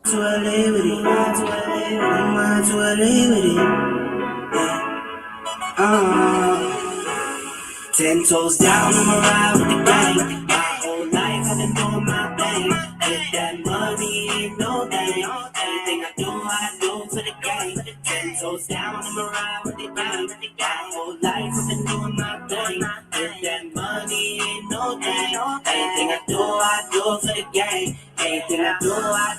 To a liberty, to a liberty. Ten toes down, I'm around with the gang. My whole life I've been doing my thing. Get that money, ain't no thing. Everything I do for the gang. Ten toes down, I'm around with the gang. My whole life I've been doing my thing. Get that money, ain't no thing. Everything I do for the gang. Anything I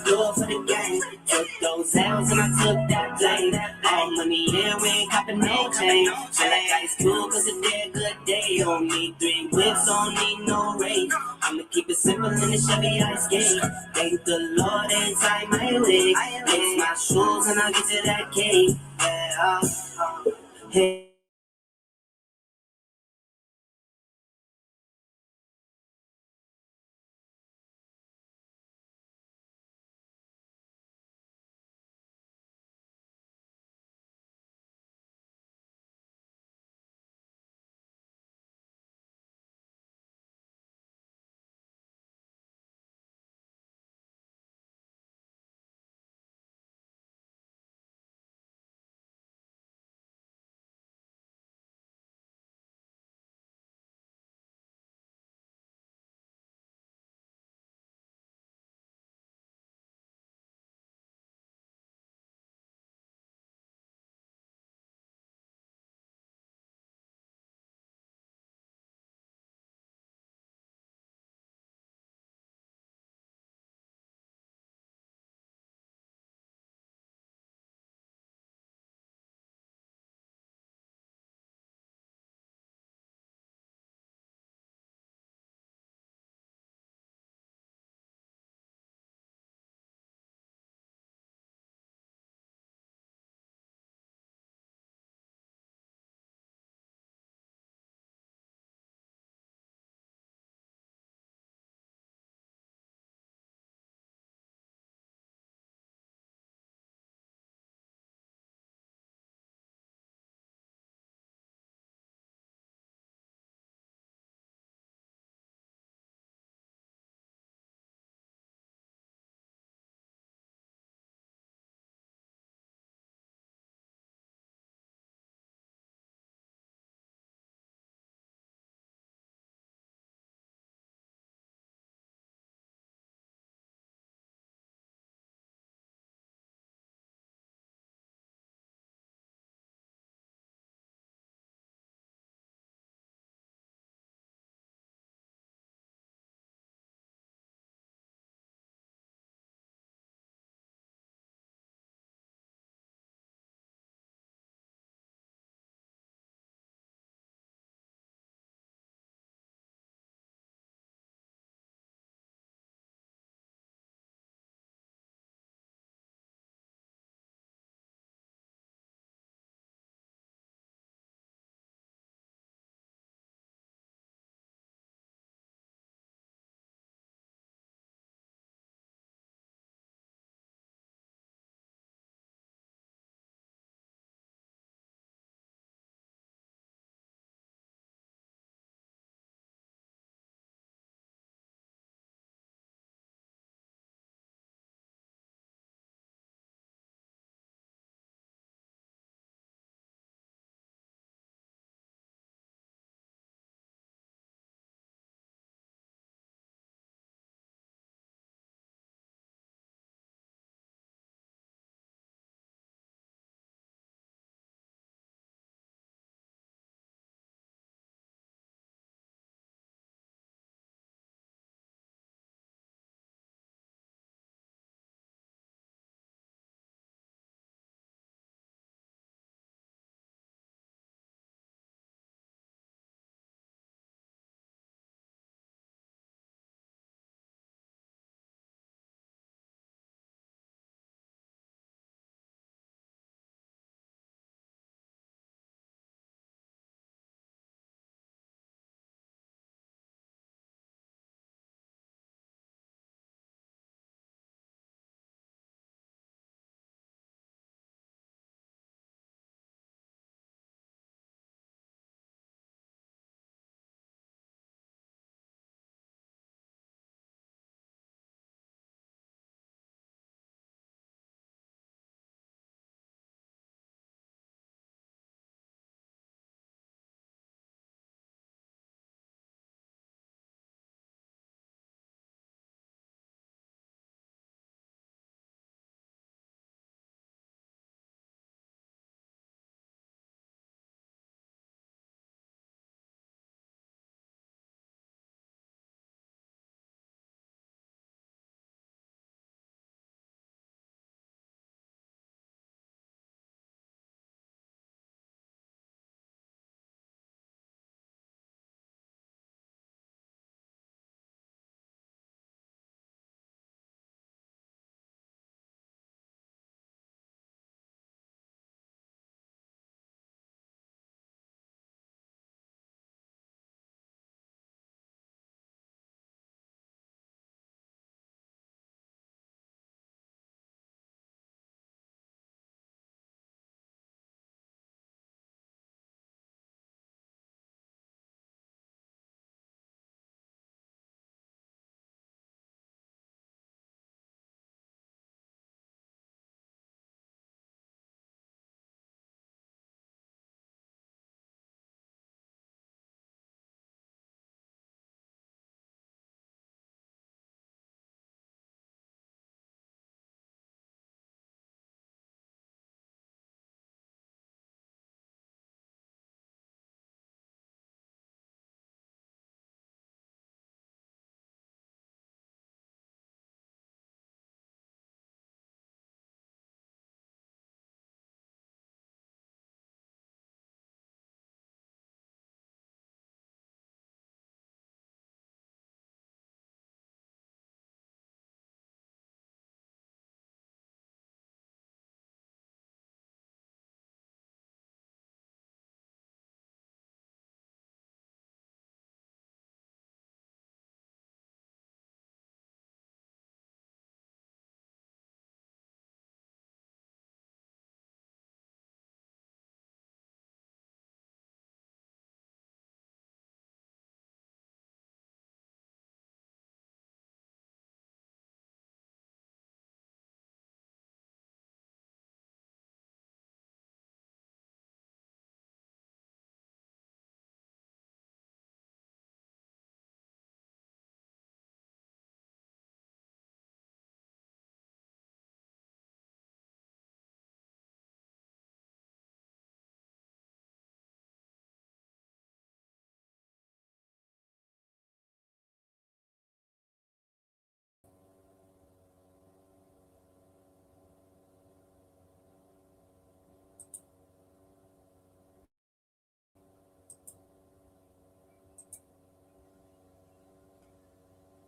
do for the gang. Took those L's and I took that blame. All money in, we ain't copping no change. I like ice cool cause it did a good day. Don't need 3 whips, don't need no rain. I'ma keep it simple in the Chevy ice skate. Thank the Lord inside my way. Lace my shoes and I'll get to that cake. Yeah, hey.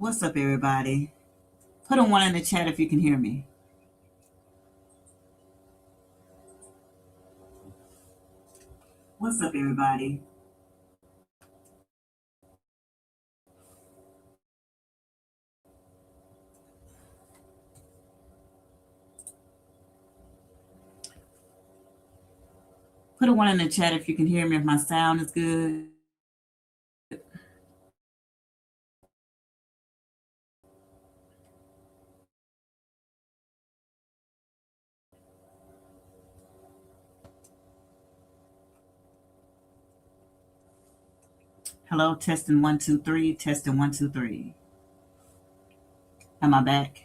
What's up, everybody? Put a one in the chat if you can hear me. What's up, everybody? Put a one in the chat if you can hear me, if my sound is good. Hello, testing 1 2 3, testing 1 2 3. Am I back?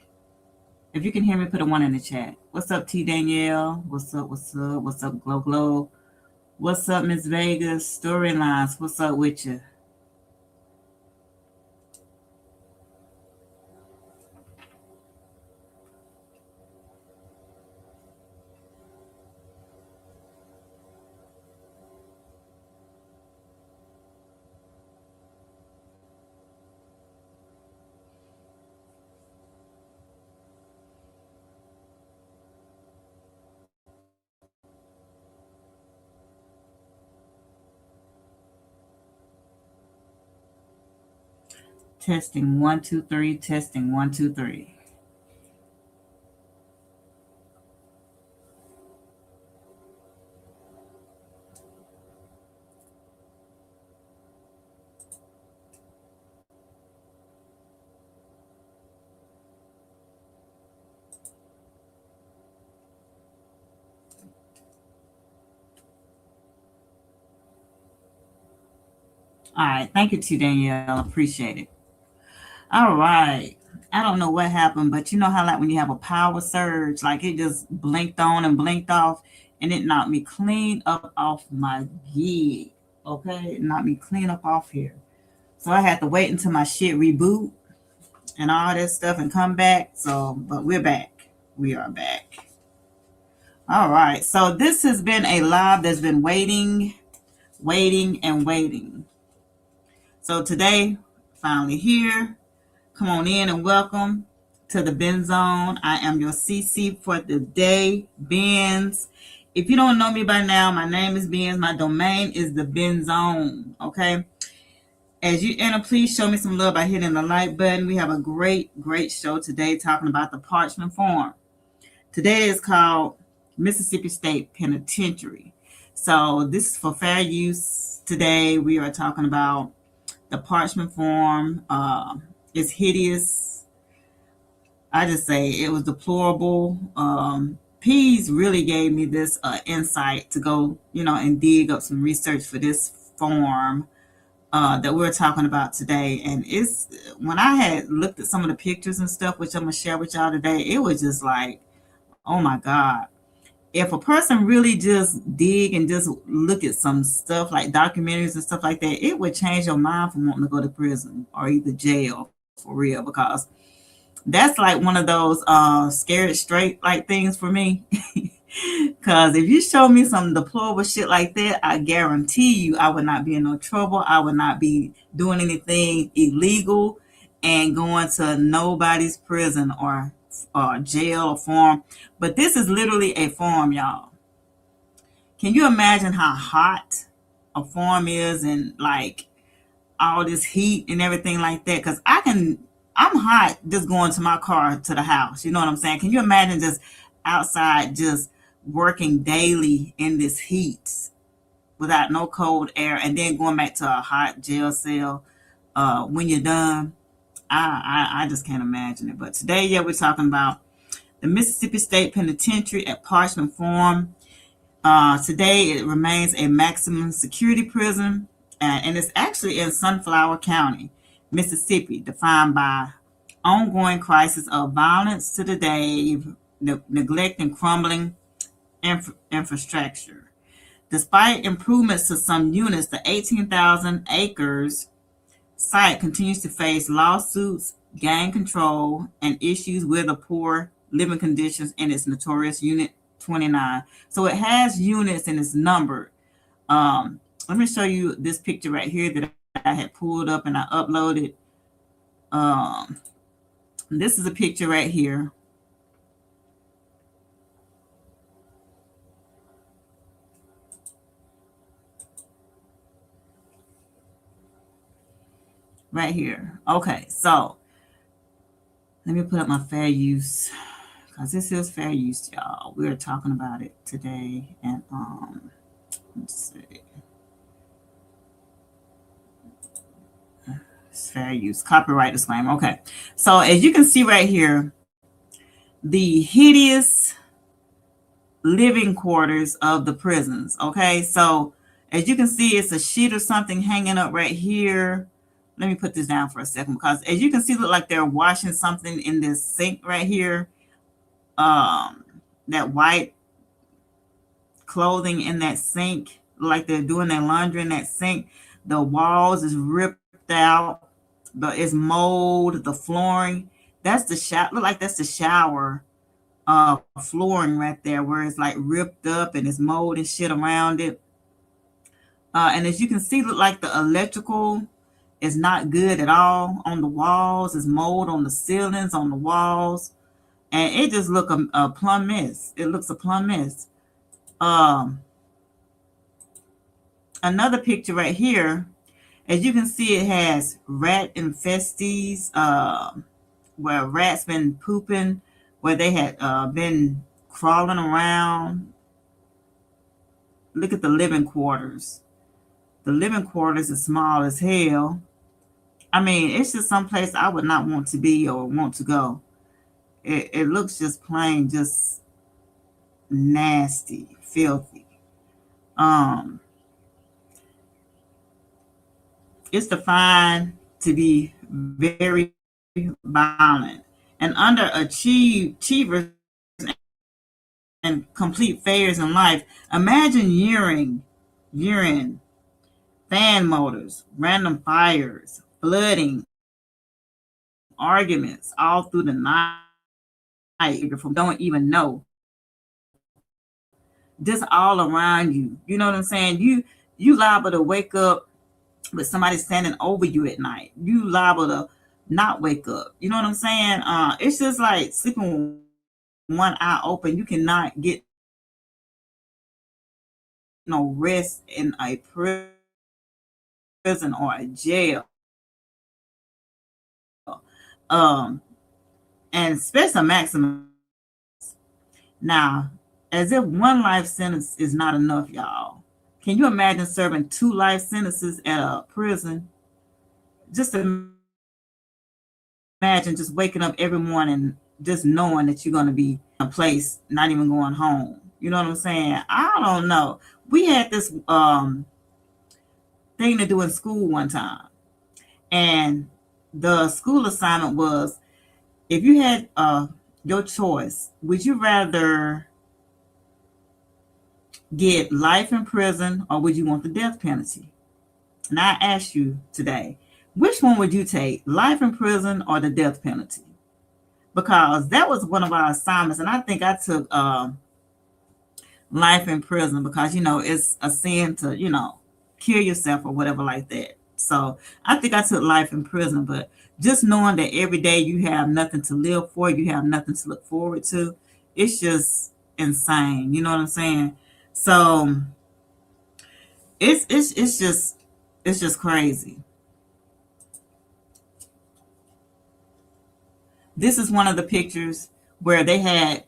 If you can hear me, put a one in the chat. What's up, T Danielle? What's up? What's up? What's up, Glow Glow? What's up, Miss Vegas? Storylines. What's up with you? Testing 1 2 3, testing 1 2 3. All right. Thank you, T Danielle. Appreciate it. All right. I don't know what happened, but you know how like when you have a power surge, like it just blinked on and blinked off, and it knocked me clean up off my gig. Okay, it knocked me clean up off here. So I had to wait until my shit reboot and all that stuff and come back. So, but we're back. We are back. All right. So this has been a live that's been waiting, waiting, and waiting. So today, finally here. Come on in and welcome to the Ben Zone. I am your CC for the day, Benz. If you don't know me by now, my name is Benz. My domain is the Ben Zone. Okay. As you enter, please show me some love by hitting the like button. We have a great show today talking about the Parchmen Farm. Today is called Mississippi State Penitentiary. So this is for fair use. Today we are talking about the Parchmen Farm. It's hideous. I just say it was deplorable. Pease really gave me this insight to go, and dig up some research for this farm that we're talking about today. And it's when I had looked at some of the pictures and stuff, which I'm gonna share with y'all today, it was just like, oh my God. If a person really just dig and just look at some stuff like documentaries and stuff like that, it would change your mind from wanting to go to prison or either jail for real, because that's like one of those scared straight like things for me. Because if you show me some deplorable shit like that, I guarantee you I would not be in no trouble. I would not be doing anything illegal and going to nobody's prison or jail or farm. But this is literally a farm, y'all. Can you imagine how hot a farm is and like all this heat and everything like that? Because I'm hot just going to my car to the house. You know what I'm saying? Can you imagine just outside, just working daily in this heat without no cold air, and then going back to a hot jail cell when you're done? I just can't imagine it. But today, yeah, we're talking about the Mississippi State Penitentiary at Parchmen Farm. Today, it remains a maximum security prison, and it's actually in Sunflower County, Mississippi, defined by ongoing crisis of violence to the day, neglect, and crumbling infrastructure. Despite improvements to some units, the 18,000 acres site continues to face lawsuits, gang control, and issues with the poor living conditions in its notorious Unit 29. So it has units and it's numbered. Let me show you this picture right here that I had pulled up and I uploaded. Um, this is a picture right here. Right here. Okay, so let me put up my fair use, because this is fair use, y'all. We're talking about it today, and let's see. It's fair use, copyright disclaimer. Okay, so as you can see right here, the hideous living quarters of the prisons. Okay, so as you can see, it's a sheet or something hanging up right here. Let me put this down for a second, because as you can see, look like they're washing something in this sink right here. That white clothing in that sink, like they're doing their laundry in that sink. The walls is ripped out. It's mold. The flooring. That's the shower. Look like that's the shower flooring right there, where it's like ripped up and it's mold and shit around it. And as you can see, look like the electrical is not good at all on the walls. There's mold on the ceilings, on the walls, and it just look a plumb mess. It looks a plumb mess. Um, Another picture right here, as you can see, it has rat infestes, where rats been pooping, where they had been crawling around. Look at the living quarters. The living quarters is small as hell. I mean, it's just someplace I would not want to be or want to go. It looks just plain, just nasty, filthy. Um, it's defined to be very violent and achievers and complete failures in life. Imagine urine, fan motors, random fires, flooding, arguments all through the night from don't even know. Just all around you. You know what I'm saying? You liable to wake up with somebody standing over you at night. You liable to not wake up. You know what I'm saying? It's just like sleeping with one eye open. You cannot get no rest in a prison or a jail. Um, and especially a maximum. Now, as if one life sentence is not enough, y'all. Can you imagine serving 2 life sentences at a prison? Just imagine just waking up every morning just knowing that you're going to be in a place, not even going home. You know what I'm saying? I don't know. We had this thing to do in school one time, and the school assignment was, if you had your choice, would you rather get life in prison or would you want the death penalty? And I ask you today, which one would you take, life in prison or the death penalty? Because that was one of our assignments, and I think I took life in prison, because it's a sin to kill yourself or whatever like that. So I think I took life in prison. But just knowing that every day you have nothing to live for, you have nothing to look forward to, it's just insane. You know what I'm saying? So it's just crazy. This is one of the pictures where they had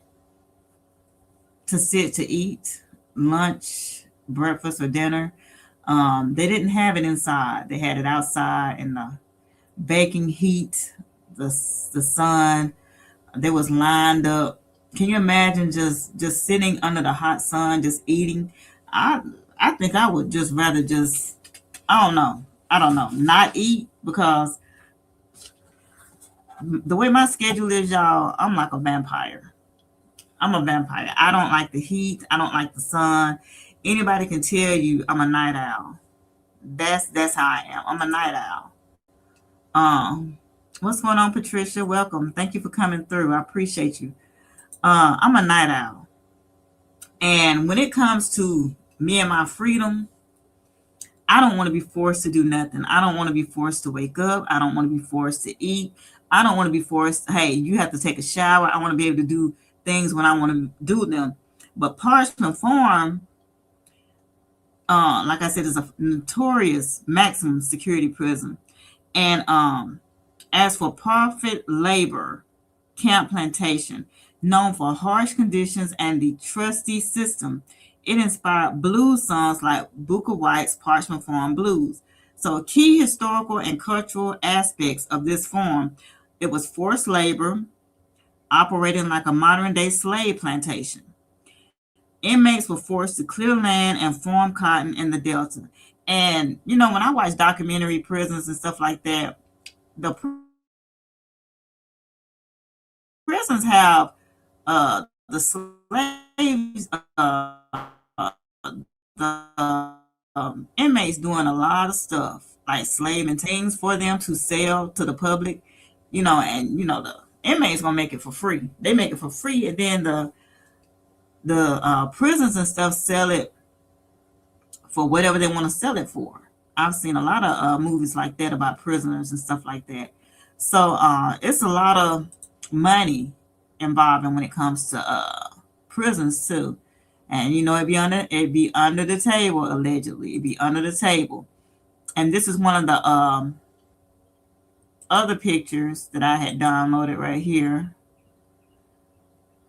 to sit to eat lunch, breakfast, or dinner. They didn't have it inside. They had it outside in the baking heat, the sun. They was lined up. Can you imagine just sitting under the hot sun, just eating? I I think I would just rather just, I don't know, not eat, because the way my schedule is, y'all, I'm like a vampire. I'm a vampire. I don't like the heat. I don't like the sun. Anybody can tell you I'm a night owl. That's how I am. I'm a night owl. What's going on, Patricia? Welcome. Thank you for coming through. I appreciate you. I'm a night owl. And when it comes to me and my freedom, I don't want to be forced to do nothing. I don't want to be forced to wake up. I don't want to be forced to eat. I don't want to be forced, hey, you have to take a shower. I want to be able to do things when I want to do them. But Parchment Farm, like I said, is a notorious maximum security prison. And as for profit labor camp plantation, known for harsh conditions and the trustee system, it inspired blues songs like Booker White's Parchment Farm Blues. So, key historical and cultural aspects of this farm, it was forced labor, operating like a modern day slave plantation. Inmates were forced to clear land and farm cotton in the Delta. And, when I watch documentary prisons and stuff like that, the prisons have the slaves, the inmates doing a lot of stuff, like slaving things for them to sell to the public, and the inmates gonna make it for free. They make it for free, and then the prisons and stuff sell it for whatever they want to sell it for. I've seen a lot of movies like that about prisoners and stuff like that. So it's a lot of money involved when it comes to prisons too. And it'd be under the table allegedly. It'd be under the table. And this is one of the other pictures that I had downloaded right here,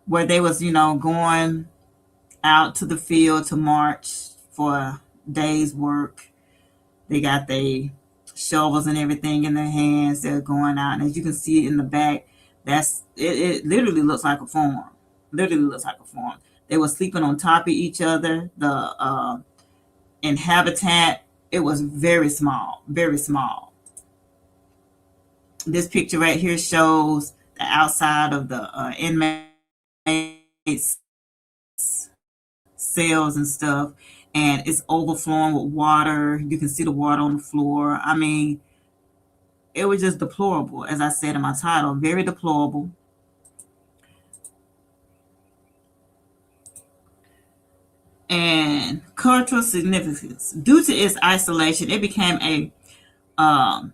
where they was going out to the field to march for a day's work. They got their shovels and everything in their hands. They're going out, and as you can see in the back, it literally looks like a farm. Literally looks like a farm. They were sleeping on top of each other. The inhabitant, it was very small, very small. This picture right here shows the outside of the inmates cells and stuff, and it's overflowing with water. You can see the water on the floor. I mean, it was just deplorable, as I said in my title, very deplorable. And cultural significance. Due to its isolation, it became a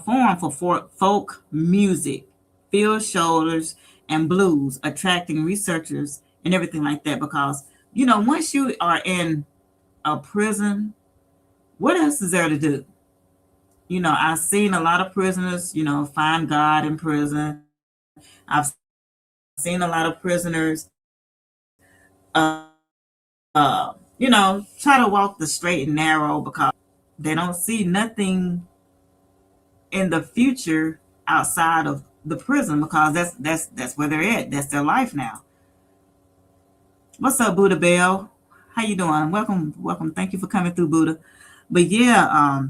forum for folk music, field shoulders, and blues, attracting researchers and everything like that. Because once you are in a prison, what else is there to do? I've seen a lot of prisoners, find God in prison. I've seen a lot of prisoners, try to walk the straight and narrow because they don't see nothing in the future outside of the prison, because that's where they're at. That's their life now. What's up, Buddha Bell? How you doing? Welcome, welcome. Thank you for coming through, Buddha. But yeah,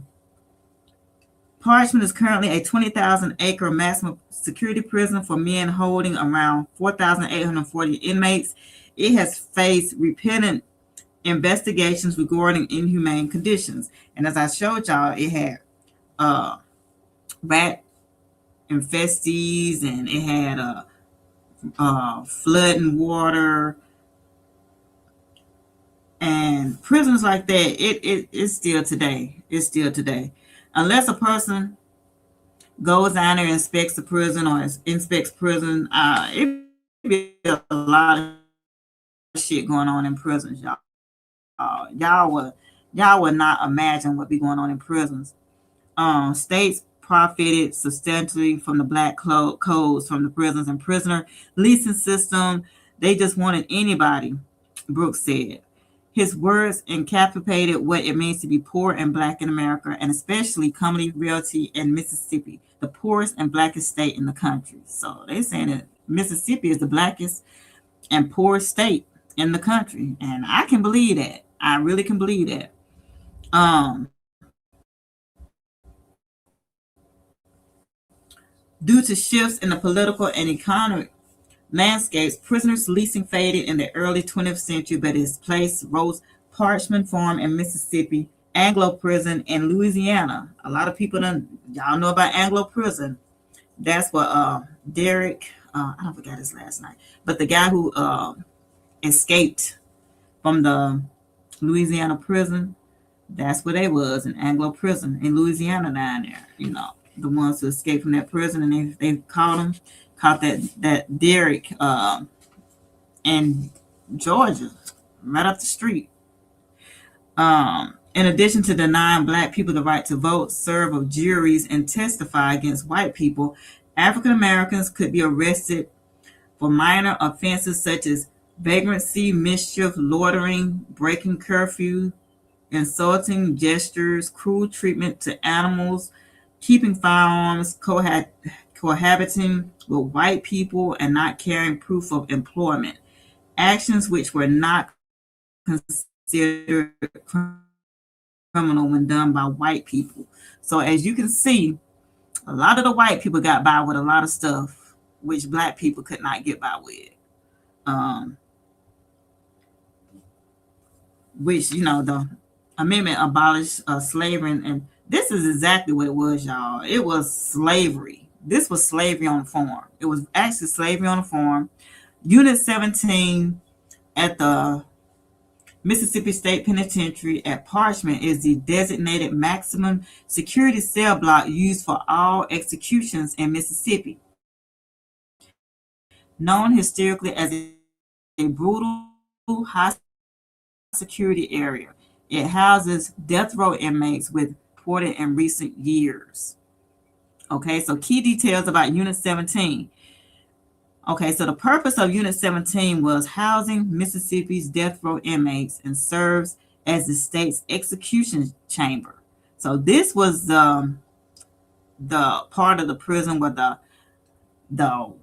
Parchment is currently a 20,000-acre maximum security prison for men holding around 4,840 inmates. It has faced repeated investigations regarding inhumane conditions. And as I showed y'all, it had rat infestees, and it had flood and water, and prisons like that. It's still today. It's still today. Unless a person goes down there and inspects the prison or inspects prison, it be a lot of shit going on in prisons, y'all. Y'all would not imagine what be going on in prisons. States profited substantially from the black codes from the prisons and prisoner leasing system. They just wanted anybody, Brooks said. His words encapsulated what it means to be poor and black in America, and especially Comedy Realty in Mississippi, the poorest and blackest state in the country. So they're saying that Mississippi is the blackest and poorest state in the country. And I can believe that. I really can believe that. Due to shifts in the political and economic landscapes, prisoners leasing faded in the early 20th century, but its place rose Parchment Farm in Mississippi, Anglo Prison in Louisiana. A lot of people y'all know about Anglo Prison. That's what Derek, I don't forget his last name, but the guy who escaped from the Louisiana prison, That's where they was in Anglo prison in Louisiana down there. The ones who escaped from that prison, and they caught that Derrick in Georgia, right up the street. In addition to denying black people the right to vote, serve of juries, and testify against white people, African Americans could be arrested for minor offenses such as vagrancy, mischief, loitering, breaking curfew, insulting gestures, cruel treatment to animals, keeping firearms, cohabiting with white people, and not carrying proof of employment. Actions which were not considered criminal when done by white people. So as you can see, a lot of the white people got by with a lot of stuff which black people could not get by with. Um, which the amendment abolished slavery, and this is exactly what it was, y'all. It was slavery. This was slavery on the farm. It was actually slavery on the farm. Unit 17 at the Mississippi State Penitentiary at Parchmen is the designated maximum security cell block used for all executions in Mississippi, known historically as a brutal high security area. It houses death row inmates with reported in recent years. Okay, so key details about Unit 17. Okay, so the purpose of Unit 17 was housing Mississippi's death row inmates and serves as the state's execution chamber. So this was the part of the prison where the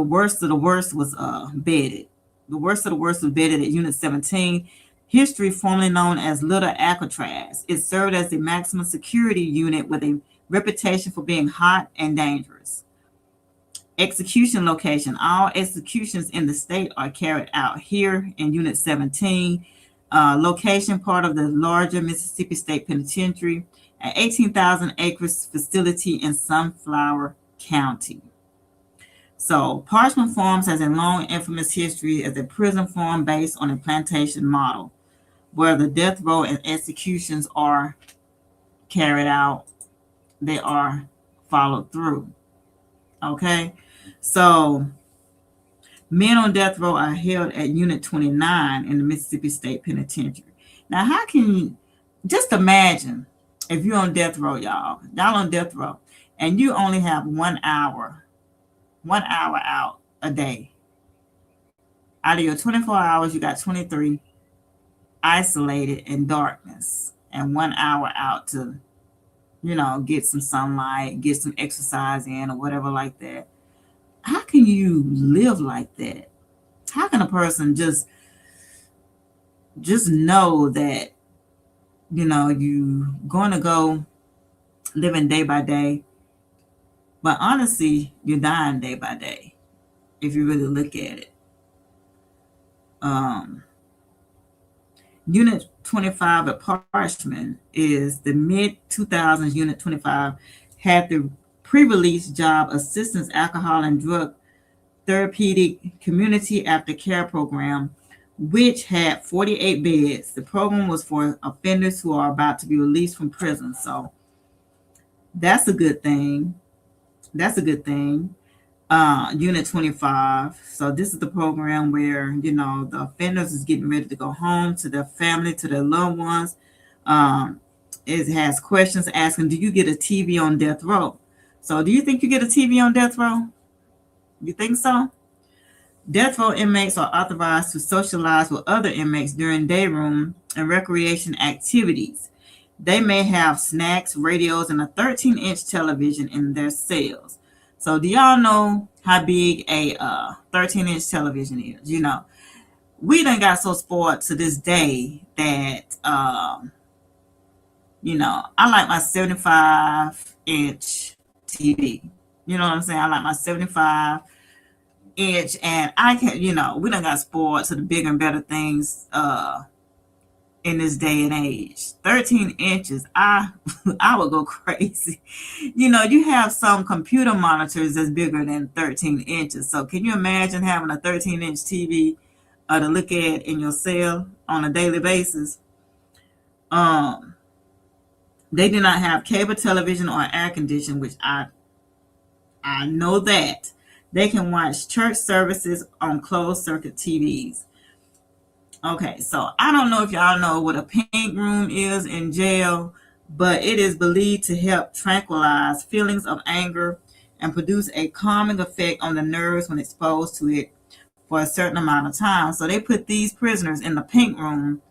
worst of the worst was bedded. The worst of the worst was bedded at Unit 17. History, formerly known as Little Alcatraz. It served as the maximum security unit with a reputation for being hot and dangerous. Execution location. All executions in the state are carried out here in Unit 17. Location, part of the larger Mississippi State Penitentiary, an 18,000 acres facility in Sunflower County. So Parchmen Farms has a long infamous history as a prison farm based on a plantation model, where the death row and executions are carried out. They are followed through. Okay, so men on death row are held at Unit 29 in the Mississippi State Penitentiary. Now, how can you just imagine if you're on death row, y'all on death row, and you only have 1 hour out a day. Out of your 24 hours, you got 23 isolated in darkness, and 1 hour out to, get some sunlight, get some exercise in, or whatever like that. How can you live like that? How can a person just know that, you going to go living day by day, but honestly, you're dying day by day, if you really look at it. Unit 25 at Parchmen is the mid-2000s. Unit 25 had the pre-release job assistance alcohol and drug therapeutic community aftercare program, which had 48 beds. The program was for offenders who are about to be released from prison. So that's a good thing. Unit 25. So this is the program where, the offenders is getting ready to go home to their family, to their loved ones. It has questions asking, do you get a TV on death row? So do you think you get a TV on death row? You think so? Death row inmates are authorized to socialize with other inmates during dayroom and recreation activities. They may have snacks, radios, and a 13-inch television in their cells. So do y'all know how big a 13-inch television is? We done got so spoiled to this day that, I like my 75-inch TV. You know what I'm saying? I like my 75-inch, and I can, we done got spoiled to the bigger and better things in this day and age. 13 inches, I would go crazy. You have some computer monitors that's bigger than 13 inches. So can you imagine having a 13-inch TV to look at in your cell on a daily basis? Um, they do not have cable television or air conditioning, which I know that. They can watch church services on closed circuit TVs. Okay, so I don't know if y'all know what a pink room is in jail, but it is believed to help tranquilize feelings of anger and produce a calming effect on the nerves when exposed to it for a certain amount of time. So they put these prisoners in the pink room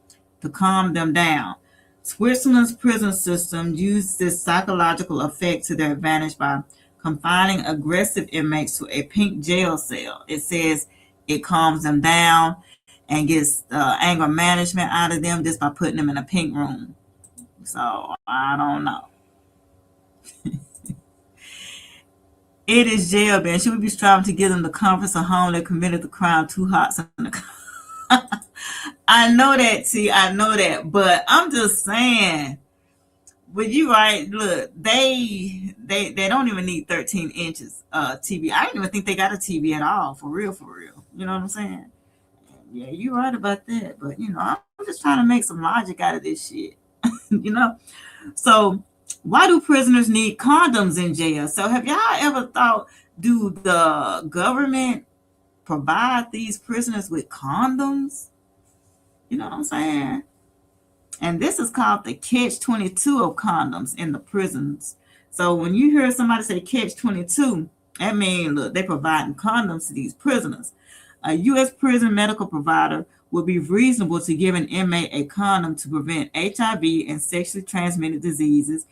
to calm them down. Switzerland's prison system used this psychological effect to their advantage by confining aggressive inmates to a pink jail cell. It says it calms them down and gets anger management out of them just by putting them in a pink room. So I don't know. It is jail, man. Should we be striving to give them the comforts of home they committed the crime too hot in the I know that, T. I know that, but I'm just saying. But you right. Look, they don't even need 13 inches TV. I don't even think they got a TV at all. For real, for real. You know what I'm saying? Yeah, you're right about that. But I'm just trying to make some logic out of this shit. you know. So why do prisoners need condoms in jail? So have y'all ever thought, do the government provide these prisoners with condoms? You know what I'm saying? And this is called the catch 22 of condoms in the prisons. So when you hear somebody say catch 22, that means, look, they're providing condoms to these prisoners. A U.S. prison medical provider would be reasonable to give an inmate a condom to prevent HIV and sexually transmitted diseases,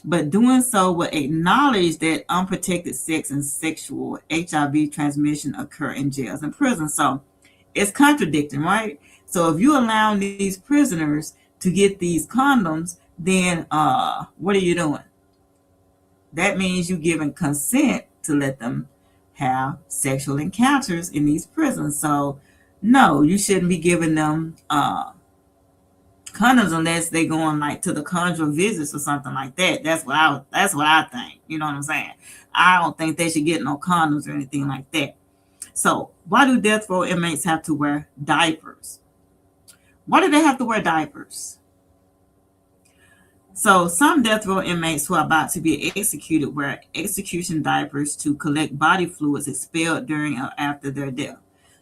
but doing so will acknowledge that unprotected sex and sexual HIV transmission occur in jails and prisons. So it's contradicting, right? So if you allow these prisoners to get these condoms, then what are you doing? That means you're giving consent to let them have sexual encounters in these prisons. So no, you shouldn't be giving them condoms unless they going like to the conjugal visits or something like that. That's what I think. You know what I'm saying? I don't think they should get no condoms or anything like that. So why do death row inmates have to wear diapers? Why do they have to wear diapers? So some death row inmates who are about to be executed wear execution diapers to collect body fluids expelled during or after their death.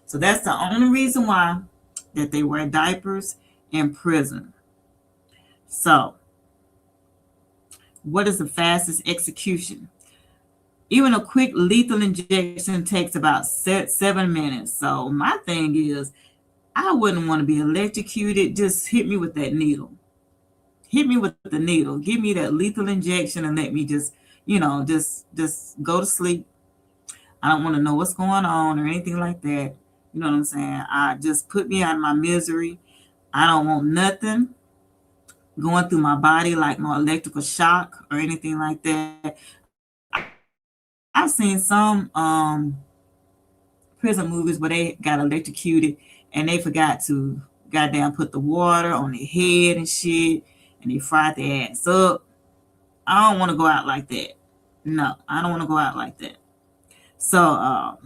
So that's the only reason why that they wear diapers in prison. So what is the fastest execution? Even a quick lethal injection takes about 7 minutes. So my thing is, I wouldn't want to be electrocuted. Just hit me with that needle. Hit me with the needle. Give me that lethal injection and let me just go to sleep. I don't want to know what's going on or anything like that. You know what I'm saying? I just put me out of my misery. I don't want nothing going through my body like no electrical shock or anything like that. I've seen some prison movies where they got electrocuted and they forgot to goddamn put the water on their head and shit, and they fried their ass up. I don't want to go out like that. No, I don't want to go out like that. So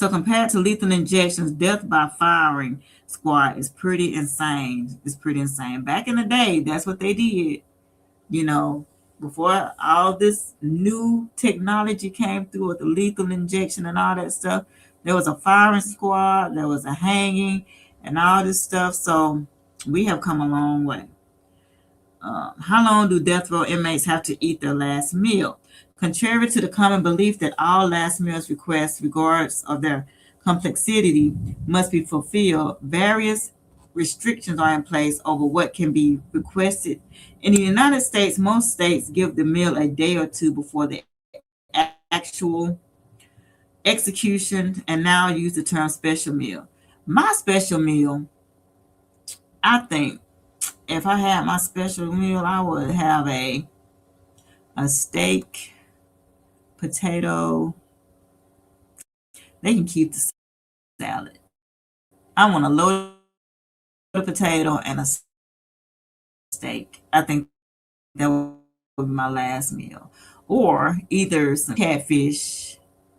compared to lethal injections, death by firing squad is pretty insane. It's pretty insane. Back in the day, that's what they did. You know, before all this new technology came through with the lethal injection and all that stuff, there was a firing squad, there was a hanging, and all this stuff. So we have come a long way. How long do death row inmates have to eat their last meal? Contrary to the common belief that all last meals requests, regardless of their complexity, must be fulfilled, various restrictions are in place over what can be requested. In the United States, most states give the meal a day or two before the actual execution and now use the term special meal. My special meal, I think if I had my special meal, I would have a steak, potato. They can keep the salad. I want a loaded potato and a steak. I think that would be my last meal. Or either some catfish,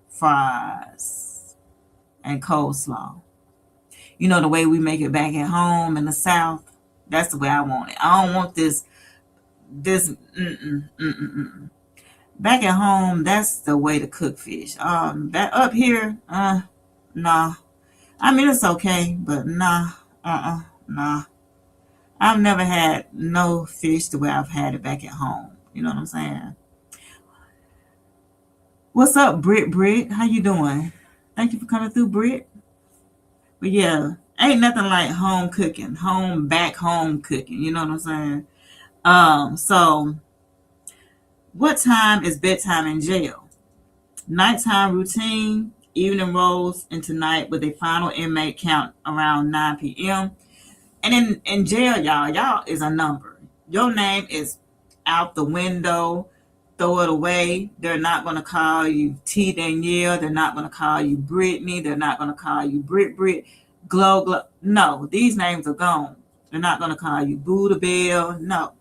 fries, and coleslaw. You know the way we make it back at home in the South. That's the way I want it. I don't want this. Back at home, that's the way to cook fish. That up here, nah. I mean, it's okay, but nah, nah. I've never had no fish the way I've had it back at home. You know what I'm saying? What's up, Britt? Britt, how you doing? Thank you for coming through, Britt. But yeah, ain't nothing like home cooking, back home cooking. You know what I'm saying? So what time is bedtime in jail? Nighttime routine, evening rolls into night with a final inmate count around 9 p.m. And in jail, y'all is a number. Your name is out the window. Throw it away. They're not going to call you T. Danielle. They're not going to call you Brittany. They're not going to call you Brit. Glow. No, these names are gone. They're not going to call you Buddha Bell. No.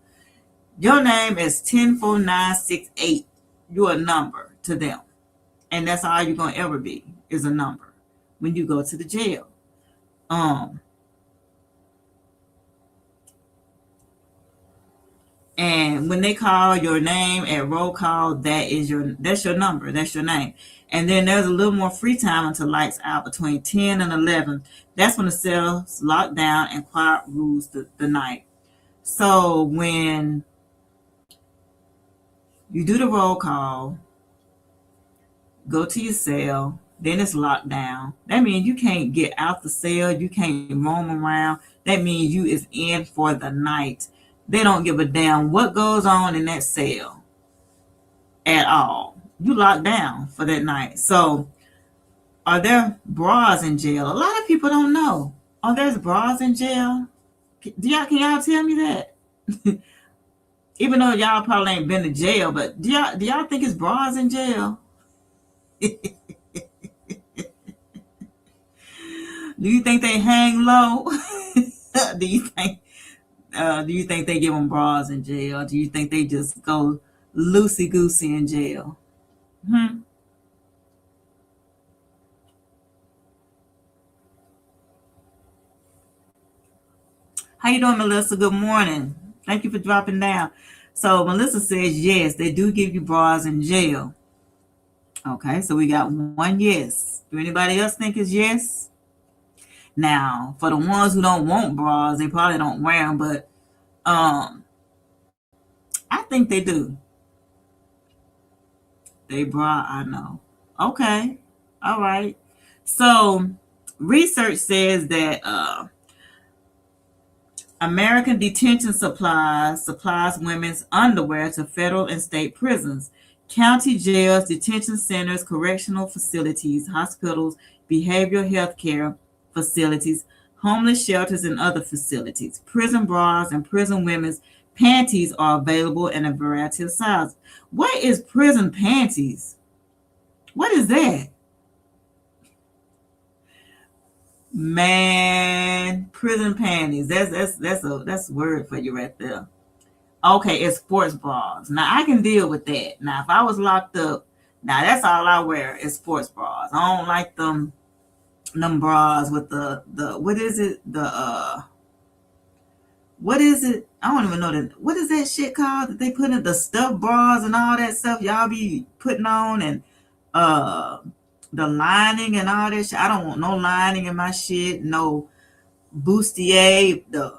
Your name is 104968. You're a number to them. And that's all you're going to ever be is a number when you go to the jail. And when they call your name at roll call, that's your number. That's your name. And then there's a little more free time until lights out between 10 and 11. That's when the cells lock down and quiet rules the night. So when you do the roll call, go to your cell, then it's locked down. That means you can't get out the cell. You can't roam around. That means you is in for the night. They don't give a damn what goes on in that cell at all. You locked down for that night. So, are there bras in jail? A lot of people don't know. Are there bras in jail? Can y'all tell me that? Even though y'all probably ain't been to jail, but do y'all think it's bras in jail? Do you think they hang low? Do you think they give them bras in jail? Do you think they just go loosey goosey in jail? How you doing, Melissa? Good morning. Thank you for dropping down. So Melissa says yes, they do give you bras in jail. Okay, so we got one yes. Do anybody else think it's yes? Now, for the ones who don't want bras, they probably don't wear them, but I think they do. They bra, I know. Okay, all right. So research says that American Detention supplies women's underwear to federal and state prisons, county jails, detention centers, correctional facilities, hospitals, behavioral health care facilities, homeless shelters, and other facilities. Prison bras and prison women's panties are available in a variety of sizes. What is prison panties? What is that? Man, prison panties. That's a word for you right there. Okay, it's sports bras. Now I can deal with that. Now if I was locked up, now that's all I wear is sports bras. I don't like them bras with the what is it? What is it? I don't even know what is that shit called that they put in the stuffed bras and all that stuff y'all be putting on, and uh the lining and all that shit. I don't want no lining in my shit, no bustier, the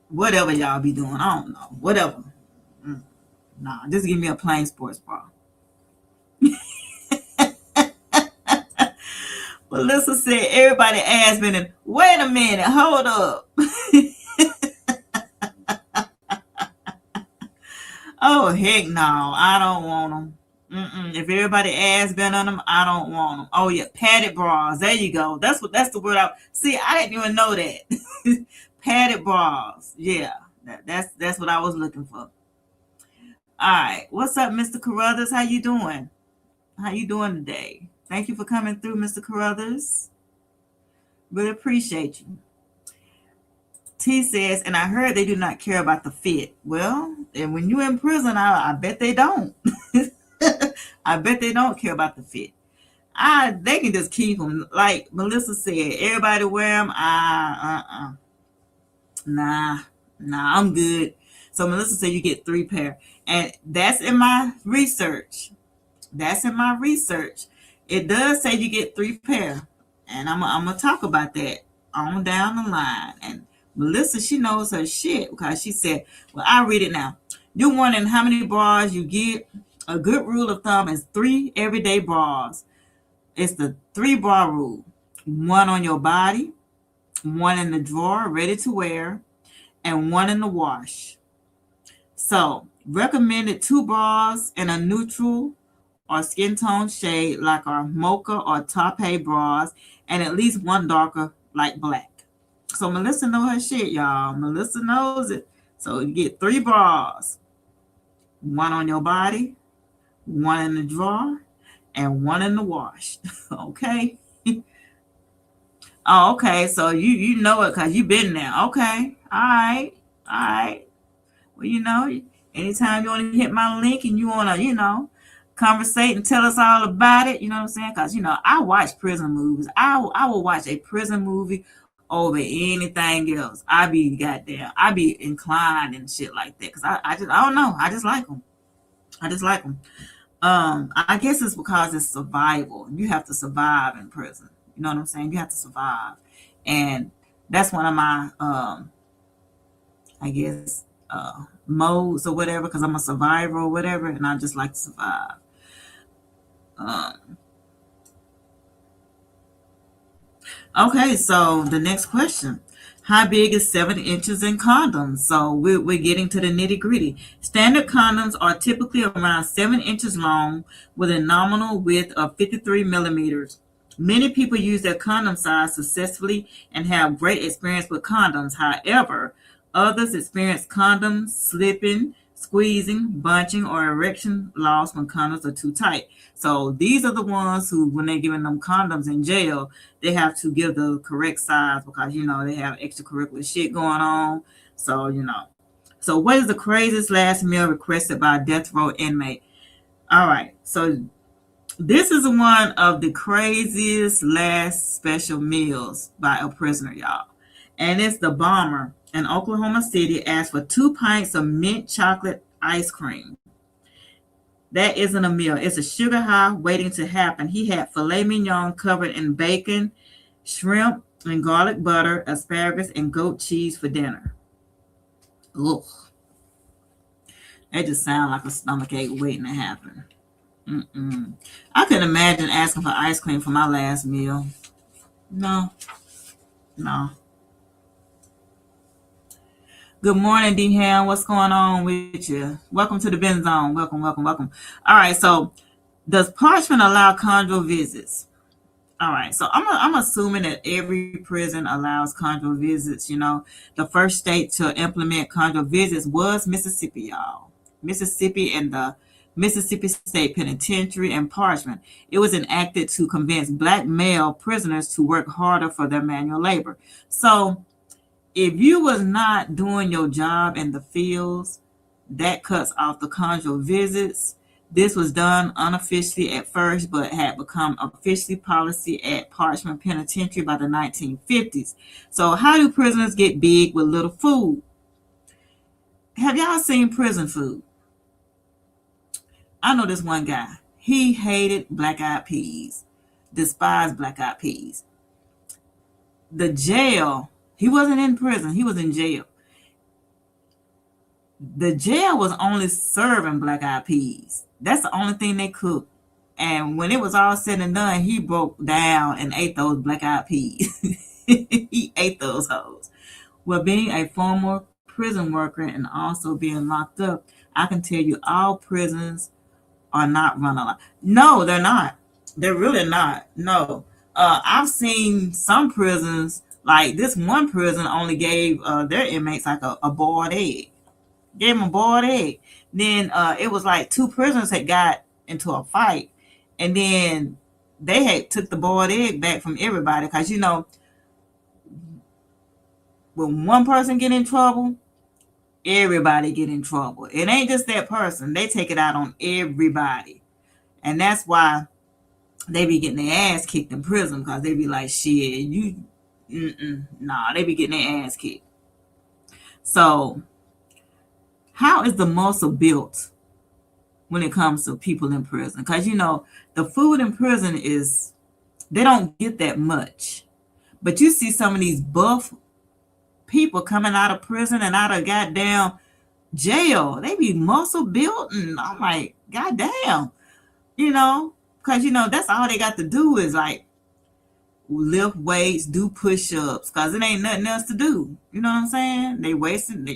whatever y'all be doing. I don't know. Whatever. Nah, just give me a plain sports bra. Melissa said everybody asked me, wait a minute, hold up. Oh heck no, I don't want them. If everybody ass been on them, I don't want them. Oh yeah, padded bras. There you go. That's the word I see. I didn't even know that. Padded bras. Yeah, that's what I was looking for. All right, what's up, Mr. Carruthers? How you doing? How you doing today? Thank you for coming through, Mr. Carruthers. Really appreciate you. T says, and I heard they do not care about the fit. Well, and when you're in prison, I bet they don't. I bet they don't care about the fit. They can just keep them. Like Melissa said, everybody wear them. Nah. Nah, I'm good. So Melissa said you get 3 pair. And that's in my research. That's in my research. It does say you get 3 pair. And I'm gonna talk about that on down the line. And Melissa, she knows her shit because she said, well, I read it now. You're wondering how many bras you get. A good rule of thumb is 3 everyday bras. It's the 3 bra rule. One on your body, one in the drawer, ready to wear, and one in the wash. So, recommended 2 bras in a neutral or skin tone shade like our mocha or taupe bras, and at least one darker like black. So Melissa know her shit, y'all. Melissa knows it. So you get 3 bras, one on your body, one in the drawer, and one in the wash. Okay. Oh, okay. So you know it because you've been there. Okay. All right. All right. Well, anytime you want to hit my link and you want to, conversate and tell us all about it, you know what I'm saying? Because, I watch prison movies. I will watch a prison movie over anything else. I be inclined and shit like that. Because I don't know. I just like them. I just like them. I guess it's because it's survival. You have to survive in prison. You know what I'm saying? You have to survive. And that's one of my, I guess, modes or whatever, because I'm a survivor or whatever, and I just like to survive. Um, okay, so the next question. How big is 7 inches in condoms? So we're getting to the nitty gritty. Standard condoms are typically around 7 inches long with a nominal width of 53 millimeters. Many people use their condom size successfully and have great experience with condoms. However, others experience condoms slipping, squeezing, bunching, or erection loss when condoms are too tight. So these are the ones who, when they're giving them condoms in jail, they have to give the correct size because they have extracurricular shit going on. So. So what is the craziest last meal requested by a death row inmate? All right. So this is one of the craziest last special meals by a prisoner, y'all. And it's the bomber in Oklahoma City asked for 2 pints of mint chocolate ice cream. That isn't a meal. It's a sugar high waiting to happen. He had filet mignon covered in bacon, shrimp, and garlic butter, asparagus, and goat cheese for dinner. Ugh. That just sounds like a stomach ache waiting to happen. Mm-mm. I couldn't imagine asking for ice cream for my last meal. No, no. Good morning, D Ham. What's going on with you? Welcome to the Ben Zone. Welcome, welcome, welcome. All right, so does Parchment allow conjugal visits? All right, so I'm assuming that every prison allows conjugal visits. The first state to implement conjugal visits was Mississippi, y'all. Mississippi and the Mississippi State Penitentiary and Parchment. It was enacted to convince black male prisoners to work harder for their manual labor. So if you was not doing your job in the fields, that cuts off the conjugal visits. This was done unofficially at first, but had become officially policy at Parchment Penitentiary by the 1950s. So how do prisoners get big with little food? Have y'all seen prison food? I know this one guy. He hated black-eyed peas, despised black-eyed peas. The jail, he wasn't in prison, he was in jail. The jail was only serving black-eyed peas. That's the only thing they cooked. And when it was all said and done, he broke down and ate those black-eyed peas. He ate those hoes. Well, being a former prison worker and also being locked up, I can tell you all prisons are not run alike. No, they're not. They're really not. No. I've seen some prisons, like this one prison only gave their inmates like a boiled egg. Gave them a boiled egg. Then it was like 2 prisoners had got into a fight, and then they had took the boiled egg back from everybody because when one person get in trouble, everybody get in trouble. It ain't just that person; they take it out on everybody, and that's why they be getting their ass kicked in prison because they be like, shit, you, nah, they be getting their ass kicked. So, how is the muscle built when it comes to people in prison? Because the food in prison is, they don't get that much. But you see some of these buff people coming out of prison and out of goddamn jail. They be muscle built, and I'm like, goddamn, you know, because that's all they got to do is like lift weights, do push-ups, because it ain't nothing else to do. You know what I'm saying? They wasted.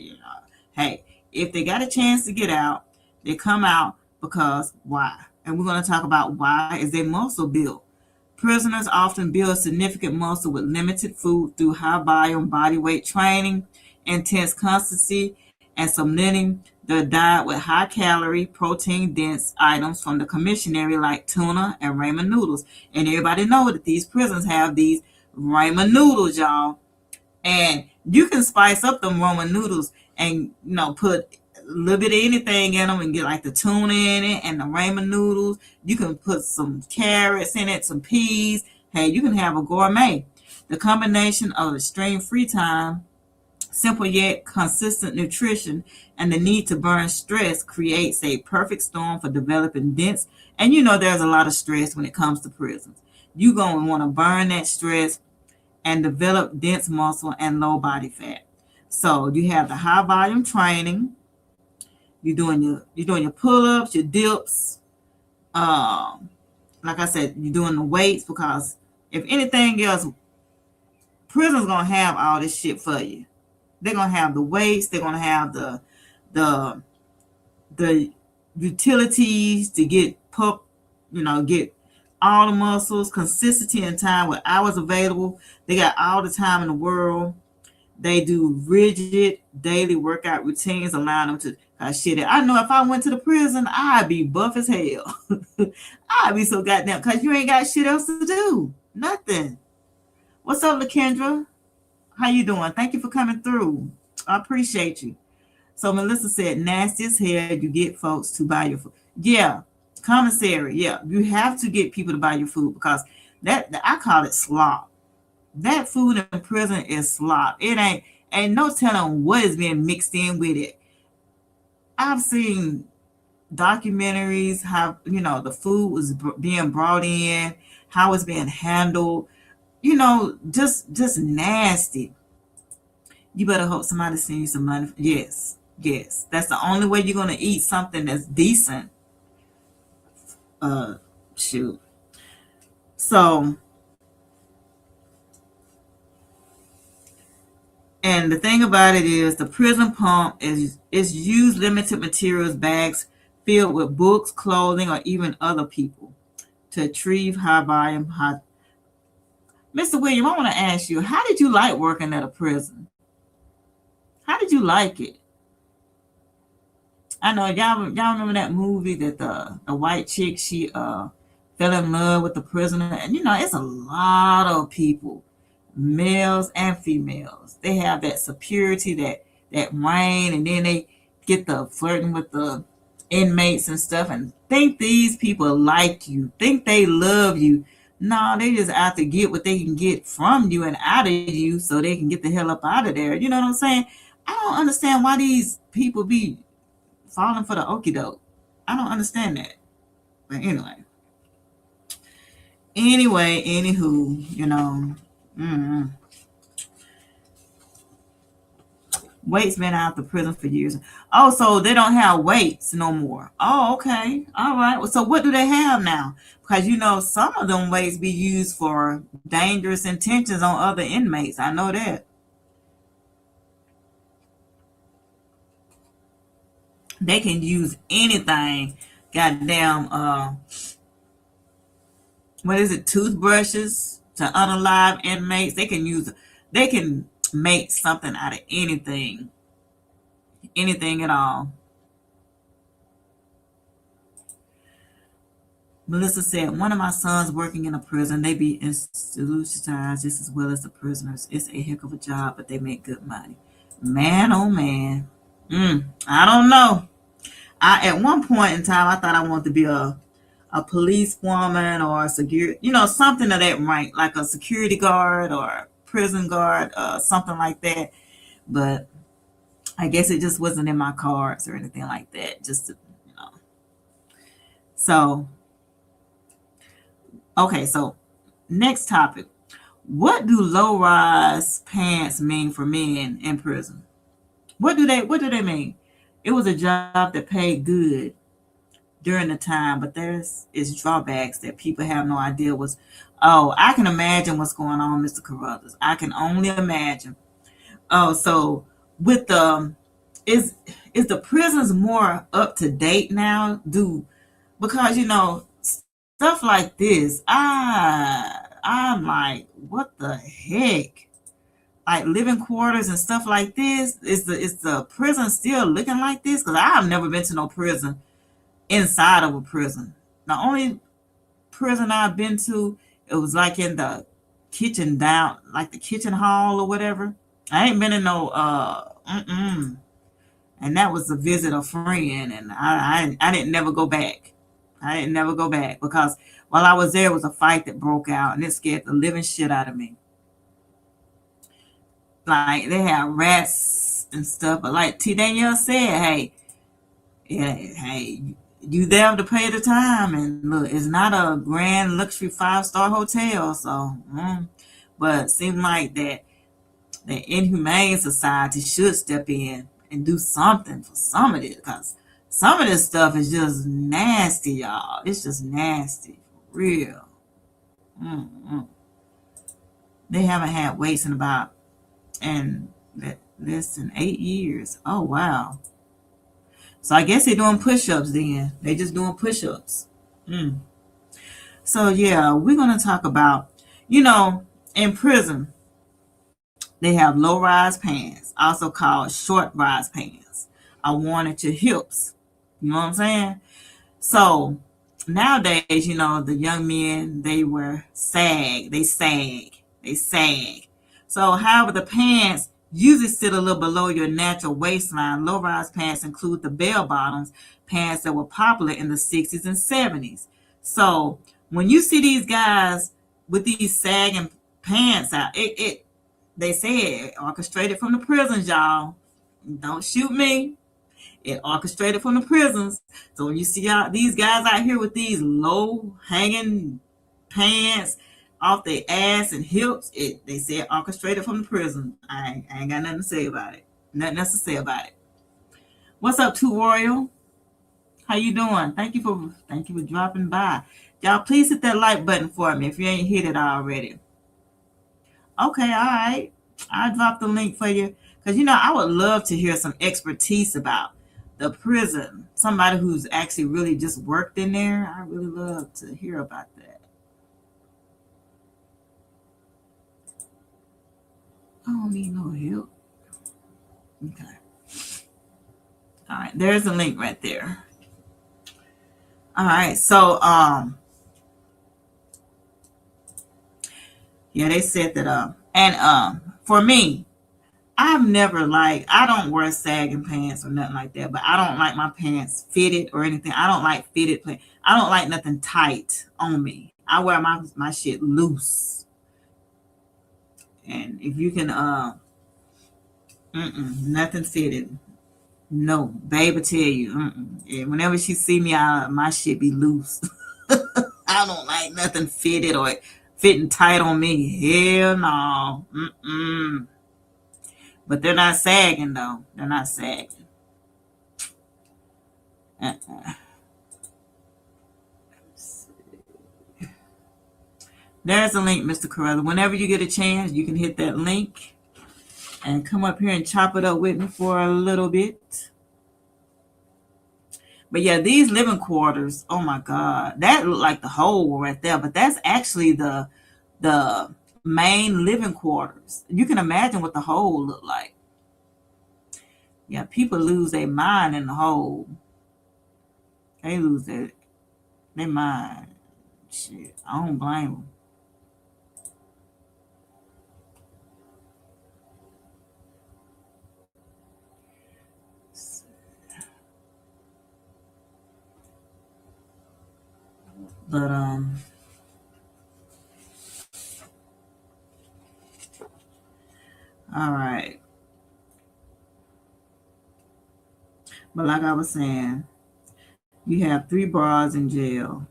Hey, if they got a chance to get out, they come out because why? And we're going to talk about why is their muscle built. Prisoners often build significant muscle with limited food through high volume body weight training, intense constancy, and supplementing the diet with high calorie, protein dense items from the commissary like tuna and ramen noodles. And everybody know that these prisons have these ramen noodles, y'all. And you can spice up them ramen noodles and put a little bit of anything in them and get like the tuna in it and the ramen noodles. You can put some carrots in it, some peas. Hey, you can have a gourmet. The combination of extreme free time, simple yet consistent nutrition, and the need to burn stress creates a perfect storm for developing dense. And there's a lot of stress when it comes to prisons. You're going to want to burn that stress and develop dense muscle and low body fat. So you have the high volume training. You're doing your pull-ups, your dips. Like I said, you're doing the weights because if anything else, prison's gonna have all this shit for you. They're gonna have the weights. They're gonna have the utilities to get get all the muscles, consistency and time with hours available. They got all the time in the world. They do rigid daily workout routines, allowing them to shit. I know if I went to the prison, I'd be buff as hell. I'd be so goddamn because you ain't got shit else to do. Nothing. What's up, LaKendra? How you doing? Thank you for coming through. I appreciate you. So Melissa said, nasty as hell, you get folks to buy your food. Yeah, commissary. Yeah, you have to get people to buy your food because that I call it slop. That food in prison is slop. It ain't no telling what is being mixed in with it. I've seen documentaries how the food was being brought in, how it's being handled. Just nasty. You better hope somebody sends you some money. Yes, yes. That's the only way you're gonna eat something that's decent. Shoot. So, and the thing about it is, the prison pump is used limited materials bags filled with books, clothing, or even other people to achieve high volume. Mr. William, I want to ask you, how did you like working at a prison? How did you like it? I know y'all remember that movie that the white chick, she fell in love with the prisoner, and it's a lot of people, males and females. They have that security, that reign, and then they get the flirting with the inmates and stuff, and think these people like you, think they love you. No, they just out to get what they can get from you and out of you so they can get the hell up out of there. You know what I'm saying? I don't understand why these people be falling for the okie doke. I don't understand that. But anywho, Weights been out the prison for years. Oh, so they don't have weights no more. Oh, okay. All right. Well, so what do they have now? Because some of them weights be used for dangerous intentions on other inmates. I know that. They can use anything. Goddamn, what is it? Toothbrushes to unalive inmates. They can make something out of anything. Anything at all. Melissa said, one of my sons working in a prison, they be institutionalized just as well as the prisoners. It's a heck of a job, but they make good money. Man, oh man. I don't know. At one point in time, I thought I wanted to be a policewoman or a security, something of that rank, like a security guard or a prison guard, something like that. But I guess it just wasn't in my cards or anything like that. Just to, you know. So okay, so next topic. What do low rise pants mean for men in prison? What do they mean? It was a job that paid good during the time, but there's is drawbacks that people have no idea was. Oh, I can imagine what's going on, Mr. Carruthers. I can only imagine. Oh, so with the is is the prisons more up to date now? Do because stuff like this, I'm like, what the heck? Like living quarters and stuff like this. Is the prison still looking like this? Because I've never been to no prison inside of a prison. The only prison I've been to, it was like in the kitchen down, like the kitchen hall or whatever. I ain't been in no and that was a visit a friend, and I didn't never go back. I didn't never go back because while I was there, it was a fight that broke out, and it scared the living shit out of me. Like they had rats and stuff, but like T. Danielle said, hey, yeah, hey, you there to pay the time, and look, it's not a grand luxury 5-star hotel, so. But it seemed like that the inhumane society should step in and do something for some of it, because some of this stuff is just nasty, y'all. It's just nasty, for real. Mm-mm. They haven't had weights in about and less than 8 years. Oh wow! So I guess they're doing push-ups then. They just doing push-ups. Mm. So yeah, we're gonna talk about, you know, in prison they have low-rise pants, also called short-rise pants, are worn at your hips. You know what I'm saying? So nowadays, the young men they wear sag. So however, the pants usually sit a little below your natural waistline. Low-rise pants include the bell bottoms pants that were popular in the 60s and 70s. So when you see these guys with these sagging pants out, it they say it orchestrated from the prisons, y'all. Don't shoot me. It orchestrated from the prisons. So when you see these guys out here with these low hanging pants off their ass and hips, they say it orchestrated from the prison. I ain't got nothing to say about it. Nothing else to say about it. What's up, Two Royal? How you doing? Thank you for dropping by. Y'all, please hit that like button for me if you ain't hit it already. Okay, all right. I'll drop the link for you because I would love to hear some expertise about the prison. Somebody who's actually really just worked in there. I really love to hear about that. I don't need no help. Okay. All right. There's a link right there. All right. So yeah, they said that and for me, I don't wear sagging pants or nothing like that, but I don't like my pants fitted or anything. I don't like fitted pants. I don't like nothing tight on me. I wear my shit loose. And if you can nothing fitted. No, babe will tell you. Yeah, whenever she see me, my shit be loose. I don't like nothing fitted or fitting tight on me. Hell no. But they're not sagging though. They're not sagging. Uh-uh. There's a link, Mr. Carruthers. Whenever you get a chance, you can hit that link and come up here and chop it up with me for a little bit. But yeah, these living quarters, oh my God, that look like the hole right there. But that's actually the main living quarters. You can imagine what the hole looked like. Yeah, people lose their mind in the hole. They lose their mind. Shit, I don't blame them. But all right. But like I was saying, you have three bras in jail.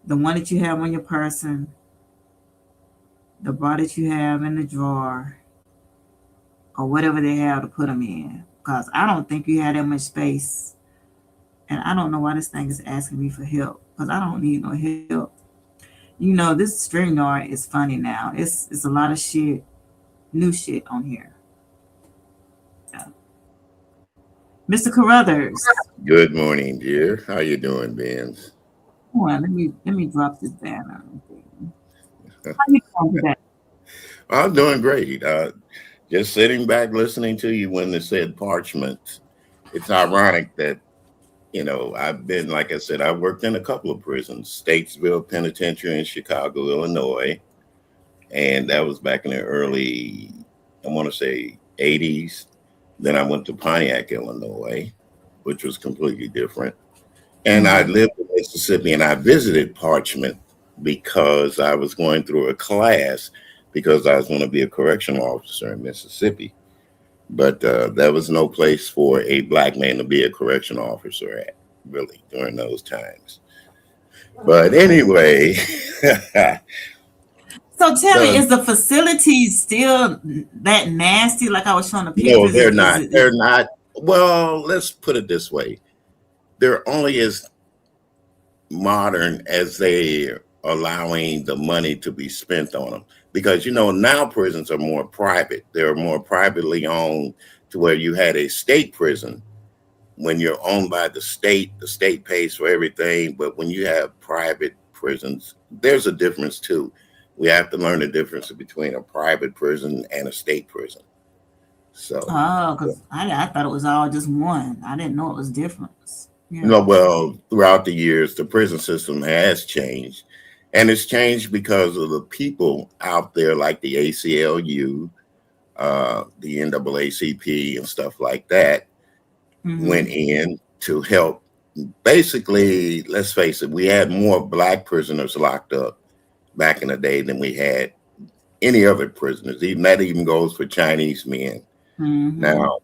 The one that you have on your person, the bra that you have in the drawer, or whatever they have to put them in. Because I don't think you had that much space. And I don't know why this thing is asking me for help. Because I don't need no help. You know, this StreamYard is funny now. It's a lot of shit, new shit on here. Yeah. Mr. Carruthers. Good morning, dear. How you doing, Benz? Hold on, let me drop this banner. How you doing today? I'm doing great. Just sitting back listening to you when they said parchment. It's ironic that, I've been, like I said, I worked in a couple of prisons, Statesville Penitentiary in Chicago, Illinois. And that was back in the early, I want to say, 80s. Then I went to Pontiac, Illinois, which was completely different. And I Mm-hmm. lived in Mississippi and I visited Parchment because I was going through a class because I was going to be a correctional officer in Mississippi. But there was no place for a black man to be a correctional officer at, really, during those times. But anyway, So tell me, the, is the facility still that nasty? Like I was showing the no, pictures. they're Is not. it? They're not. Well, let's put it this way. They're only as modern as they allowing the money to be spent on them because now prisons are more private, they're more privately owned, to where you had a state prison. When you're owned by the state pays for everything, but when you have private prisons, there's a difference too. We have to learn the difference between a private prison and a state prison. So Oh, because I thought it was all just one. I didn't know it was different. Yeah. no, well, throughout the years, the prison system has changed. And it's changed because of the people out there, like the ACLU, the NAACP, and stuff like that, Mm-hmm. went in to help. Basically, let's face it, we had more black prisoners locked up back in the day than we had any other prisoners. Even that even goes for Chinese men. Mm-hmm. Now,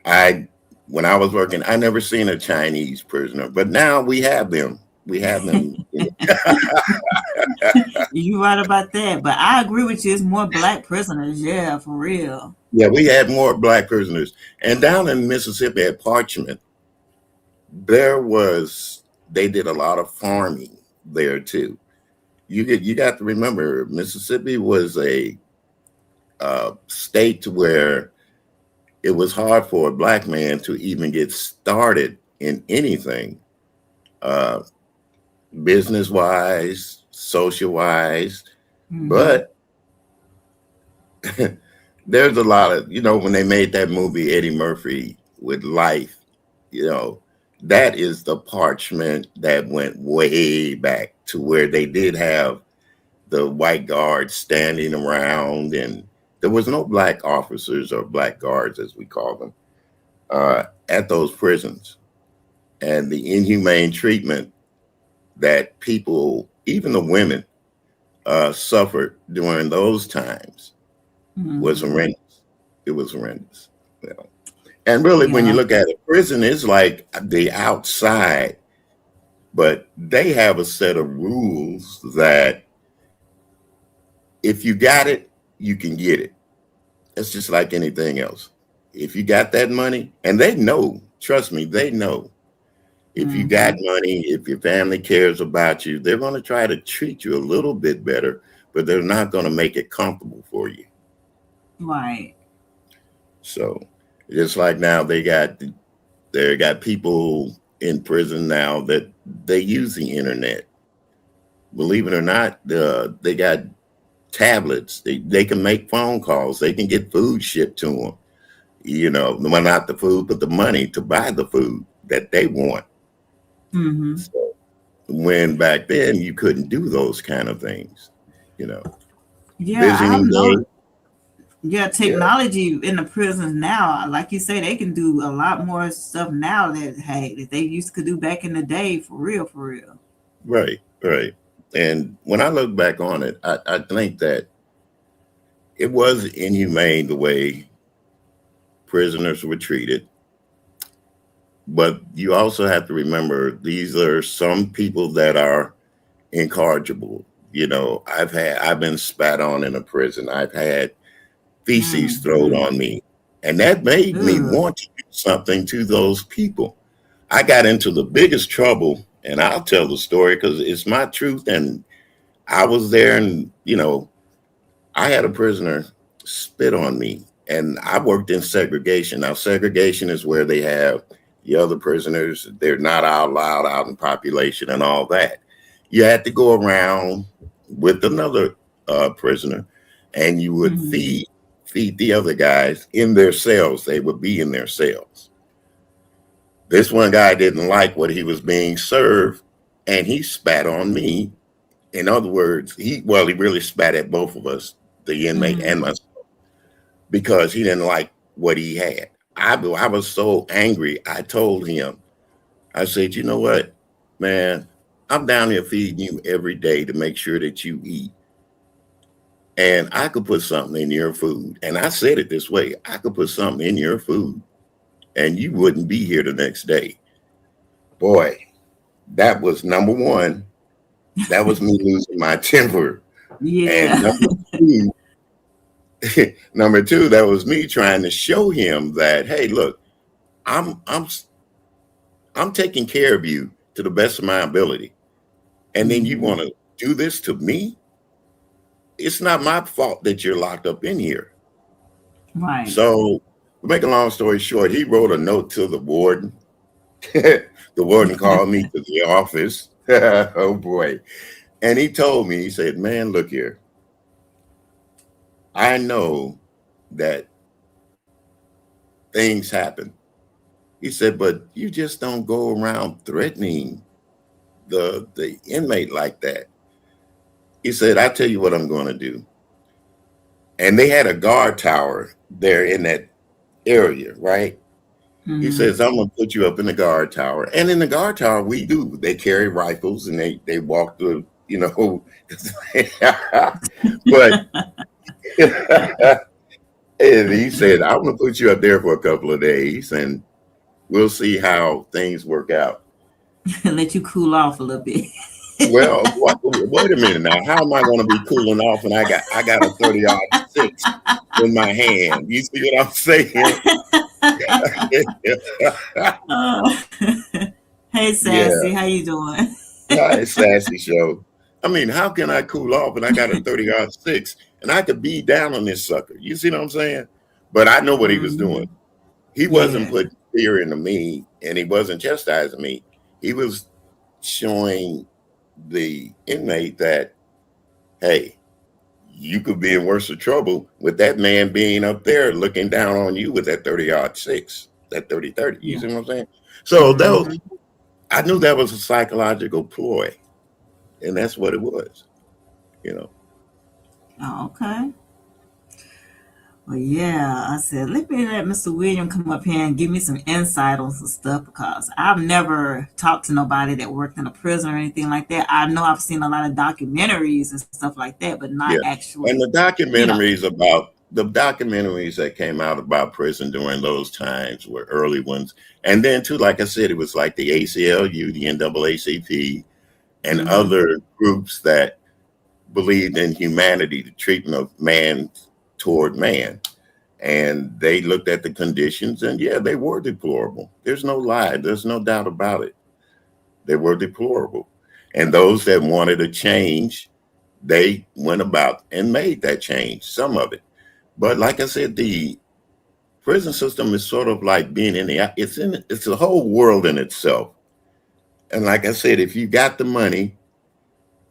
I when I was working, I never seen a Chinese prisoner, but now we have them. We have them. You right about that, but I agree with you. It's more black prisoners. Yeah, for real. Yeah, we had more black prisoners. And down in Mississippi at Parchment, there was they did a lot of farming there too. You got to remember, Mississippi was a state where it was hard for a black man to even get started in anything, uh, business wise, social wise. Mm-hmm. But there's a lot of, when they made that movie Eddie Murphy with Life, you know, that is the parchment that went way back to where they did have the white guards standing around, and there was no black officers or black guards, as we call them, at those prisons. And the inhumane treatment that people, even the women, suffered during those times was Mm-hmm. horrendous. It was horrendous. You know. And really, when you Yeah. look at it, prison is like the outside, but they have a set of rules that if you got it, you can get it. It's just like anything else. If you got that money, and they know, trust me, they know. If you got Mm-hmm. money, if your family cares about you, they're going to try to treat you a little bit better, but they're not going to make it comfortable for you. Right. So just like now, they got people in prison now that they use the internet. Believe it or not, they got tablets. They can make phone calls. They can get food shipped to them. Well, not the food, but the money to buy the food that they want. Mm-hmm. So when back then you couldn't do those kind of things, you know, Yeah, I've visiting day. noticed. Yeah, Yeah, technology in the prisons now, like you say, they can do a lot more stuff now that they used to do back in the day. For real, for real. right, right. And when I look back on it, I think that it was inhumane the way prisoners were treated. But you also have to remember these are some people that are incorrigible. I've been spat on in a prison. I've had feces thrown Mm-hmm. on me. And that made me Ugh. want to do something to those people. I got into the biggest trouble, and I'll tell the story because it's my truth. And I was there, and I had a prisoner spit on me, and I worked in segregation. Now, segregation is where they have the other prisoners, they're not allowed out in population and all that. You had to go around with another prisoner, and you would Mm-hmm. feed the other guys in their cells. They would be in their cells. This one guy didn't like what he was being served, and he spat on me. In other words, he really spat at both of us, the inmate and Mm-hmm. myself, because he didn't like what he had. I was so angry. I told him, I said, you know what, man, I'm down here feeding you every day to make sure that you eat. And I could put something in your food. And I said it this way, I could put something in your food and you wouldn't be here the next day. Boy, that was number one. That was me losing my temper. And Yeah. number two, that was me trying to show him that, hey, look, I'm I'm I'm taking care of you to the best of my ability. And then you Mm-hmm. want to do this to me? It's not my fault that you're locked up in here. Right. So, to make a long story short, he wrote a note to the warden. The warden called me to the office. Oh boy. And he told me, he said, man, look here. I know that things happen. He said, but you just don't go around threatening the inmate like that. He said, I tell you what I'm going to do. And they had a guard tower there in that area, right? He Mm-hmm. says, I'm going to put you up in the guard tower. And in the guard tower, we do. They carry rifles and they walk the, but and he said, I'm going to put you up there for a couple of days and we'll see how things work out. Let you cool off a little bit. Well, wait a minute now. How am I going to be cooling off and I got a 30-06 in my hand? You see what I'm saying? Oh. Hey, Yeah. Sassy, how you doing? Hi, sassy show. I mean, how can I cool off and I got a 30-06 and I could be down on this sucker? You see what I'm saying? But I know what he was doing. Mm-hmm. He wasn't Yeah. putting fear into me and he wasn't chastising me. He was showing the inmate that, hey, you could be in worse of trouble with that man being up there looking down on you with that 30-06, that 30-30. You Yeah. see what I'm saying? So Mm-hmm. I knew that was a psychological ploy, and that's what it was, you know. Oh, okay. Well, yeah, I said, let me let Mr. William come up here and give me some insight on some stuff because I've never talked to nobody that worked in a prison or anything like that. I know I've seen a lot of documentaries and stuff like that, but not Yeah. And actually, you know. the documentaries that came out about prison during those times were early ones. And then too, like I said, it was like the ACLU, the NAACP, and Mm-hmm. other groups that believed in humanity, the treatment of man toward man. And they looked at the conditions and yeah, they were deplorable. There's no lie. There's no doubt about it. They were deplorable. And those that wanted a change, they went about and made that change, some of it. But like I said, the prison system is sort of like being it's a whole world in itself. And like I said, if you got the money,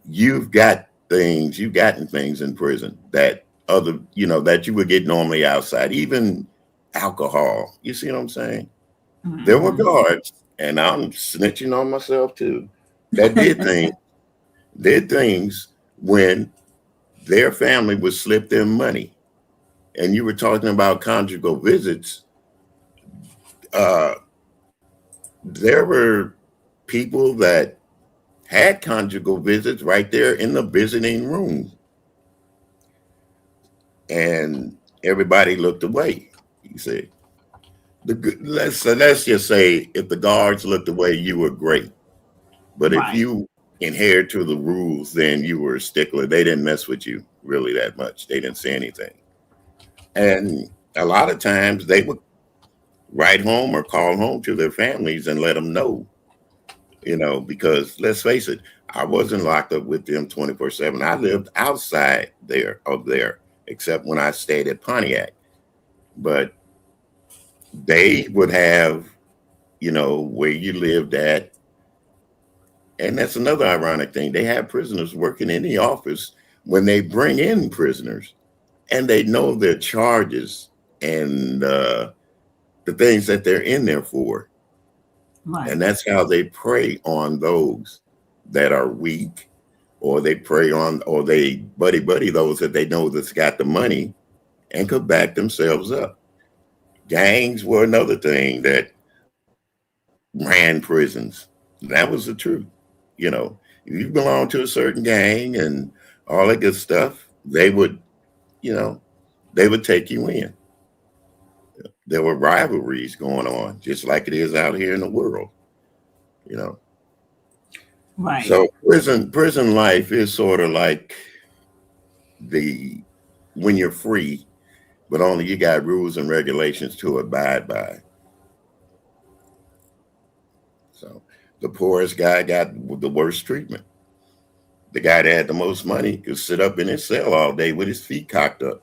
you've gotten things in prison that that you would get normally outside, even alcohol. You see what I'm saying? There were Mm-hmm. guards, and I'm snitching on myself too, that did things when their family would slip them money. And you were talking about conjugal visits. Uh, there were people that had conjugal visits right there in the visiting room, and everybody looked away. You see, let's just say if the guards looked away, you were great. But if Right. you adhered to the rules, then you were a stickler. They didn't mess with you really that much. They didn't say anything. And a lot of times they would write home or call home to their families and let them know, because let's face it, I wasn't locked up with them 24/7. I lived outside there, except when I stayed at Pontiac. But they would have, where you lived at. And that's another ironic thing. They have prisoners working in the office when they bring in prisoners and they know their charges and the things that they're in there for. Right. And that's how they prey on those that are weak, or they prey on, or they buddy those that they know that's got the money and could back themselves up. Gangs were another thing that ran prisons. That was the truth. If you belong to a certain gang and all that good stuff, you know, they would take you in. There were rivalries going on, just like it is out here in the world. You know, Right. so prison life is sort of like the when you're free, but only you got rules and regulations to abide by. So the poorest guy got the worst treatment. The guy that had the most money could sit up in his cell all day with his feet cocked up.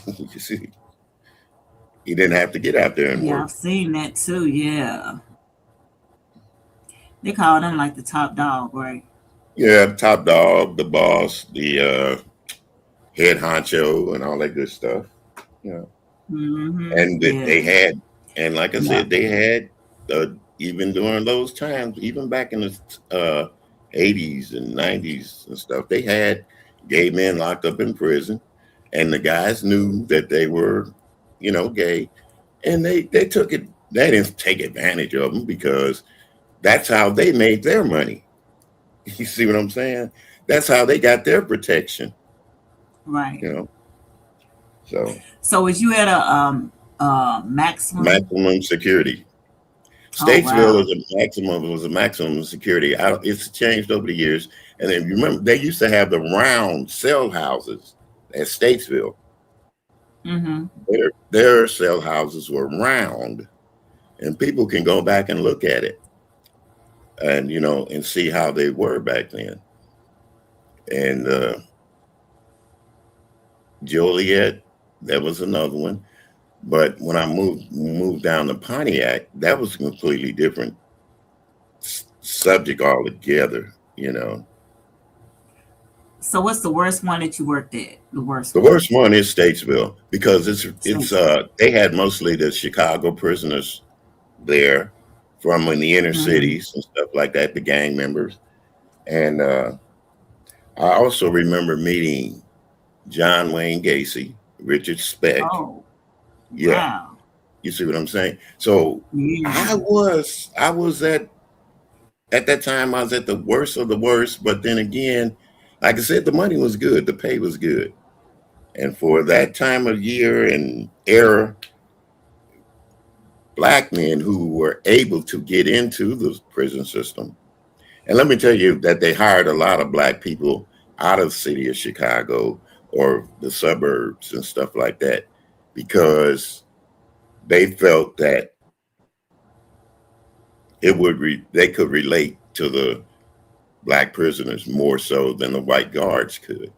You see, he didn't have to get out there and Yeah, work. I've seen that too. Yeah. They call them like the top dog, right? Yeah, top dog, the boss, the head honcho, and all that good stuff. You know, Mm-hmm. and that they Yeah. had, and like I Yeah. said, they had even during those times, even back in the uh, 80s and 90s and stuff, they had gay men locked up in prison, and the guys knew that they were, gay, and they took it. They didn't take advantage of them because that's how they made their money. You see what I'm saying? That's how they got their protection. Right. You know, so So was you at a maximum? maximum security. Oh Statesville wow. is a maximum was a maximum security. It's changed over the years. And then you remember they used to have the round cell houses at Statesville. Mm-hmm. Their cell houses were round, and people can go back and look at it and and see how they were back then. And Joliet, that was another one. But when I moved down to Pontiac, that was a completely different subject altogether. So what's the worst one that you worked at? The worst The one. worst one is Statesville because it's Statesville. they had mostly the Chicago prisoners there from in the inner Mm-hmm. cities and stuff like that, the gang members. And I also remember meeting John Wayne Gacy, Richard Speck. Oh Yeah, wow. you see what I'm saying? So Yeah. I was at that time I was at the worst of the worst, but then again, like I said, the money was good, the pay was good. And for that time of year and era, black men who were able to get into the prison system. And let me tell you that they hired a lot of black people out of the city of Chicago or the suburbs and stuff like that because they felt that they could relate to the black prisoners more so than the white guards could.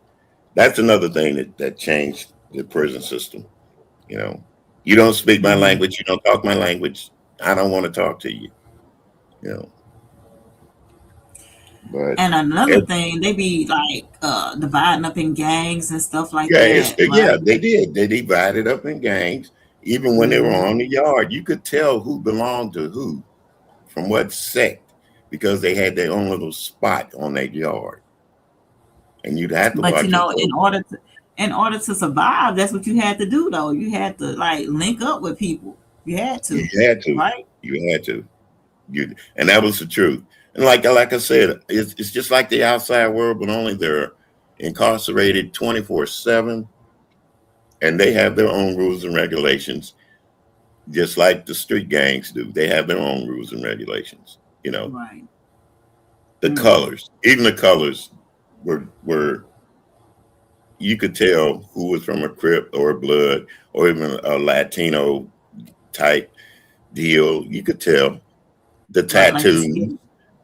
That's another thing that changed the prison system. You know, you don't speak my Mm-hmm. language, you don't talk my language. I don't want to talk to you. You know, but And another it, thing, they be like dividing up in gangs and stuff like yeah, that, yeah, right? they did. They divided up in gangs. Even when they were Mm-hmm. on the yard, you could tell who belonged to who from what sect because they had their own little spot on their yard, and you'd have to But watch your folks. in order to survive, that's what you had to do though. You had to like link up with people. You had You to, had to. right? You had to. And that was the truth. And like I said, it's just like the outside world, but only they're incarcerated 24/7, and they have their own rules and regulations. just like the street gangs do. They have their own rules and regulations. Right. The Mm-hmm. colors, even the colors were you could tell who was from a Crip or a Blood or even a Latino type deal. You could tell the Right, like tattoos.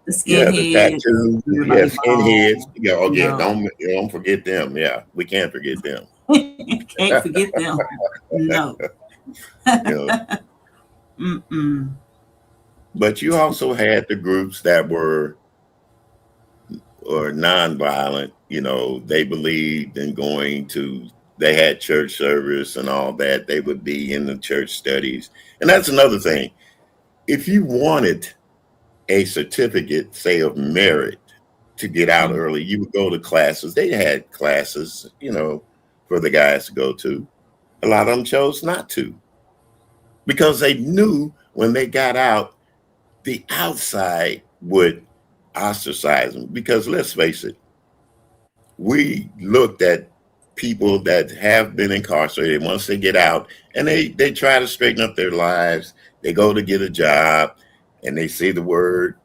the Yeah, the skinheads, tattoos. Yeah, everybody skinheads. bald. Yeah, oh yeah. No, Don't forget them. Yeah, we can't forget them. can't forget them. No. You know, Mm-mm. but you also had the groups that were or nonviolent. They believed in going to. They had church service and all that. They would be in the church studies, and that's another thing. If you wanted a certificate, say of merit, to get out Mm. early, you would go to classes. They had classes, for the guys to go to. A lot of them chose not to because they knew when they got out, the outside would ostracize them. Because let's face it, we looked at people that have been incarcerated once they get out and they try to straighten up their lives. They go to get a job and they see the word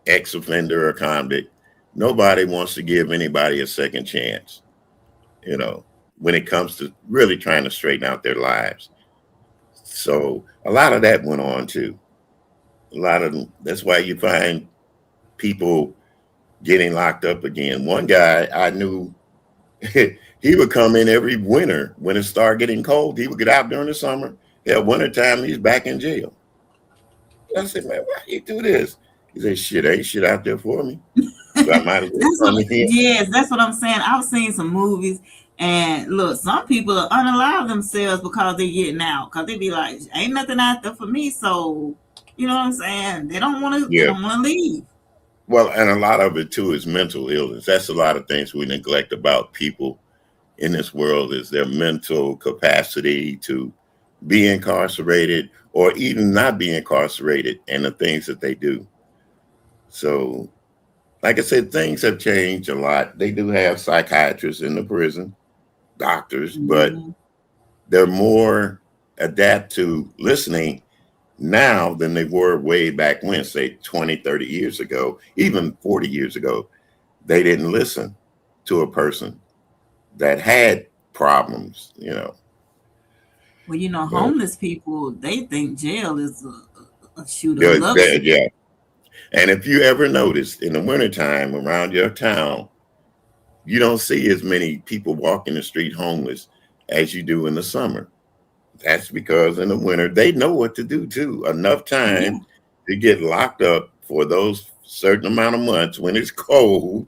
ex-offender or convict. Nobody wants to give anybody a second chance, you know, when it comes to really trying to straighten out their lives. So a lot of that went on too. A lot of them. That's why you find people getting locked up again. One guy I knew, he would come in every winter when it started getting cold. He would get out during the summer. Yeah, wintertime, he's back in jail. I said, man, why you do this? He said, shit, ain't shit out there for me. So I might as well That's come what, in here. yes, that's what I'm saying. I've seen some movies, and look, some people unalive themselves because they're getting out, because they be like, ain't nothing out there for me. So, you know what I'm saying? They don't want to. They Yeah. don't want to leave. Well, and a lot of it too is mental illness. That's a lot of things we neglect about people in this world is their mental capacity to be incarcerated or even not be incarcerated and the things that they do. So, like I said, things have changed a lot. They do have psychiatrists in the prison, doctors, but Mhm. they're more adapt to listening now than they were way back when, say 20, 30 years ago, even 40 years ago. They didn't listen to a person that had problems. Well, But homeless people, they think jail is a shoot of yeah, luxury. yeah. And if you ever noticed in the wintertime around your town, you don't see as many people walking the street homeless as you do in the summer. That's because in the winter, they know what to do too. Enough Yeah. time to get locked up for those certain amount of months when it's cold.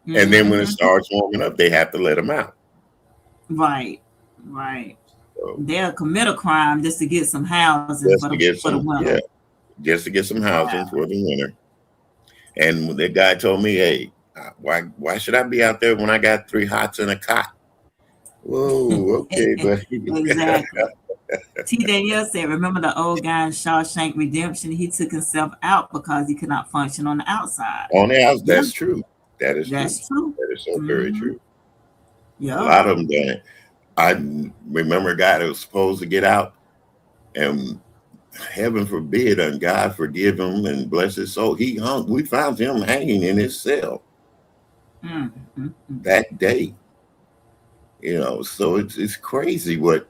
And then when it Hmm. starts warming up, they have to let them out. Right. Right. So They'll commit a crime just to get some housing for just the to get for the some, winter. yeah, just to get some housing for the winter. And when that guy told me, "Hey, why should I be out there when I got three hots and a cot?" Whoa, okay, buddy. Exactly. T. Danielle said, "Remember the old guy in Shawshank Redemption? He took himself out because he could not function on the outside." On the house, Yeah, that's true. That is true. that's true. That is so very Hmm. true. A Yeah. lot of them done it. I remember a guy that was supposed to get out, and heaven forbid, and God forgive him and bless his soul. He hung. We found him hanging in his cell Mm-hmm. that day. So it's crazy what.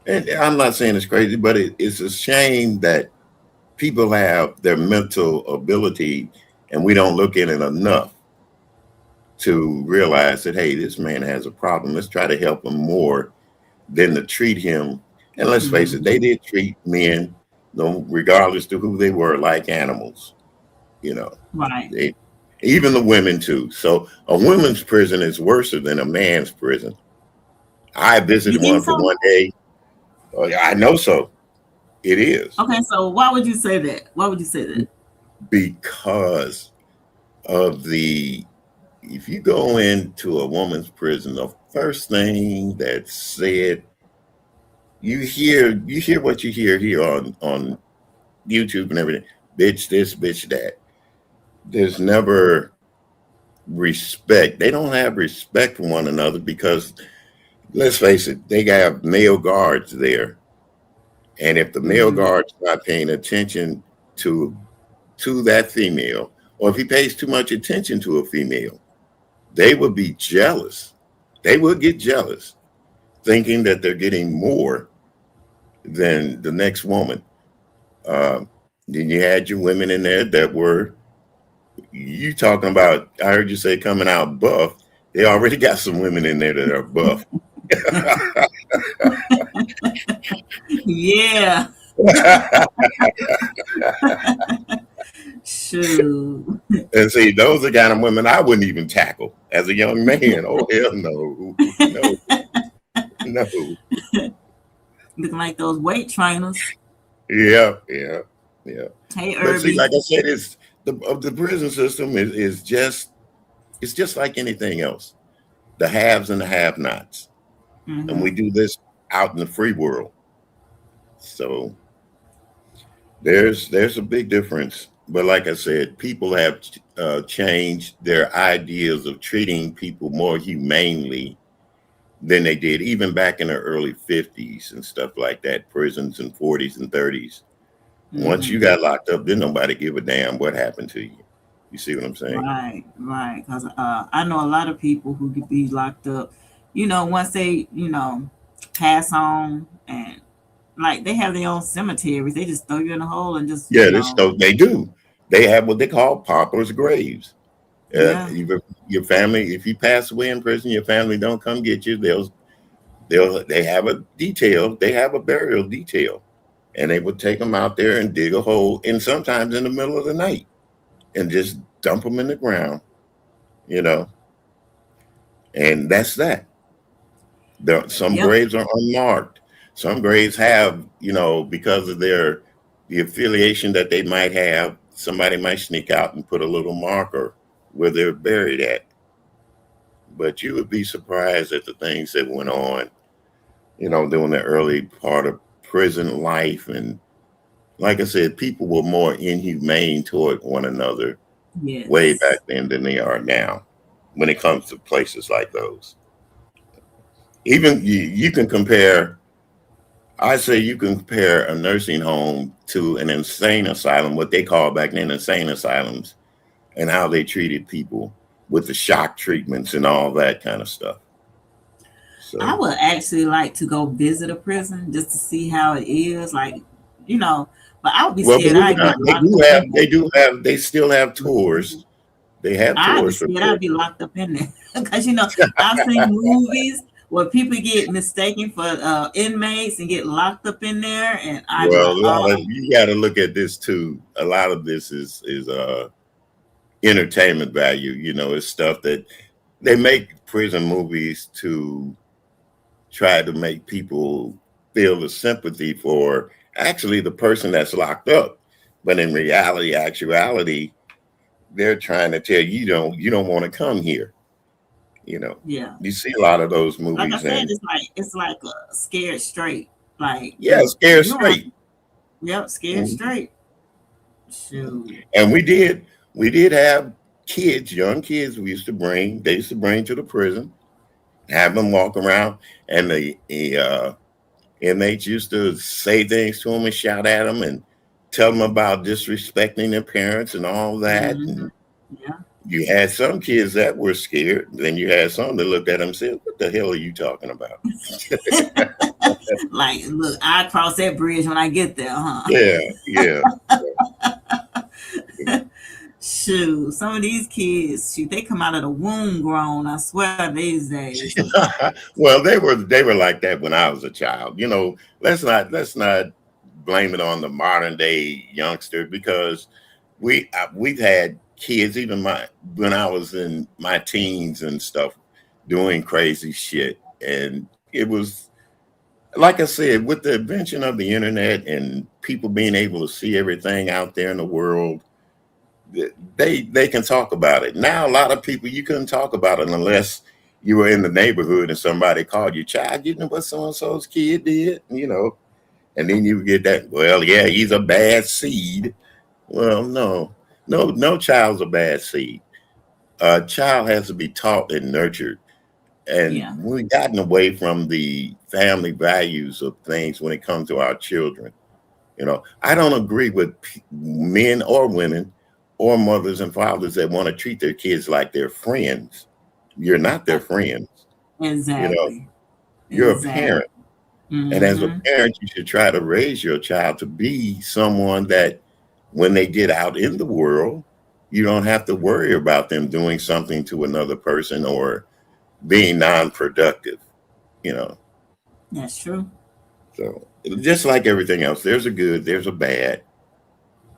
And I'm not saying it's crazy, but it's a shame that people have their mental ability, and we don't look at it enough to realize that hey, this man has a problem. Let's try to help him more than to treat him. And let's face it, they Hmm. did treat men, regardless to who they were, like animals. You know, Right. they even the women too. So a women's prison is worse than a man's prison. I You visited one think for so? one day. Oh, yeah, I know so. It is Okay, so why would you say that? Why would you say that? because of the if you go into a woman's prison, the first thing that's said, you hear what you hear here on YouTube and everything. Bitch this, bitch that. There's never respect. They don't have respect for one another because let's face it, they have male guards there. And if the male Mm-hmm. guard's not paying attention to that female, or if he pays too much attention to a female, they would be jealous. They would get jealous, thinking that they're getting more than the next woman. Um, then you had your women in there that were, you talking about, I heard you say coming out buff. They already got some women in there that are buff. Yeah. Shoot. And see, those are the kind of women I wouldn't even tackle as a young man. Oh, hell no. No, no. Looking like those weight trainers. Yeah, yeah, yeah. Hey, But see, like Irby. I said, it's the prison system is just, it's just like anything else. The haves and the have-nots, and we Mm-hmm. do this out in the free world. So there's a big difference. But like I said, people have changed their ideas of treating people more humanely than they did even back in the early 50s and stuff like that. Prisons in 40s and 30s. Once you Mm-hmm. got locked up, didn't nobody give a damn what happened to you. You see what I'm saying? Right, right. Because I know a lot of people who could be locked up, once they, pass on and like they have their own cemeteries. They just throw you in a hole and just, Yeah, this stuff they do. They have what they call paupers' graves. yeah, Your family, if you pass away in prison, your family don't come get you. They have a detail. They have a burial detail, and they would take them out there and dig a hole, and sometimes in the middle of the night, and just dump them in the ground. You know, and that's that. Some yep, graves are unmarked. Some graves have, because of the affiliation that they might have, somebody might sneak out and put a little marker where they're buried at. But you would be surprised at the things that went on, during the early part of prison life. And like I said, people were more inhumane toward one another way yes, back then than they are now when it comes to places like those. Even you can compare, I say you can compare a nursing home to an insane asylum, what they call back then insane asylums, and how they treated people with the shock treatments and all that kind of stuff. I So would actually like to go visit a prison just to see how it is, like, you know. But I would be well, scared believe it I'd or get not, locked up in there. they still have tours. They have I'd be tours for scared I'd prisons. be locked up in there because I've seen movies where people get mistaken for inmates and get locked up in there, and I'd be Well, like, a lot of oh you got to look at this too. A lot of this is entertainment value. It's stuff that they make prison movies to try to make people feel the sympathy for actually the person that's locked up. But in reality, actuality, they're trying to tell you, you don't want to come here. You know, yeah. you see a lot of those Like I movies, said, and it's like a scared straight. Like yeah, scared you don't have straight. to. Yep, scared Mhm. straight. Shoot. And we did have kids, young kids. They used to bring to the prison, have them walk around, and the inmates used to say things to them and shout at them and tell them about disrespecting their parents and all that. Hmm. And Yeah. you had some kids that were scared. Then you had some that looked at them and said, "What the hell are you talking about?" Like, look, I cross that bridge when I get there, huh? Yeah, yeah. Shoot, some of these kids, shoot, they come out of the womb grown. I swear these days. Well, they were like that when I was a child. Let's not blame it on the modern day youngster because we've had kids even my when I was in my teens and stuff doing crazy shit, and it was like I said, with the invention of the internet and people being able to see everything out there in the world, they can talk about it. Now a lot of people you couldn't talk about it unless you were in the neighborhood and somebody called you, child, you know what so and so's kid did. And then you get that, well, yeah, he's a bad seed. Well, no, no child's a bad seed. A child has to be taught and nurtured, And Yeah. we've gotten away from the family values of things when it comes to our children. I don't agree with men or women or mothers and fathers that want to treat their kids like their friends. You're not their friends. You know, Exactly. you're a Exactly. parent. And as a Mm-hmm. parent, you should try to raise your child to be someone that when they get out in the world, you don't have to worry about them doing something to another person or being non-productive, you know. That's true. So just like everything else, there's a good, there's a bad,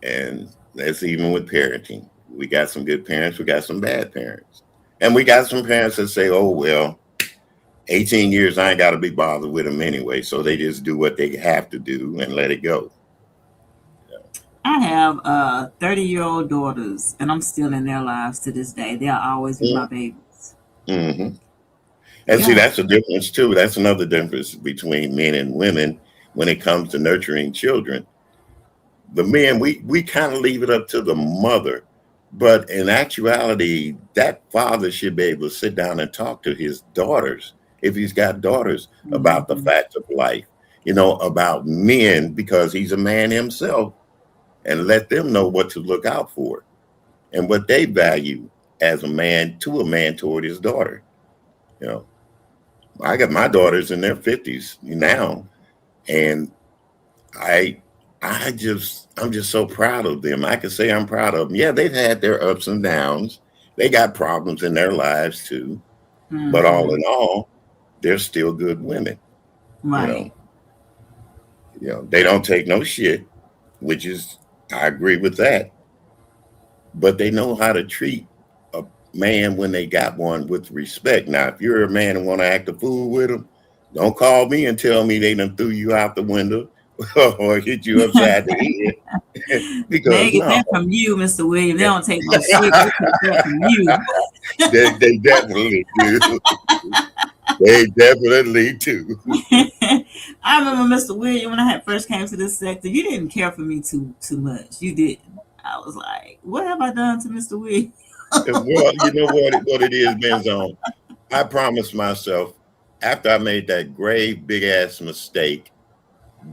and that's even with parenting. We got some good parents, we got some bad parents, and we got some parents that say, "Oh well, 18 years, I ain't got to be bothered with them anyway," so they just do what they have to do and let it go. I have 30-year-old daughters, and I'm still in their lives to this day. They'll always be my babies. Mm-hmm. And see, Yeah. that's a difference too. That's another difference between men and women when it comes to nurturing children. The men, we kind of leave it up to the mother, but in actuality, that father should be able to sit down and talk to his daughters, if he's got daughters, about the Hmm. facts of life, about men, because he's a man himself, and let them know what to look out for and what they value as a man toward his daughter. You know, I got my daughters in their 50s now, and I I'm just so proud of them. I can say I'm proud of them. Yeah, they've had their ups and downs. They got problems in their lives too. But all Hmm. in all, they're still good women. You know, Right. they don't take no shit, which is I agree with that. But they know how to treat a man when they got one with respect. Now, if you're a man and want to act a fool with them, don't call me and tell me they done threw you out the window or hit you upside the head. Because They get no, that from you, Mr. Williams. They don't take no shit. They take that from you. they definitely do. They definitely do. I remember Mr. Williams when I had first came to this sector. You didn't care for me too much. You didn't. I was like, what have I done to Mr. Williams? Well, you know what it is, Benzone. I promised myself after I made that grave big ass mistake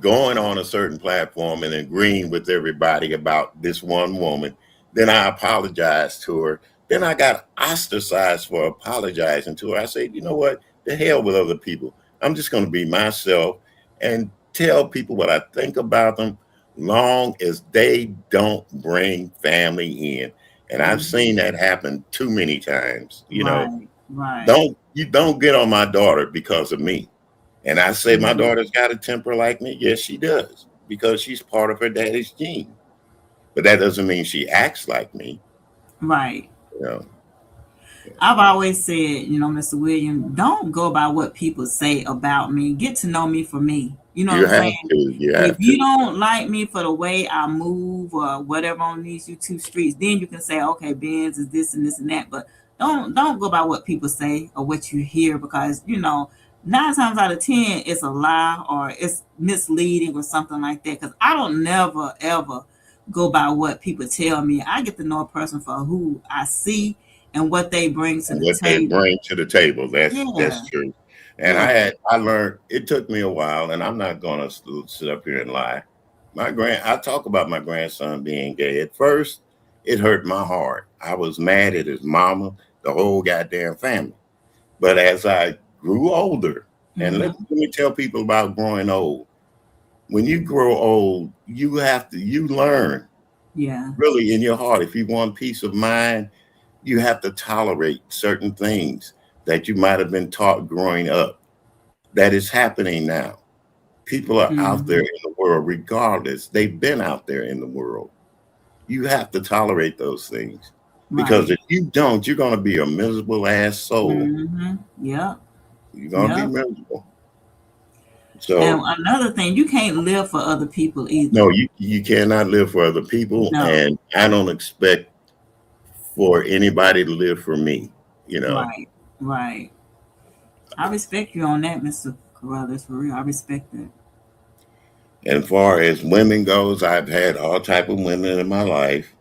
going on a certain platform and agreeing with everybody about this one woman. Then I apologized to her. Then I got ostracized for apologizing to her. I said, you know what? The hell with other people. I'm just going to be myself and tell people what I think about them, long as they don't bring family in. And I've seen Mhm. that happen too many times. Right, right. Don't get on my daughter because of me. And I say my Mhm. daughter's got a temper like me. Yes, she does, because she's part of her daddy's gene. But that doesn't mean she acts like me. Right. You know, I've always said, Mr. William, don't go by what people say about me. Get to know me for me. You know what you I'm have saying? to. You If have you to. don't like me for the way I move or whatever on these YouTube streets, then you can say, okay, Benz is this and this and that. But don't go by what people say or what you hear, because 9 times out of 10 it's a lie or it's misleading or something like that. Because I don't never ever go by what people tell me. I get to know a person for who I see and what they bring to And the what they table. bring to the table. That's Yeah, true. And yeah. I learned. It took me a while, and I'm not gonna sit up here and lie. I talk about my grandson being gay. At first, it hurt my heart. I was mad at his mama, the whole goddamn family. But as I grew older, and Hmm. let me tell people about growing old. When you grow old, you learn Yeah. really in your heart. If you want peace of mind, you have to tolerate certain things that you might have been taught growing up. That is happening now. People are out there Hmm. in the world, regardless. They've been out there in the world. You have to tolerate those things. Because Right. if you don't, you're going to be a miserable ass soul. Hmm. Yep. You're going to be Yep. miserable. And So, another thing, you can't live for other people either. no, you cannot live for other people. No. And I don't expect for anybody to live for me, you know. Right. Right. I respect you on that, Mr. Carruthers. For real, I respect that. And far as women goes, I've had all type of women in my life.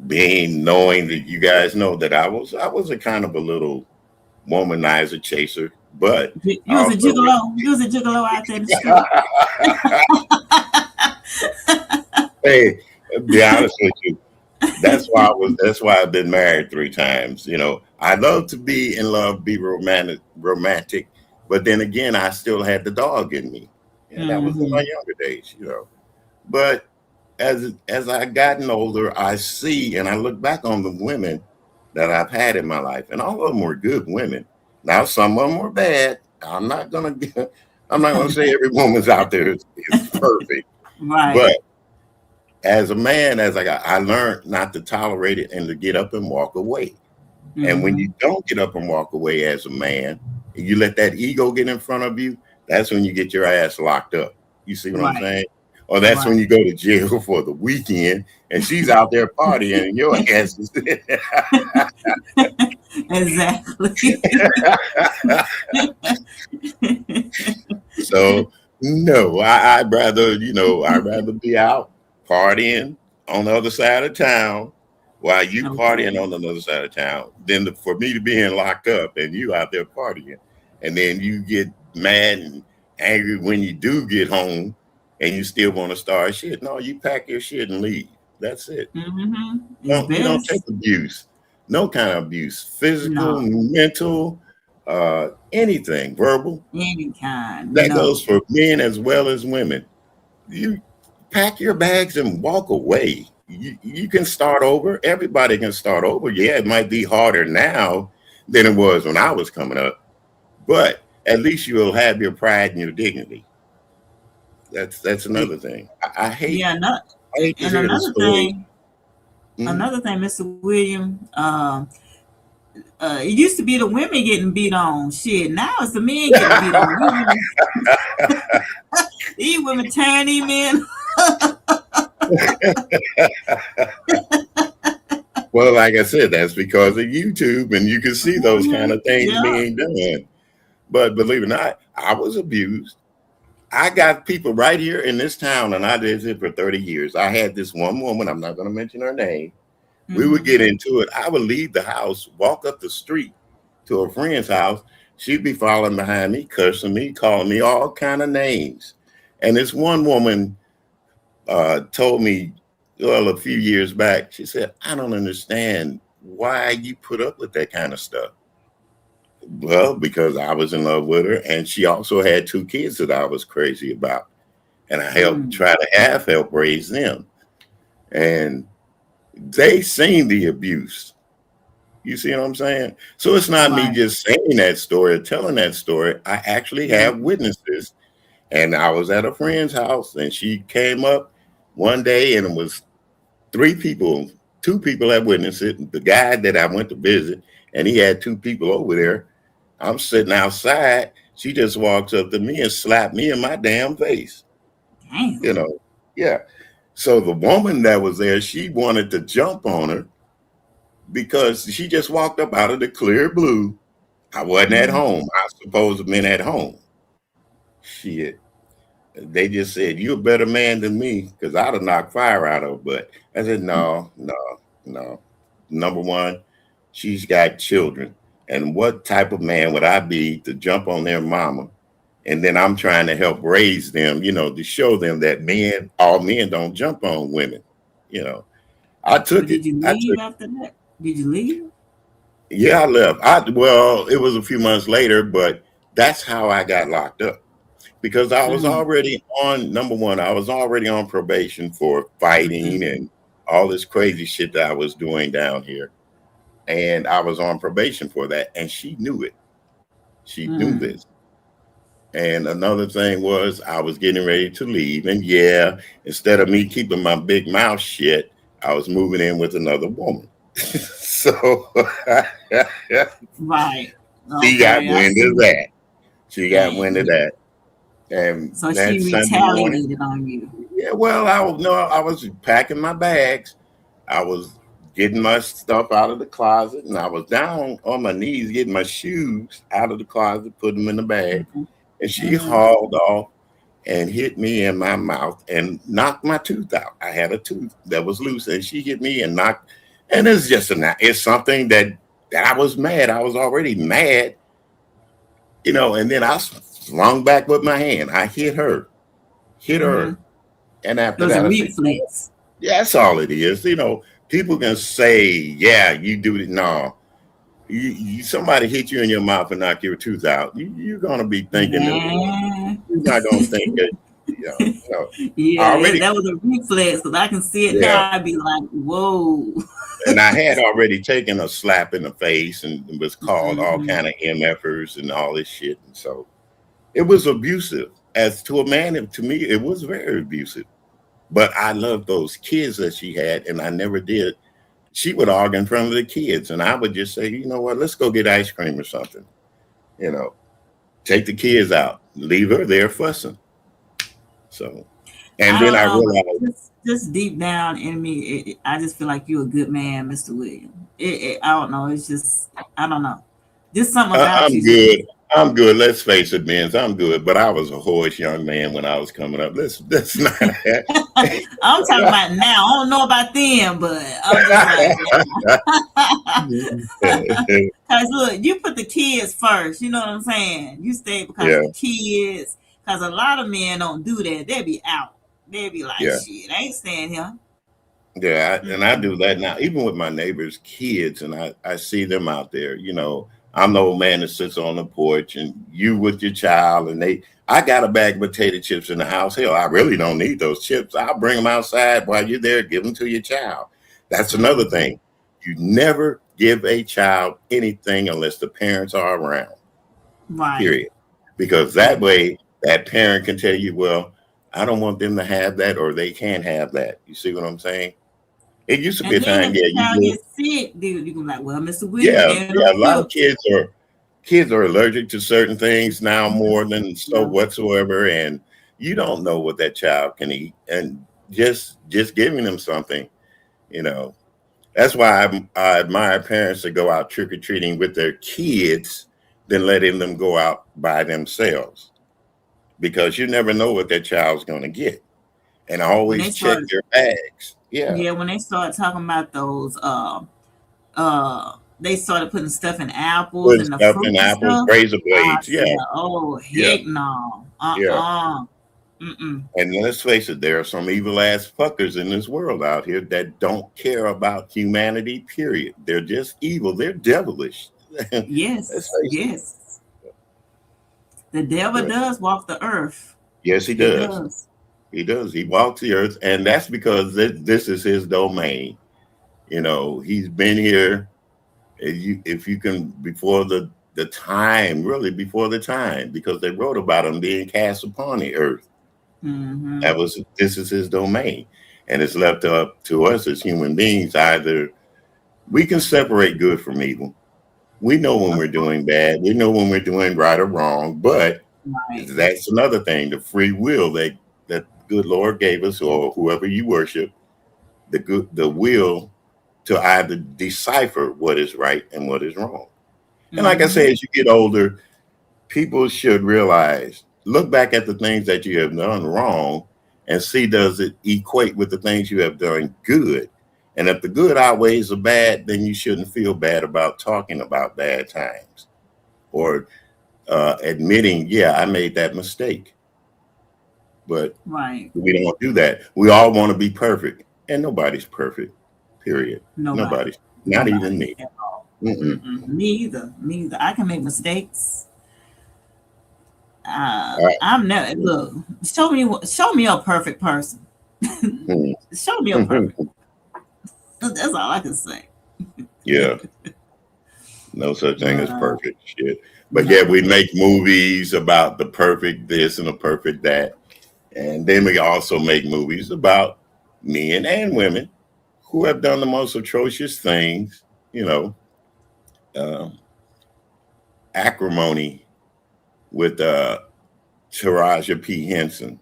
Being knowing that you guys know that I was a kind of a little. womanizer, chaser, but You I was a also gigolo. You was a gigolo out there in the street. hey, to be honest with you, that's why I've been married 3 times. I love to be in love, be romantic, but then again, I still had the dog in me. And that was in my Hmm. younger days. But as I gotten older, I see and I look back on the women that I've had in my life, and all of them were good women. Now some of them were bad. I'm not gonna say every woman's out there is perfect, Right. but as a man, I learned not to tolerate it and to get up and walk away. And when you Hmm. don't get up and walk away as a man, and you let that ego get in front of you, that's when you get your ass locked up. You see what I'm Right. saying? Or that's when Right. you go to jail for the weekend and she's out there partying and your ass is Exactly. So no, I'd rather be out partying on the other side of town while you partying Okay. on the other side of town than for me to be in locked up and you out there partying. And then you get mad and angry when you do get home and you still want to start shit. No, you pack your shit and leave. That's it. It's You don't take best. abuse. No kind of abuse. Physical, No. mental, anything, verbal. Any kind. That goes No. for men as well as women. You pack your bags and walk away. You can start over. Everybody can start over. Yeah, it might be harder now than it was when I was coming up, but at least you'll have your pride and your dignity. That's Y- another thing. I hate Yeah. No, I hate to and hear the stories. Mhm. another thing, Mr. William. It used to be the women getting beat on. Shit. Now it's the men getting beat on. These women tearing these men. Well, like I said, that's because of YouTube, and you can see those kind of things Yeah. being done. But believe it or not, I was abused. I got people right here in this town, and I lived here for 30 years. I had this one woman, I'm not going to mention her name. We would Hmm. get into it. I would leave the house, walk up the street to a friend's house. She'd be following behind me, cursing me, calling me all kind of names. And this one woman told me, well, a few years back, she said, I don't understand why you put up with that kind of stuff. Well, because I was in love with her, and she also had 2 kids that I was crazy about, and I helped Mm. try to help raise them, and they seen the abuse. You see what I'm saying? So it's not me Right. just saying that story or telling that story. I actually have Mm. witnesses, and I was at a friend's house, and she came up one day, and it was 3 people. 2 people had witnessed it. The guy that I went to visit, and he had 2 people over there. I'm sitting outside. She just walks up to me and slapped me in my damn face. You Damn. know, yeah. So the woman that was there, she wanted to jump on her because she just walked up out of the clear blue. I wasn't at Mm. home. I supposed to have been at home. Shit. They just said, "You a better man than me," because I'd have knocked fire out of her. But I said, no, no, no. Number one, she's got children. And what type of man would I be to jump on their mama? And then I'm trying to help raise them, to show them that all men don't jump on women. You know, I But took did it. you I leave took after that? Did you leave? Yeah, I left. Well, it was a few months later, but that's how I got locked up because I was Mm. already on number one. I was already on probation for fighting Mm-hmm. and all this crazy shit that I was doing down here, and I was on probation for that, and she knew it. She knew Mm. this. And another thing was I was getting ready to leave, and yeah, instead of me keeping my big mouth shut, I was moving in with another woman. So Right. she got Okay, I wind of see. that. She got wind of And that. And so she that Sunday morning, retaliated on you. yeah, well, I was packing my bags. I was getting my stuff out of the closet, and I was down on my knees getting my shoes out of the closet, putting them in the bag. Mm-hmm. And she Mm-hmm. hauled off and hit me in my mouth and knocked my tooth out. I had a tooth that was loose, and she hit me and knocked. And it's something that that I was mad. I was already mad, and then I swung back with my hand. I hit her. Mm-hmm. And after It was that, a I said, reflex. yeah, that's all it is. People can say, yeah, you do it. No, somebody hit you in your mouth and knock your tooth out. You're going to be thinking that Yeah. you're not going to think that, you know, I Yeah, already, that was a reflex because I can see it yeah. now. I'd be like, whoa. And I had already taken a slap in the face and was called all Hmm. kind of MFers and all this shit. And so it was abusive. As to a man, and to me, it was very abusive. But I loved those kids that she had, and I never did. She would argue in front of the kids, and I would just say, you know what, let's go get ice cream or something. You know, take the kids out, leave her there fussing. So, and I then don't I know, but realized just deep down in me, I just feel like you're a good man, Mr. William. I don't know. It's just, I don't know. Just something about I'm you. Just, good. I'm good. Let's face it, Benz. I'm good. But I was a whorish young man when I was coming up. That's not. I'm talking about now. I don't know about then, but I'm just like, because look, you put the kids first. You know what I'm saying? You stay because Yeah, of the kids. Because a lot of men don't do that. They be out. They be like, yeah. shit, I ain't staying here. Yeah, and I Mm-mm. do that now, even with my neighbors' kids, and I see them out there. I'm the old man that sits on the porch, and you with your child, and I got a bag of potato chips in the house. Hell, I really don't need those chips. I'll bring them outside while you're there. Give them to your child. That's another Mm-hmm. thing. You never give a child anything unless the parents are around. Right. Period. Because that Yeah. way, that parent can tell you, well, I don't want them to have that, or they can't have that. You see what I'm saying? It used to be a And then time, if yeah, the you child would, gets sick, dude, you can be like, well, Mr. William yeah, gave yeah. them A lot of chips. kids are allergic to certain things now more than so Yeah. whatsoever, and you don't know what that child can eat, and just giving them something, you know. That's why I admire parents that go out trick or treating with their kids than letting them go out by themselves, because you never know what that child's going to get, and When they always check start, your bags. Yeah, yeah, when they start talking about those, they started putting stuff in apples putting and the stuff in fruits and apples, stuff. razor I blades. Yeah, said, oh, yeah, heck no. yeah. Mm-mm. And let's face it, there are some evil ass fuckers in this world out here that don't care about humanity, period. They're just evil. They're devilish. Let's Yes, face it. yes. The devil But does walk the earth. yes, he He does. does. He does. He walks the earth. And that's because this is his domain. He's been here. If you can, before the time, really before the time, because they wrote about him being cast upon the earth. Mm-hmm. This is his domain. And it's left up to us as human beings. Either we can separate good from evil. We know when Of we're course. doing bad. We know when we're doing right or wrong. But Right. that's another thing, the free will that good Lord gave us, or whoever you worship, the will to either decipher what is right and what is wrong. And like I Mm-hmm. say, as you get older, people should realize, look back at the things that you have done wrong and see, does it equate with the things you have done good? And if the good outweighs the bad, then you shouldn't feel bad about talking about bad times, or admitting, yeah, I made that mistake. But Right. we don't do that. We all want to be perfect, and nobody's perfect, period. Nobody. Nobody's, not even Nobody me. at all. Mm-mm. Mm-mm. Me either. Me either. I can make mistakes. I- I'm never look. Show me a perfect person. Show me a perfect. That's all I can say. yeah. No such thing But as perfect shit. But yeah, no. we make movies about the perfect this and the perfect that. And then we also make movies about men and women who have done the most atrocious things, you know, um, acrimony with Taraja P. Henson.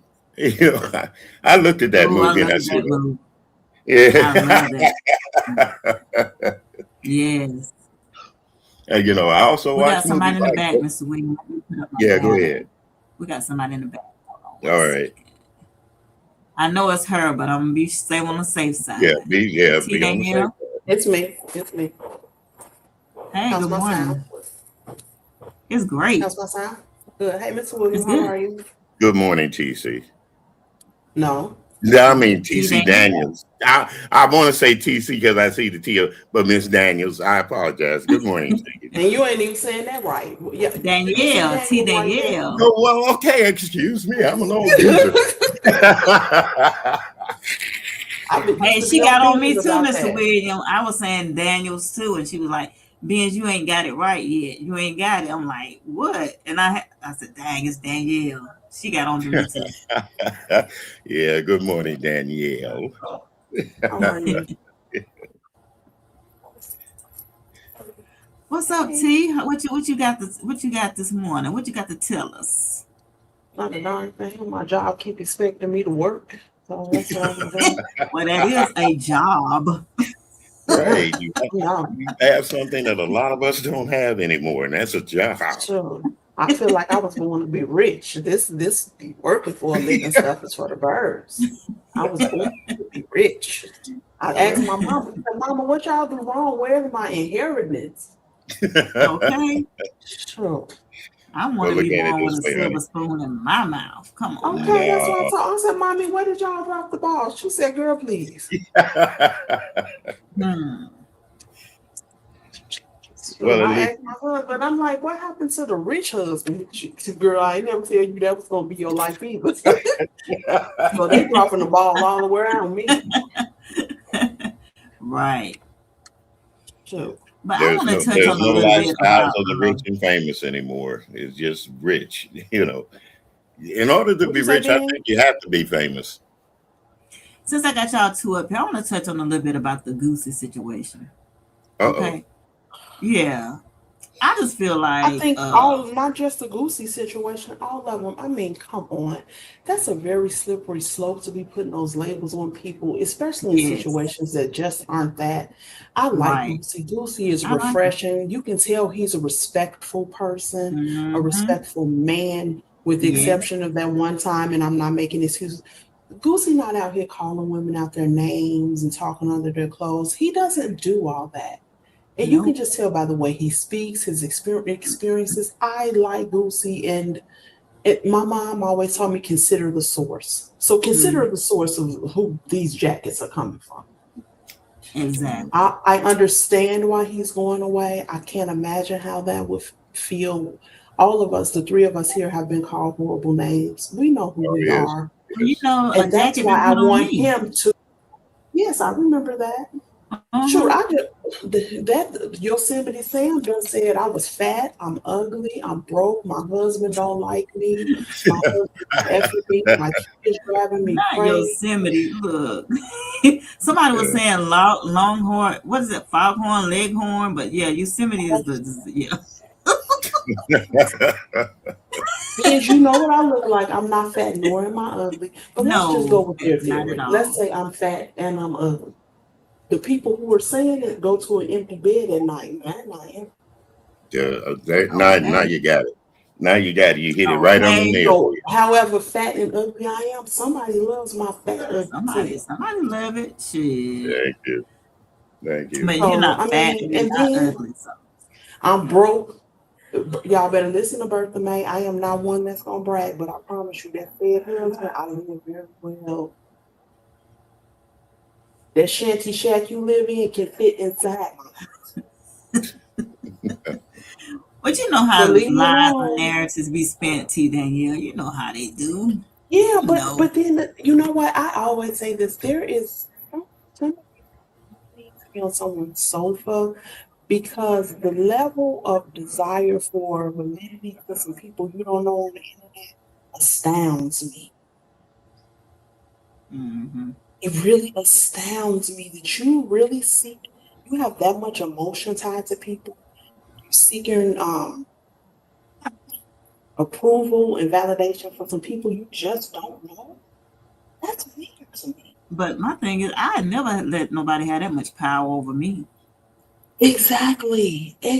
I looked at that Oh, I movie and love I said, that movie. I love that. yeah. Yes. And, I also We got watch somebody movies in the like back, that. Mr. William. Let me put up my Yeah, go gavel. ahead. We got somebody in the back. Hold on one All right. second. I know it's her, but I'm gonna be stay on the safe Yeah, side. be T on the safe Danielle. side. It's me. It's me. Hey, How's good my sound? morning. It's great. How's my sound? Good. Hey, Mr. William, It's how good. are you? Good morning, TC. No. Yeah, I mean T TC Daniel. Daniels. I want to say TC because I see the T, but Miss Daniels. I apologize. Good morning to you. And you ain't even saying that right. Yeah, you can say Danielle. T Daniel right there. Danielle. Oh well, okay. Excuse me. I'm an old geezer. I used Hey, to be she got on offended me too, about Mr. that. William. I was saying Daniels too, and she was like, "Benz, you ain't got it right yet. You ain't got it." I'm like, "What?" And I said, "Dang, it's Danielle." She got on to me too. Yeah. Good morning, Danielle. How are you? What's up, Hey. T? What you got this morning? What you got to tell us? Not a darn thing. My job keep expecting me to work. So that's what I've been doing. Well, that is a job. Right. You No. you have something that a lot of us don't have anymore, and that's a job. Sure. I feel like I was born to be rich. This working for a living stuff is for the birds. I was born to be rich. I asked my mama, I said, Mama, what y'all do wrong? Where's my inheritance? Okay. Sure. I want Well, to look be at it born this with a way, silver honey. spoon in my mouth. Come on now. Okay, that's what I No. told. I said, Mommy, where did y'all drop the ball? She said, Girl, please. Hmm. Well, So at I least asked my husband, I'm like, what happened to the rich husband? She said, Girl, I ain't never tell you that was gonna be your life either. So they dropping the ball all the way around me. Right. So But I want to touch there's on a no little bit lifestyles about of the rich and famous anymore. It's just rich. In order to what be you say, rich, I Ben? think you have to be famous. since I got y'all two up here, I want to touch on a little bit about the Goosey situation. Uh-oh. Okay. Yeah. I just feel I like think all, not just the Goosey situation, all of them. I mean, come on, that's a very slippery slope to be putting those labels on people, especially in yes, situations that just aren't that. I like right. Goosey. Goosey is I like it. refreshing. You can tell he's a respectful person, a Mm-hmm. respectful man, with the Yes. exception of that one time. And I'm not making excuses. Goosey not out here calling women out their names and talking under their clothes. He doesn't do all that. And you can Nope. just tell by the way he speaks, his experiences. I like Boosie, and my mom always told me consider the source. So Mm, consider the source of who these jackets are coming from. exactly. I understand why he's going away. I can't imagine how that would feel. All of us, the three of us here, have been called horrible names. We know who Oh, we yes. are. You Yes. know, a And that's jacket why been I put on want me. him to. Yes, I remember that. Uh-huh. Sure, I just that Yosemite Sam just said I was fat, I'm ugly, I'm broke, my husband don't like me, my husband F me, my kids driving me Not crazy. Yosemite. Look, somebody was Yeah. saying longhorn. What is it? Foghorn, leghorn. But yeah, Yosemite is yeah. Because you know what I look like. I'm not fat nor am I ugly. But let's just go No, with their not at theory. Let's all. say I'm fat and I'm ugly. The people who are saying it go to an empty bed at night. That night. Now Okay, you got it. Now you got it. You hit it right on the okay. nail. So, however fat and ugly I am, somebody loves my fat ugly Somebody, self. somebody love it. Shit. Thank you. Thank you. But you're So not I fat mean, and you're and not then ugly. So I'm broke. Y'all better listen to Bertha May. I am not one that's gonna brag, but I promise you that fed husband, I live very well. That shanty shack you live in can fit inside my house. but you know But how leave me lies and alone. narratives be spent, T Danielle. You know how they do. Yeah, You but know. but then you know what? I always say this. There is some need to be on someone's sofa because the level of desire for validity for some people you don't know on the internet astounds me. Hmm. It really astounds me that you really seek, you have that much emotion tied to people. You're seeking approval and validation from some people you just don't know. That's weird to me. But my thing is, I never let nobody have that much power over me. Exactly. The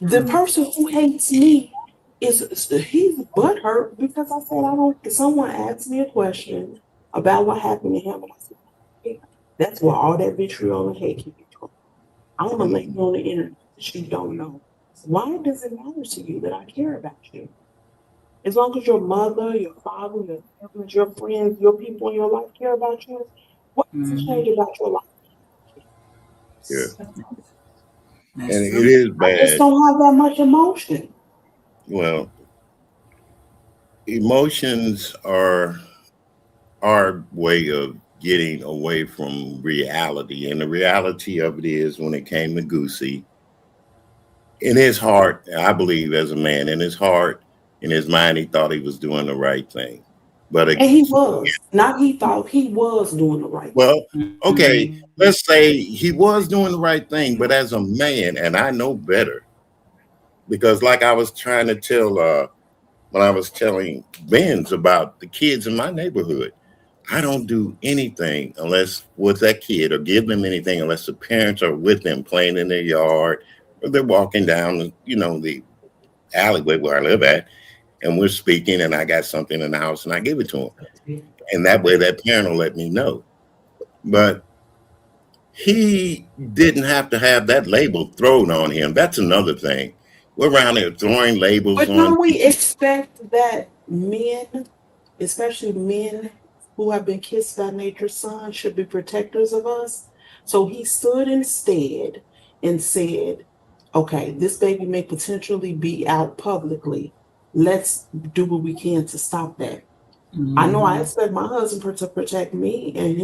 Mm-mm. person who hates me he's butthurt because I said I don't. Someone asked me a question about what happened to him, and I said, "Hey, that's where all that vitriol and hate came from. I'm gonna let you on the internet. that you don't know. Why does it matter to you that I care about you? As long as your mother, your father, your siblings, your friends, your people in your life care about you, what does it change Mm-hmm. about your life? Yeah. And That's it true. is I just bad. don't have that much emotion. Well, emotions are our way of getting away from reality. And the reality of it is when it came to Goosey, in his heart, I believe as a man, in his heart, in his mind, he thought he was doing the right thing. But And he was. Not he thought he was doing the right thing. well, Mm-hmm. okay, let's say he was doing the right thing, but as a man, and I know better, because like I was trying to tell when I was telling Benz about the kids in my neighborhood, I don't do anything unless with that kid or give them anything unless the parents are with them playing in their yard or they're walking down, the alleyway where I live at, and we're speaking, and I got something in the house, and I give it to them, and that way that parent will let me know. But he didn't have to have that label thrown on him. That's another thing. We're around here throwing labels But on don't we people. expect that men, especially men who have been kissed by nature's son, should be protectors of us? So he stood instead and said, okay, this baby may potentially be out publicly. Let's do what we can to stop that. I know I Mm-hmm. expect my husband to protect me and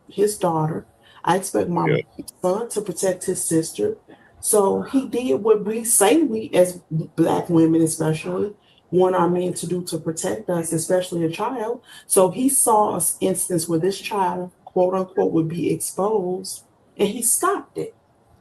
his daughter. I expect my Yeah, son to protect his sister. So he did what we say we, as black women especially, want our men to do to protect us, especially a child. So he saw an instance where this child, quote unquote, would be exposed, and he stopped it.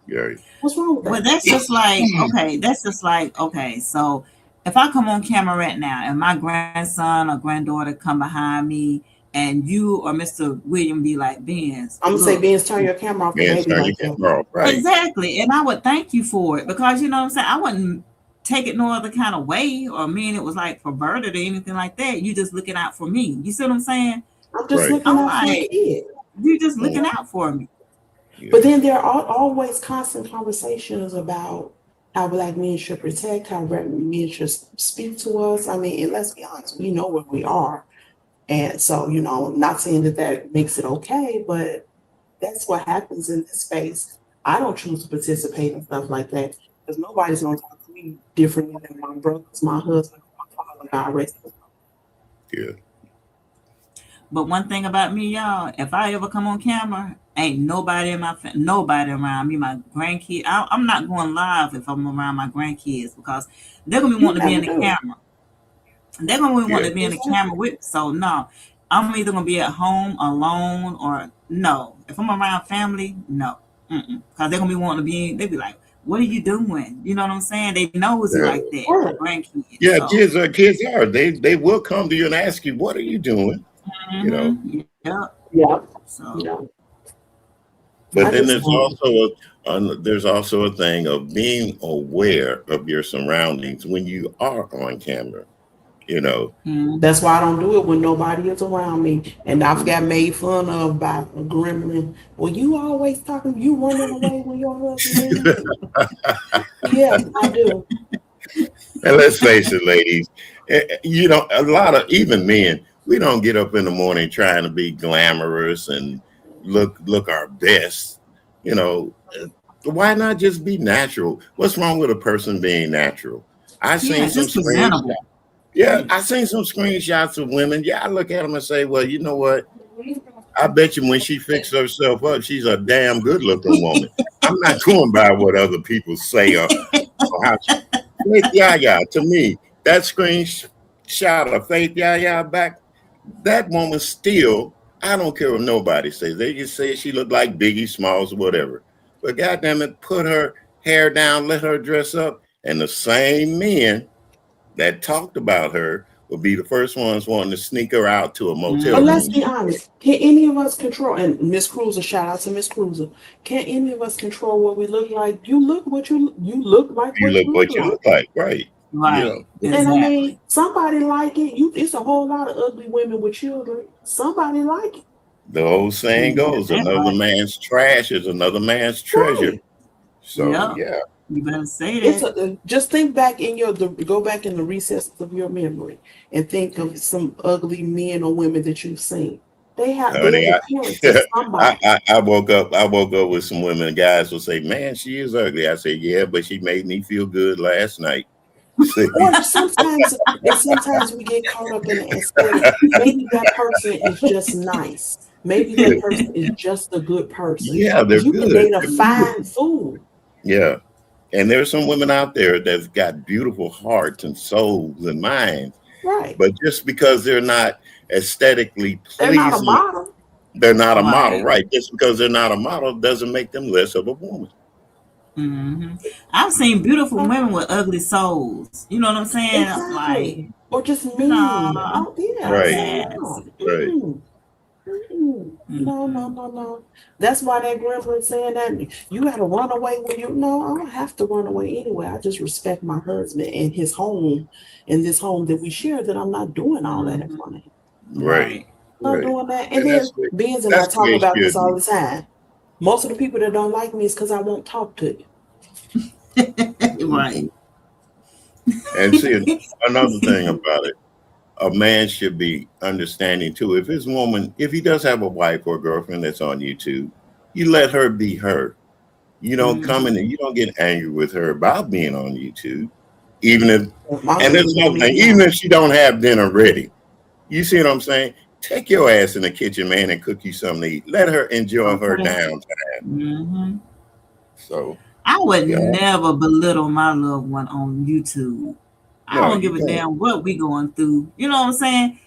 yeah, What's wrong with Well, that? that's just like, okay, that's just like, okay, so if I come on camera right now and my grandson or granddaughter come behind me and you or Mr. William be like, Benz, I'm gonna say, look, Ben's, turn your camera off. The man, baby turn your right there. camera off, right? exactly. And I would thank you for it because you know what I'm saying? I wouldn't take it no other kind of way or mean it was like perverted or anything like that. You just looking out for me. You see what I'm saying? I'm just Right. looking I'm out for a like, kid. you just Mm, looking out for me. But yeah, then there are always constant conversations about how black men should protect, how black men should speak to us. I mean, and let's be honest, we know where we are. And so, I'm not saying that that makes it okay, but that's what happens in this space. I don't choose to participate in stuff like that because nobody's going to talk to me differently than my brothers, my husband, my father, God rest his soul. yeah. But one thing about me, y'all, if I ever come on camera, ain't nobody in nobody around me. My grandkids, I'm not going live if I'm around my grandkids because they're gonna be You wanting to be never in the do. camera. They're gonna be Yeah. wanting to be in the camera Exactly. with. So no, I'm either gonna be at home alone or no. If I'm around family, no, because they're gonna be wanting to be. They be like, "What are you doing?" You know what I'm saying? They nosy Yeah. like that. My Right. grandkids. Yeah, So, kids are. They will come to you and ask you, "What are you doing?" You know. yeah. Yeah. So Yeah. But I then just there's also there's also a thing of being aware of your surroundings when you are on camera. You know. That's why I don't do it when nobody is around me. And I've got made fun of by a gremlin. Well, you always talking, you running away when your husband leaves. Yeah, I do. And let's face it, ladies, a lot of even men, we don't get up in the morning trying to be glamorous and look our best. You know, why not just be natural? What's wrong with a person being natural? I seen yeah, some just screenshots. presentable. Yeah, I seen some screenshots of women. Yeah, I look at them and say, well, you know what? I bet you when she fixes herself up, she's a damn good looking woman. I'm not going by what other people say or how Faith Yaya, to me, that screenshot of Faith Yaya back, that woman still, I don't care what nobody says. They just say she looked like Biggie Smalls or whatever. But goddamn it, put her hair down, let her dress up, and the same men that talked about her will be the first ones wanting to sneak her out to a motel But let's room. Mm-hmm. be honest. Can any of us control, and Miss Cruiser, shout out to Miss Cruiser. Can any of us control what we look like? You look you look like You what look you look what you like. look like, right? You Right, know, And I mean, exactly. somebody like it. It's a whole lot of ugly women with children. Somebody like it. the old saying You got goes, that another right. man's trash is another man's treasure. Right. So Yep. yeah, You better say It's that. just think back in go back in the recesses of your memory and think of some ugly men or women that you've seen. They're honey, the parents of somebody. I woke up with some women. Guys will say, "Man, she is ugly." I say, "Yeah, but she made me feel good last night." See, Sometimes we get caught up in the aesthetic. Maybe that person is just nice. Maybe that person is just a good person. yeah, they're Because you can good. date a They're fine beautiful. fool. Yeah, and there's some women out there that's got beautiful hearts and souls and minds, Right. but just because they're not aesthetically They're not a pleasing, model. they're not a model, Right. right? Just because they're not a model doesn't make them less of a woman. Hmm. I've seen beautiful women with ugly souls. You know what I'm saying? Like, Exactly. Or just no, mean. Oh yeah. don't Right, So pass. no. right. No, no, Mm-mm. no, no. That's why that grandpa saying that you gotta run away when you no, I don't have to run away anyway. I just respect my husband and his home and this home that we share that I'm not doing all that in Hmm. front of him. Right, Right. Not right. doing that. And And then Benz and I that's the talk way it about this should all be. the time. Most of the people that don't like me is because I won't talk to you. Right. Mhm. And see, another thing about it, a man should be understanding too. If his woman, if he does have a wife or girlfriend that's on YouTube, you let her be her. You don't come in Hmm. and you don't get angry with her about being on YouTube, even if. My And there's husband another don't thing, even even know. if she don't have dinner ready, you see what I'm saying? Take your ass in the kitchen, man, and cook you something to eat. Let her enjoy her Okay. downtime. Hmm. So I would yeah, never belittle my loved one on YouTube. I no, don't you give a can't. damn what we going through. You know what I'm saying?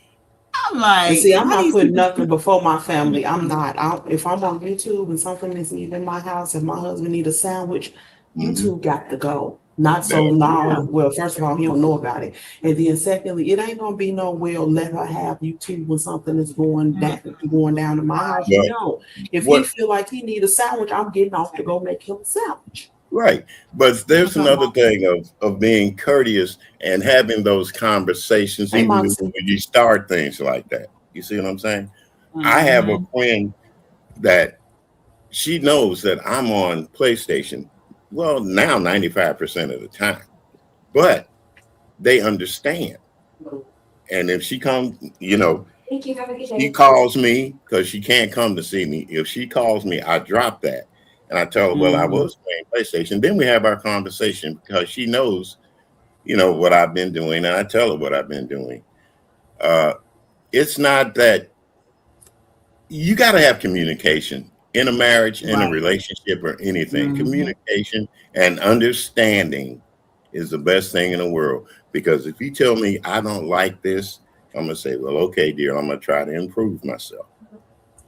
I'm And like, see, I'm how not these putting people nothing before my family. I'm mm-mm, not. If I'm on YouTube and something is in my house and my husband need a sandwich, Hmm. YouTube got to go. Not so That's yeah. loud. Well, first of all, he don't know about it, and then secondly, it ain't gonna be no well. Let her have YouTube when something is going down in my house. well, No, if he what feel like he need a sandwich, I'm getting off to go make him a sandwich. right. But there's What's up, another Mom? thing of being courteous and having those conversations, Hey, even when Moxie. you start things like that. You see what I'm saying? I have a Hmm. friend that she knows that I'm on PlayStation. Well, now 95% of the time, but they understand. And if she comes, Thank you. Have a good she day. calls me because she can't come to see me. If she calls me, I drop that and I tell her, well, I Hmm. was playing PlayStation. Then we have our conversation because she knows, what I've been doing, and I tell her what I've been doing. Uh, it's not that you got to have communication in a marriage, in a Right. relationship, or anything. Hmm. Communication and understanding is the best thing in the world. Because if you tell me I don't like this, I'm gonna say, well, okay, dear, I'm gonna try to improve myself.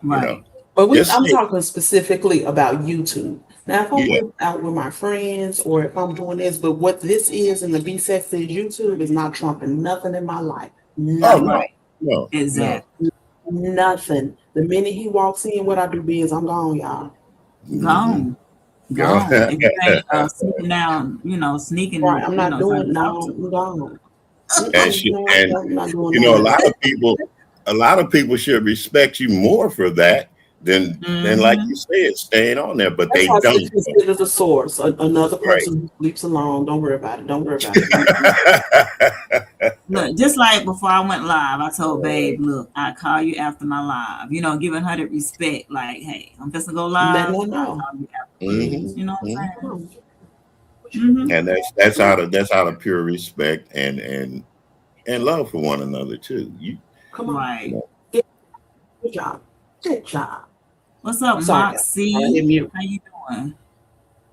You know, Right. But just I'm say, talking specifically about YouTube. Now, if I'm yeah, out with my friends or if I'm doing this, but what this is in the B section is YouTube is not trumping nothing in my life. oh Nothing. no, Right. no, no, Exactly. Nothing. The minute he walks in, what I do is I'm gone, y'all. mm-hmm. Gone. Go. Gone. If you ain't sneaking down, Right. sneaking, I'm not trying doing to talk no, to I'm gone. and No, and I'm not doing you none know, of that. a lot of people should respect you more for that than like them. you said, staying on there, but That's they why I said don't. consider the source. Another Right. person who sleeps alone. Don't worry about it. Don't worry about it. Look, just like before I went live, I told Babe, look, I call you after my live. Giving her the respect, like, hey, I'm just gonna go Let live. her I'll know. call you afterwards. Hmm. You know what I'm Hmm. Come saying? on. Mm-hmm. And that's out of pure respect and love for one another too. Come on. You Right. know, Good job. Good job. What's up, Sorry, guys. All right, Moxie? hit mute. How you doing?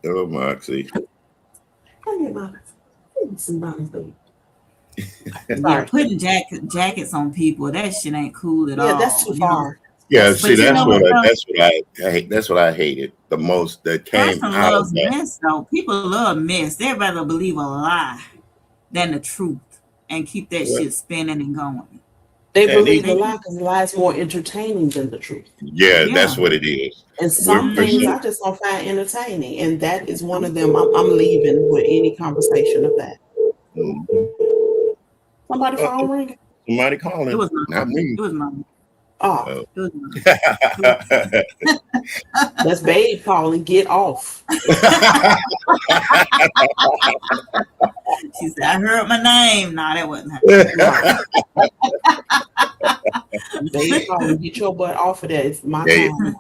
oh Moxie. Come here, Mama. Give me some Mama's baby. Yeah, Sorry. putting jackets on people, that shit ain't cool at Yeah, that's all. too far. Yeah, see, But you know what though? that's what I hated the most that came Person out of loves that. mess though. People love mess. They'd rather believe a lie than the truth and keep that Well, shit spinning and going. They and believe the They lie because the lie is more entertaining than the truth. yeah, yeah. that's what it is. And We're some things Mm-hmm. I just don't find entertaining. And that is one of them. I'm leaving with any conversation of that. Mhm. Somebody Uh, phone ringing? somebody It calling, was my not me. it was my Oh, Oh. Good one. Good. that's babe calling. Get off. She said, I heard my name. No, that wasn't her. No, babe calling. Get your butt off of that. It's my Yeah. time.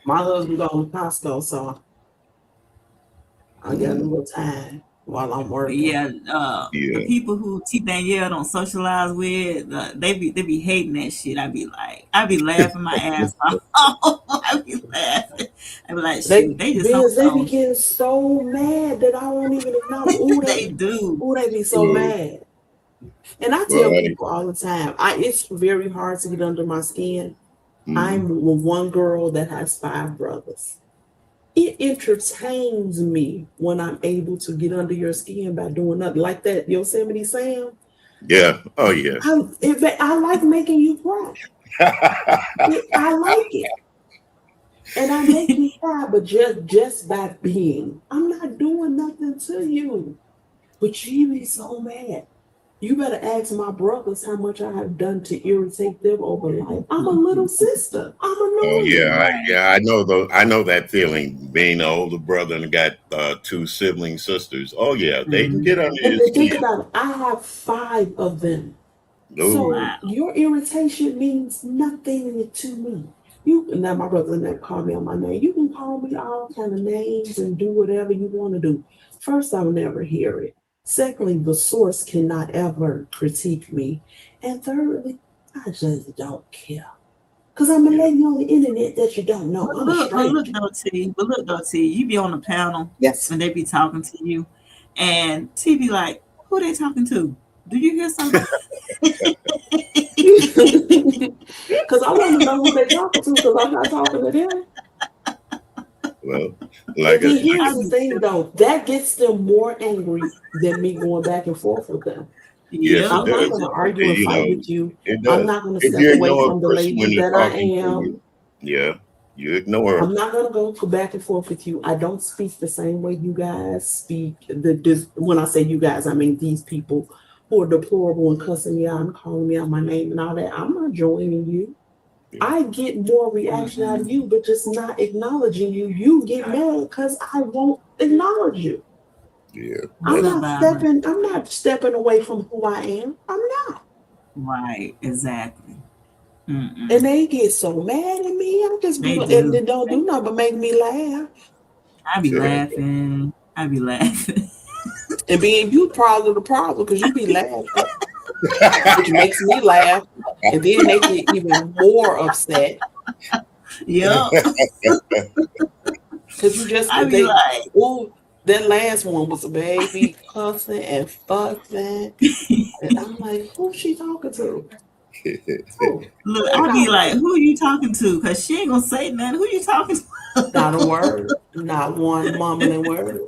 My husband going to Costco, so I got a Mm, little time while I'm But working. yeah, the yeah. people who T Danielle don't socialize with, they be hating that shit. I be laughing my ass off. I be laughing. I be like, They shoot, they just don't Biz, they be know. getting so mad that I won't even acknowledge. Ooh, They do. they be so Well, mad. And I well, tell honey. people all the time, it's very hard to get under my skin. Mm, I'm one girl that has five brothers. It entertains me when I'm able to get under your skin by doing nothing like that. Yosemite Sam, yeah. Oh, yeah. I like making you cry. I like it. And I make you cry, but just by being. I'm not doing nothing to you. But you be so mad. You better ask my brothers how much I have done to irritate them over life. I'm a little sister. I'm Oh, annoying. yeah. Right. I know though. I know that feeling. Being the older brother and got two sibling sisters. Oh, yeah. They can get Mhm. under And your then think skin. about it. I have five of them. Oh, So Wow. your irritation means nothing to me. You now my brother never call me on my name. You can call me all kind of names and do whatever you want to do. First, I'll never hear it. Secondly, the source cannot ever critique me. And thirdly, I just don't care. Because I'm a yeah. lady on the internet that you don't know. I'm a But look stranger. though, T. But look though, T. You be on the panel Yes. and they be talking to you, and T be like, "Who they talking to? Do you hear something?" Because I want to know who they're talking to because I'm not talking to them. Well, And like then like here's I the be, thing though, that gets them more angry than me going back and forth with them. yes, yep. it I'm not does. going to argue and You fight know, with you. it I'm does. not going to If step you away ignore from a the person when lady they're that I talking to am. you, yeah, you ignore I'm them. not going to go back and forth with you. I don't speak the same way you guys speak. When I say you guys, I mean these people who are deplorable and cussing me out and calling me out my name and all that. I'm not joining you. Yeah, I get more reaction out of you, but just not acknowledging you. You get mad because I won't acknowledge you. yeah, What's I'm that's up, not Barbara? stepping. I'm not stepping away from who I am. I'm not. Right, exactly. Mm-mm. And they get so mad at me. I just be They like, and do. they don't do nothing but make me laugh. I be laughing. I be laughing. And being you probably the problem because you be laughing, which makes me laugh. And then they get even more upset Yep. because you just I be they like, oh that last one was a baby cussing and fussing. And I'm like, who's she talking to? Who? look, Who you I be talking like, to? who you talking to? Cause she ain't gonna say nothing. Who you talking Not a to? word, not one mumbling word.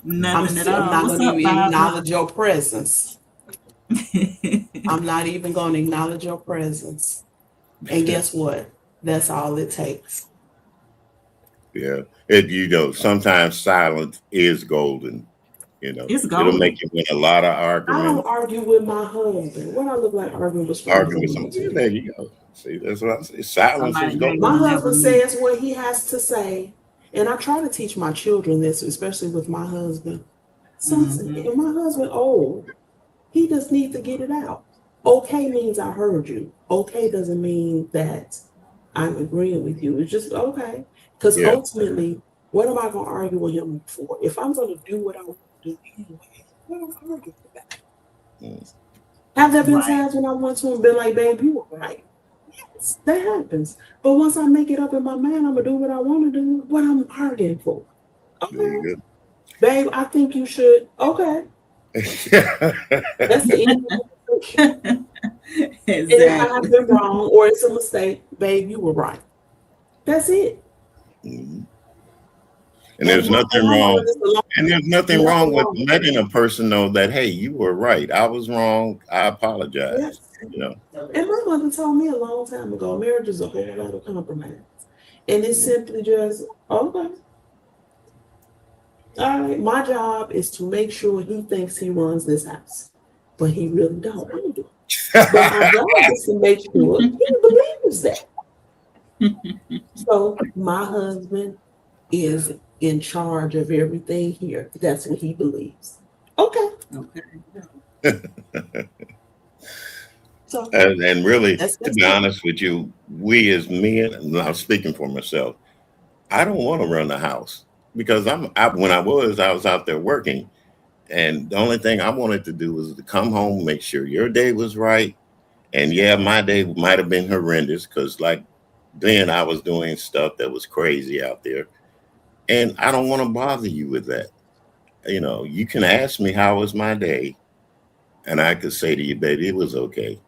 Nothing at I'm all. not What's going to up, even Barbara? acknowledge your presence. I'm not even going to acknowledge your presence. And guess what? That's all it takes. yeah. Sometimes silence is golden. It's It'll golden. make you win a lot of I don't arguments. argue with my husband. What I look like arguing with Arguing strangers with on someone. Yeah, TV. there you go. See, that's what I say. Silence is Somebody you ain't My golden. gonna never husband meet. says what he has to say. And I try to teach my children this, especially with my husband. Hmm. And my husband, old, he just needs to get it out. Okay means I heard you. Okay doesn't mean that I'm agreeing with you. It's just okay. Because Yeah. ultimately, what am I going to argue with him for? If I'm going to do what I want to do anyway, what am I arguing about? Mm, Have there been Right. times when I went to him and been like, babe, you were right? Yes, that happens. But once I make it up in my mind, I'm going to do what I want to do, what I'm arguing for. there Okay. you Babe, I think you should. Okay. go. That's the end of the conversation. And if I have Exactly. been wrong or it's a mistake, babe, you were right. That's it. Mhm. And And there's nothing I wrong. learned this a long And there's nothing nothing wrong with wrong. letting a person know that, hey, you were right. I was wrong. I apologize. Yes. You know. And my mother told me a long time ago, marriage is a whole lot of compromise. And it's simply just, okay, all right, my job is to make sure he thinks he runs this house. But he really don't. I do. But my job is to make sure he believes that. So my husband is in charge of everything here. That's what he believes. Okay. So And really, to that's be it. honest with you, we as men, and I'm speaking for myself, I don't want to run the house because when I was out there working, and the only thing I wanted to do was to come home, make sure your day was right, and yeah, my day might have been horrendous because like then I was doing stuff that was crazy out there, and I don't want to bother you with that. You can ask me how was my day, and I could say to you, baby, it was okay.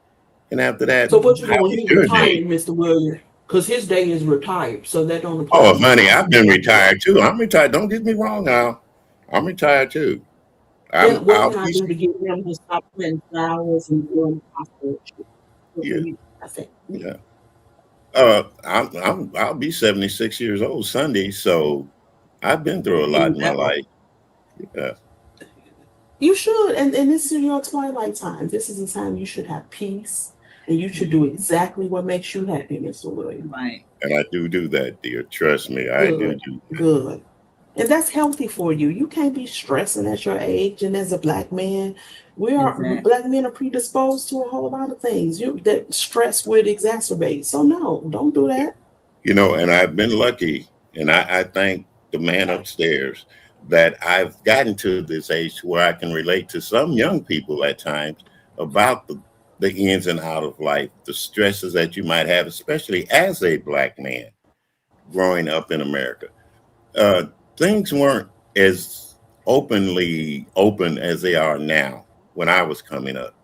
And after that, So what you how doing? was He your day? retired, Mr. Williams, because his day is retired. So that don't apply Oh, to you. honey, I've been retired too. I'm retired. Don't get me wrong now. I'm retired too. Then what I'll can I be, do to get him to stop planting flowers and doing household shit? What yeah, can you do? I said, yeah. I'll be 76 years old Sunday, so I've been through a lot Ooh, in my that old. life. Yeah, you should. And this is your twilight time. This is the time you should have peace. And you should do exactly what makes you happy, Mr. Williams. Right. and I do that, dear. Trust me, I Good, do that. good. And that's healthy for you. You can't be stressing at your age and as a black man. Exactly. Black men are predisposed to a whole lot of things. That stress would exacerbate. So no, don't do that. And I've been lucky, and I thank the man upstairs that I've gotten to this age where I can relate to some young people at times about the ins and out of life, the stresses that you might have, especially as a black man growing up in America. uh, Things weren't as open as they are now when I was coming up.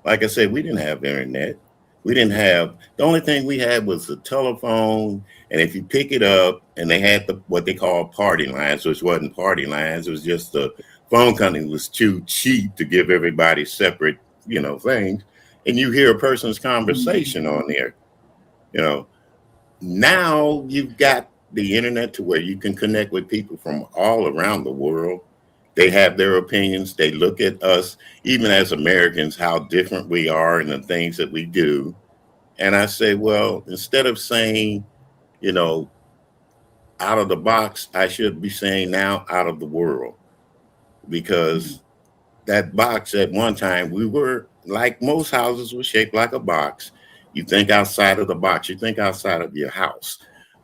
Like I said, we didn't have internet. We didn't have the only thing we had was a telephone, and if you pick it up, and they had what they call party lines, which wasn't party lines. It was just the phone company was too cheap to give everybody separate, things. And you hear a person's conversation Mhm. on there. You know, Now you've got the internet to where you can connect with people from all around the world. They have their opinions. They look at us, even as Americans, how different we are and the things that we do. And I say, well, instead of saying, you know, out of the box, I should be saying now out of the world, because that box at one time, we were like most houses were shaped like a box. You think outside of the box, you think outside of your house.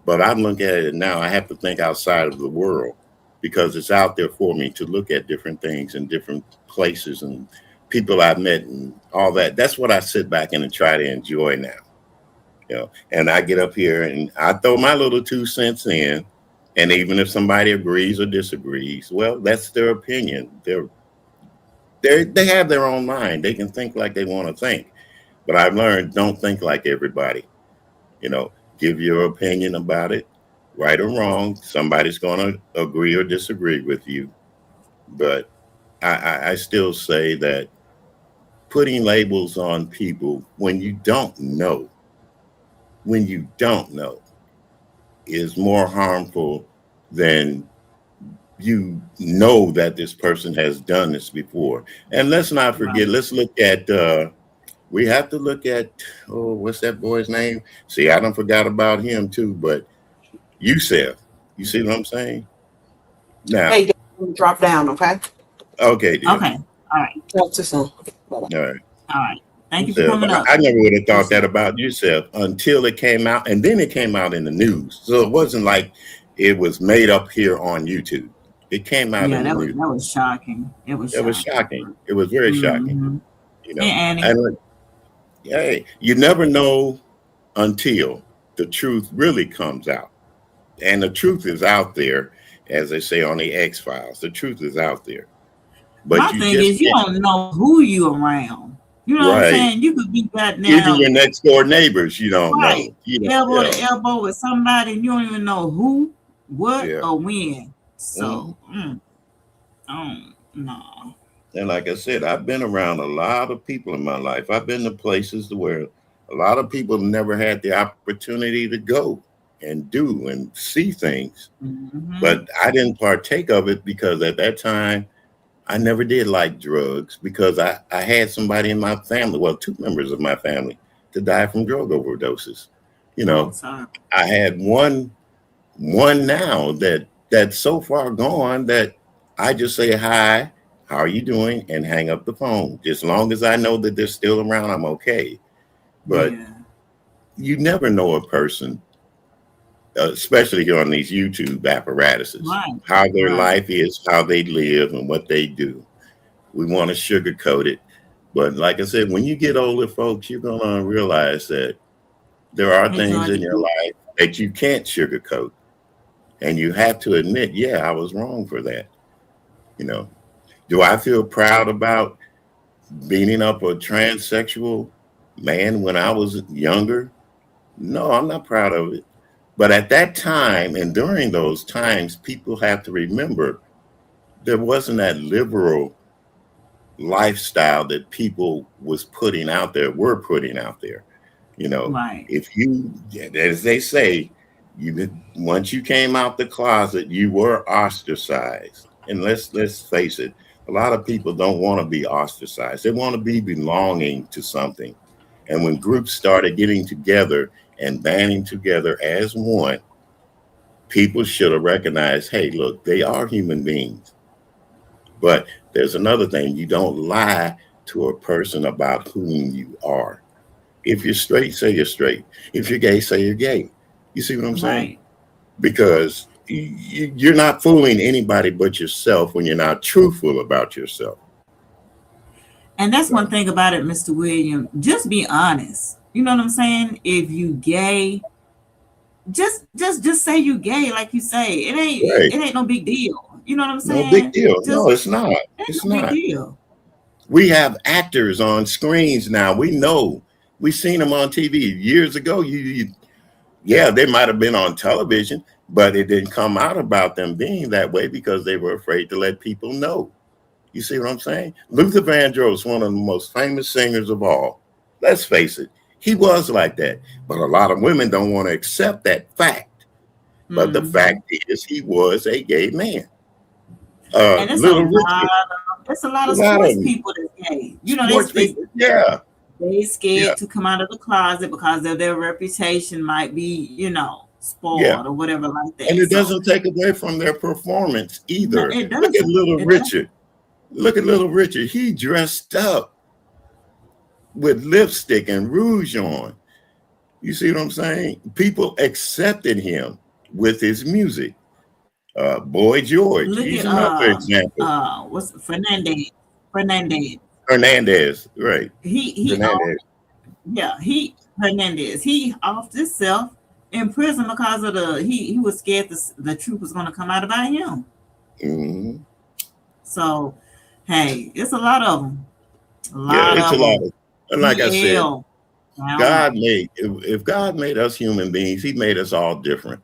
But I'm looking at it now, I have to think outside of the world because it's out there for me to look at different things and different places and people I've met and all that. That's what I sit back and try to enjoy now. And I get up here and I throw my little 2 cents in. And even if somebody agrees or disagrees, well, that's their opinion. They have their own mind. They can think like they want to think. But I've learned don't think like everybody. Give your opinion about it, right or wrong. Somebody's going to agree or disagree with you. But I still say that putting labels on people when you don't know, is more harmful than you know that this person has done this before. And let's not forget, Right. let's look at we have to look at, oh, what's that boy's name? See, I don't forgot about him too, but Yusef. You see what I'm saying? Now, Hey, drop down, okay? okay, dear. Okay. All right. Talk to some. Bye-bye. All right. All right. Thank you for Yusef. coming up. I never would have thought Appreciate that about Yusef until it came out, and then it came out in the news. So it wasn't like it was made up here on YouTube. It came it. out Yeah, in the that was news. that was shocking. It was It was shocking. shocking. It was very shocking. Mm-hmm. You Hey, know, Annie. and hey, you never know until the truth really comes out. And the truth is out there, as they say on the X Files. The truth is out there, but My you thing just is, you can't. don't know who you around. You know what I'm Right. saying? You could be Even goddamn your next door neighbors, you don't right, know. You know. elbow Yeah. to elbow with somebody, and you don't even know who, what, Yeah. or when. Mhm. So, no. And like I said, I've been around a lot of people in my life. I've been to places where a lot of people never had the opportunity to go and do and see things. Mm-hmm. But I didn't partake of it because at that time I never did like drugs because I had somebody in my family, well, two members of my family, to die from drug overdoses. You Oh, I'm know, sorry. I had one now that's so far gone that I just say hi, how are you doing, and hang up the phone. Just long as I know that they're still around, I'm okay. But Yeah. you never know a person, especially here on these YouTube apparatuses, Right. how their Right. life is, how they live, and what they do. We want to sugarcoat it. But like I said, when you get older, folks, you're going to realize that there are Hey, things in Georgia. your life that you can't sugarcoat. And you have to admit, yeah, I was wrong for that. You know, do I feel proud about beating up a transsexual man when I was younger? No, I'm not proud of it. But at that time and during those times, people have to remember there wasn't that liberal lifestyle that people was putting out there, were putting out there. You know, Right. if you, as they say, you once you came out the closet, you were ostracized. And let's face it, a lot of people don't want to be ostracized. They want to be belonging to something. And when groups started getting together and banding together as one, people should have recognized, hey, look, they are human beings. But there's another thing, you don't lie to a person about whom you are. If you're straight, say you're straight. If you're gay, say you're gay. You see what I'm saying? Right. Because you're not fooling anybody but yourself when you're not truthful about yourself. And that's one So, thing about it, Mr. William. Just be honest. You know what I'm saying? If you gay, just say you gay, like you say. right. It ain't no big deal. You know what I'm No big saying? deal. No, Just it's not. it ain't It's no big not. deal. We have actors on screens now. We know. We've seen them on TV years ago. Yeah, they might have been on television, but it didn't come out about them being that way because they were afraid to let people know. You see what I'm saying? Luther Vandross, one of the most famous singers of all. Let's face it, he was like that. But a lot of women don't want to accept that fact. But the Hmm. fact is, he was a gay man. And Little Richard, it's a lot a of lot of sports them, people that's gay. You know, sports people. Yeah, they yeah, scared to come out of the closet because of their reputation might be, yeah. spoiled or whatever like And that. it So doesn't take away from their performance no, either. it Look at doesn't. Little It doesn't. Richard. Look at Little Richard. He dressed up with lipstick and rouge on. You see what I'm saying? People accepted him with his music. Boy George, Look he's at another example. what's Fernandez. Fernandez. Hernandez, right? He off, Hernandez. yeah, he Hernandez. He offed himself in prison because of he was scared the truth was gonna come out about him. Hmm. So hey, it's a lot of them. A Yeah, lot it's a of lot them. of. And like I said, DL. I don't God know. made if God made us human beings, He made us all different.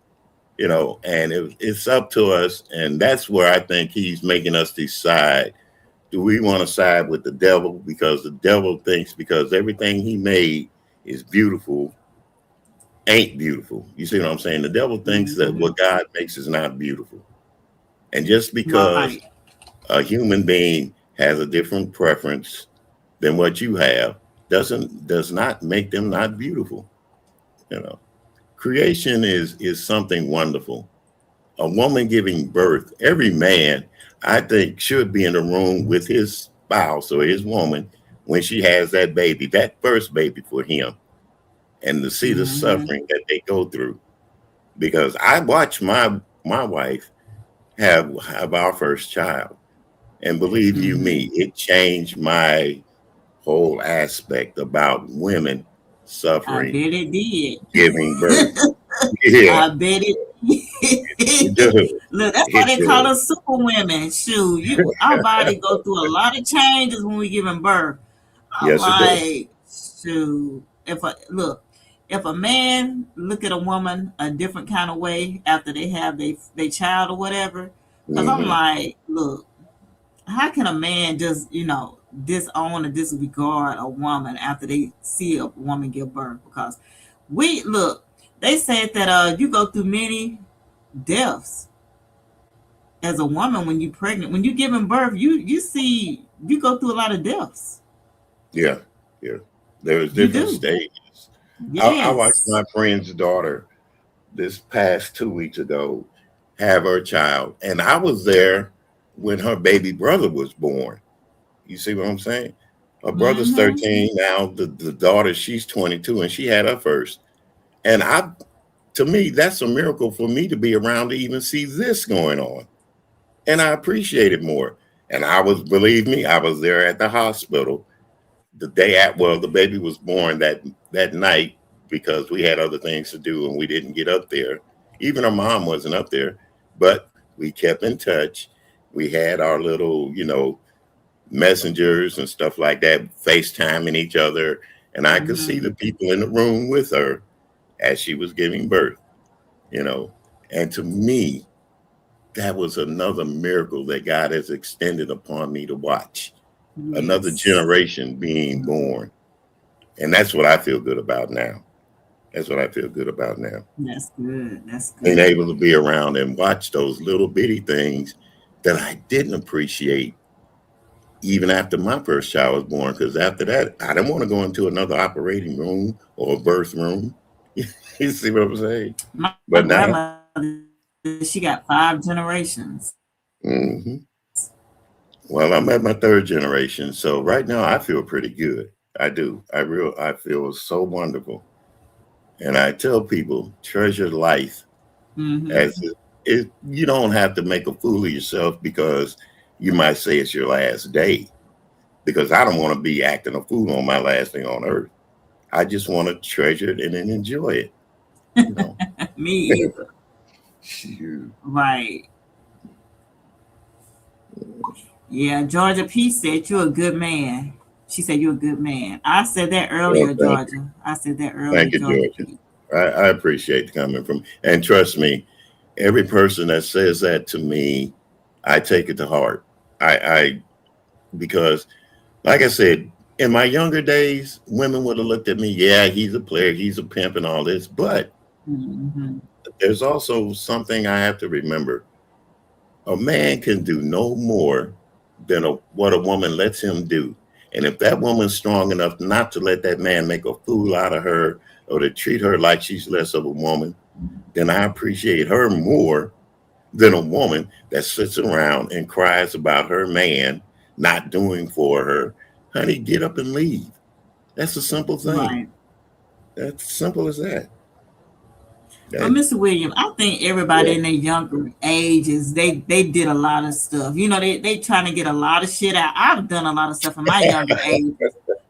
And it's up to us, and that's where I think He's making us decide. Do we want to side with the devil because the devil thinks because everything he made is beautiful ain't beautiful. You see what I'm saying? The devil thinks that Hmm. what God makes is not beautiful. And just Right. because a human being has a different preference than what you have does not make them not beautiful. You know, creation is something wonderful. A woman giving birth, every man, I think, should be in the room with his spouse or his woman when she has that baby, that first baby for him, and to see the Hmm. suffering that they go through. Because I watched my wife have our first child, and believe you Hmm. me, it changed my whole aspect about women I suffering bet it did. giving birth. Yeah, I bet it it did. does. Look, that's why It they call does. us super women. Shoot, our body go through a lot of changes when we giving birth. I'm Yes, it does. like, shoot, if a man look at a woman a different kind of way after they have they child or whatever, because I'm Hmm. like, look, how can a man just disown or disregard a woman after they see a woman give birth? Because we look, they said that you go through many deaths as a woman, when you're pregnant, when you're giving birth, you go through a lot of deaths. Yeah, yeah. There's You different do. stages. I watched Yes. my friend's daughter this past 2 weeks ago have her child, and I was there when her baby brother was born. You see what I'm saying? Her brother's Mm-hmm. 13 now. The daughter, she's 22, and she had her first. And to me, that's a miracle for me to be around to even see this going on. And I appreciate it more. And believe me, I was there at the hospital the day at well, the baby was born that night because we had other things to do and we didn't get up there. Even her mom wasn't up there, but we kept in touch. We had our little, messengers and stuff like that, FaceTiming each other, and I could see Mm-hmm. the people in the room with her as she was giving birth, you know. And to me, that was another miracle that God has extended upon me to watch. Another Yes. generation being born. And that's what I feel good about now. That's what I feel good about now. That's good. That's Being good. able to be around and watch those little bitty things that I didn't appreciate even after my first child was born. Because after that, I didn't want to go into another operating room or a birth room. You see what I'm saying? My But now, grandmother, she got 5 generations. mhm. Well, I'm at my third generation. So right now I feel pretty good. I do. I feel so wonderful. And I tell people, treasure life Mm-hmm. as you don't have to make a fool of yourself because you might say it's your last day. Because I don't want to be acting a fool on my last day on earth. I just want to treasure it and then enjoy it. You know. Me either. Shoot. Right. Yeah, Georgia P said you're a good man. She said you're a good man. I said that Well, earlier, thank you. Georgia. I said that earlier, Thank you, Georgia Georgia. P. I appreciate the coming from, and trust me, every person that says that to me, I take it to heart. I because, like I said, in my younger days, women would have looked at me, yeah, he's a player, he's a pimp, and all this. But Mm-hmm. there's also something I have to remember: a man can do no more than what a woman lets him do. And if that woman's strong enough not to let that man make a fool out of her or to treat her like she's less of a woman, then I appreciate her more than a woman that sits around and cries about her man not doing for her. Honey, get up and leave. That's a simple thing. Right. That's simple as that. But That Mr. William, I think everybody yeah, in their younger ages, they did a lot of stuff. They trying to get a lot of shit out. I've done a lot of stuff in my younger ages.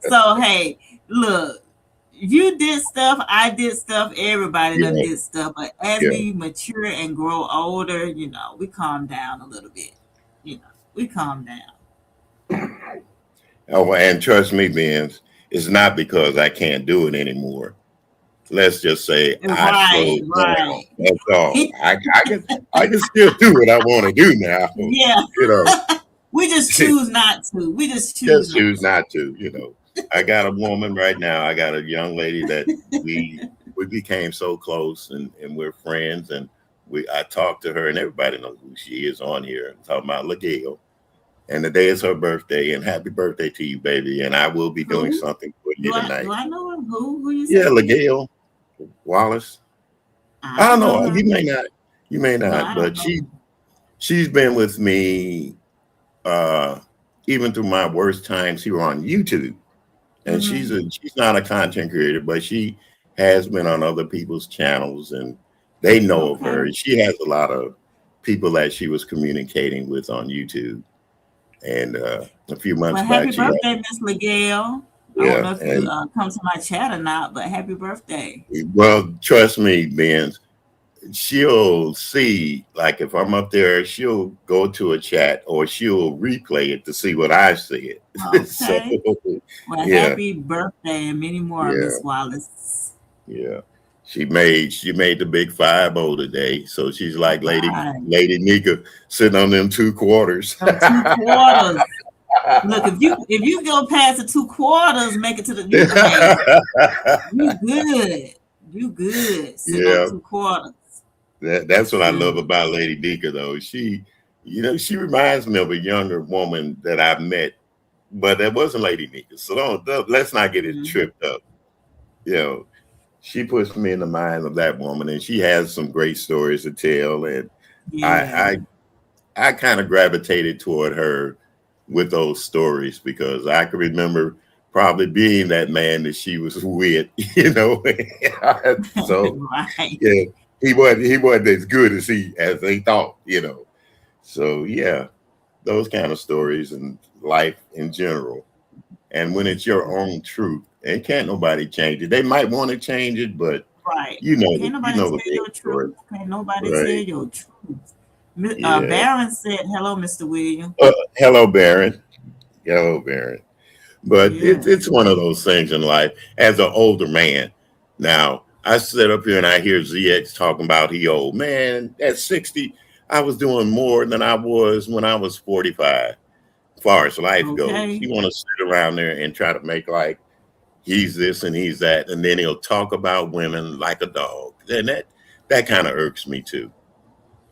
So hey, look, you did stuff, I did stuff, everybody done yeah, did stuff. But as yeah. we mature and grow older, we calm down a little bit. We calm down. Oh, and trust me, Benz, it's not because I can't do it anymore. Let's just say I Right, slowed down. right. That's all. I can still do what I want to do now. Yeah, You know, we just choose not to. We just choose just not choose not to. I got a woman right now. I got a young lady that we became so close, and we're friends. And I talk to her, and everybody knows who she is on here. I'm talking about Lagale. And today is her birthday, and happy birthday to you, baby. And I will be doing who. something for Do you I do tonight. I know her? Who you Yeah, say it is? Lagale Wallace. I I don't don't know know. her. You may No, not, I don't but know she's been with me uh even through my worst times here on YouTube. her. And she's not a content creator, but she has been on other people's channels and they know of her. Okay. And she has a lot of people that she was communicating with on YouTube. And a few months Well, back happy she had birthday, Miss Miguel. I don't yeah, know if you and come to my chat or not, but happy birthday. well, trust me, Ben, she'll see like if I'm up there, she'll go to a chat or she'll replay it to see what I said. So Okay. Well, yeah, happy birthday and many more, yeah, Miss Wallace. yeah. She made the big 5-0 today. So she's All like right. Lady Nika sitting on them 2 quarters. Them 2 quarters. Look, if you go past the 2 quarters, make it to the hey, you good. You good. Sitting on Yeah. 2 quarters. That's what I love Shoot. about Lady Nika though. She reminds me of a younger woman that I met, but that wasn't Lady Nika. So let's not get it Mhm. tripped up. You know, she puts me in the mind of that woman, and she has some great stories to tell. And Yeah. I I kind of gravitated toward her with those stories because I could remember probably being that man that she was with, So Right. yeah, he wasn't as good as they thought. So yeah, those kind of stories and life in general. And when it's your own truth, and can't nobody change it. They might want to change it, but Right. you know Can't you nobody know the tell real your story, truth. Can't nobody tell right? your truth. Yeah. Baron said, "Hello, Mr. William." Hello, Baron. Hello, Baron. But Yes. it's one of those things in life. As an older man, now I sit up here and I hear ZX talking about he old man at 60. I was doing more than I was when I was 45. As far as life goes, Okay. you want to sit around there and try to make like he's this and he's that, and then he'll talk about women like a dog, and that kind of irks me too.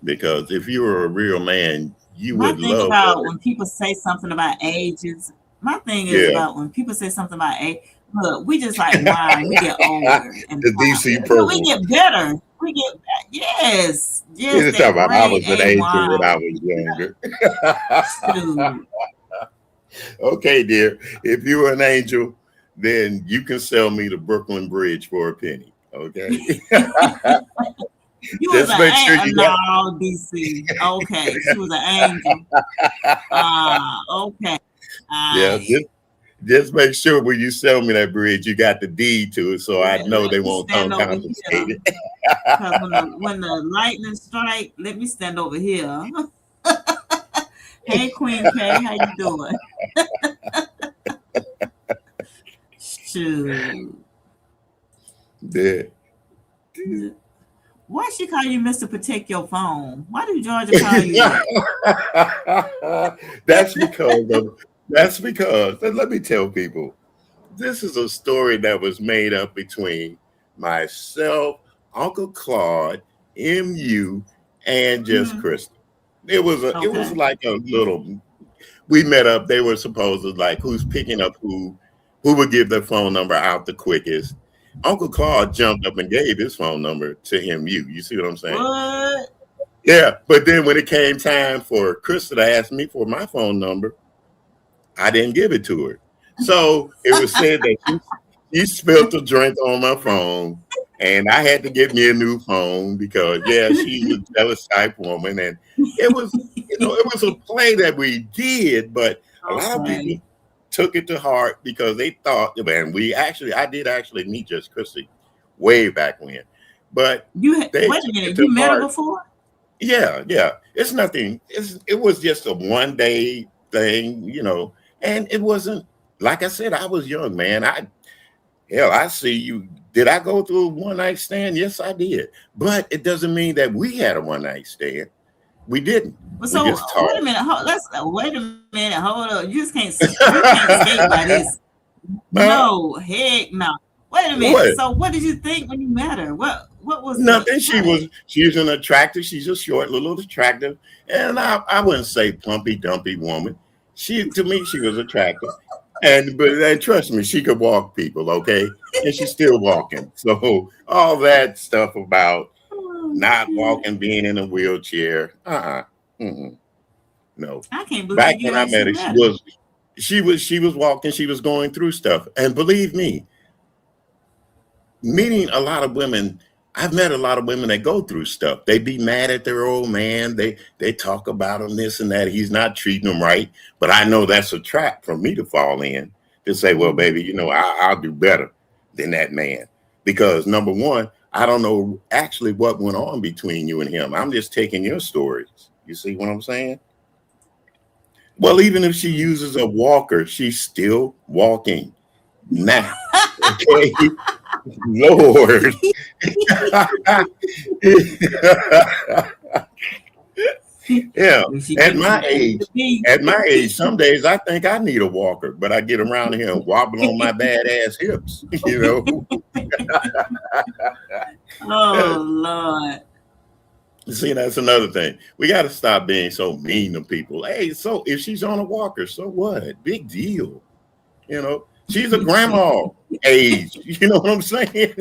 Because if you were a real man, you My would thing love about women. when people say something about ages, my thing is Yeah, about when people say something about age. Look, we just like wine. We get older and the DC but we purple. get better. We get yes, yes, You're talking that about I grade was an A angel when I wine. was younger. Shoot. Okay, dear. If you were an angel, then you can sell me the Brooklyn Bridge for a penny. Okay. You was Just make sure an you got. no DC. Okay, she was an angel. Okay. Yeah, I just make sure when you sell me that bridge, you got the deed to it, so I know let they me won't come stand over confiscate here. it. Because when the lightning strike, let me stand over here. Hey Queen K, how you doing? Shoot. Yeah. Why she call you Mr. Protect Your Phone? Why did Georgia call you that? that's because of, that's because and let me tell people this is a story that was made up between myself, Uncle Claude, MU, and just Hmm. Crystal. It was Okay. like a little we met up, they were supposed to like who's picking up who would give their phone number out the quickest. Uncle Claude jumped up and gave his phone number to MU. You see what I'm saying? What? Yeah, but then when it came time for Krista to ask me for my phone number, I didn't give it to her. So it was said that she spilled the drink on my phone, and I had to get me a new phone because yeah, she's a jealous type woman, and it was a play that we did, but a lot of people Okay. took it to heart because they thought, man, I did actually meet Just Chrissy way back when, but they Wait a took it minute. to You met her heart. before? Yeah, yeah. It's nothing. It was just a one day thing. And it wasn't like I said, I was young, man. I see you. Did I go through a one night stand? Yes, I did. But it doesn't mean that we had a one night stand. We didn't. Well, We so just wait a talked. minute. Let's wait a minute. Hold up. You can't skate by this. Huh? No, heck no. Wait a minute. What? So what did you think when you met her? What was the Nothing. She what? was she's an attractive, she's a short, little attractive. And I wouldn't say plumpy dumpy woman. To me, she was attractive. And trust me, she could walk people, okay? And she's still walking. So all that stuff about Oh, not shit. walking, being in a wheelchair, mm-mm, no. I can't Back believe you when I met actually her, met her. she was walking, she was going through stuff. And believe me, meeting a lot of women, I've met a lot of women that go through stuff. They be mad at their old man. They talk about him this and that. He's not treating them right. But I know that's a trap for me to fall in to say, well, Mm. baby, I'll do better than that man. Because number one, I don't know actually what went on between you and him. I'm just taking your stories. You see what I'm saying? Well, even if she uses a walker, she's still walking now. Okay. Lord. Yeah. If she At give my it to age, me. at my age, some days I think I need a walker, but I get around here and wobble on my bad ass hips, you know. Oh Lord. See, that's another thing. We got to stop being so mean to people. Hey, so if she's on a walker, so what? Big deal. You know, she's a grandma age. You know what I'm saying?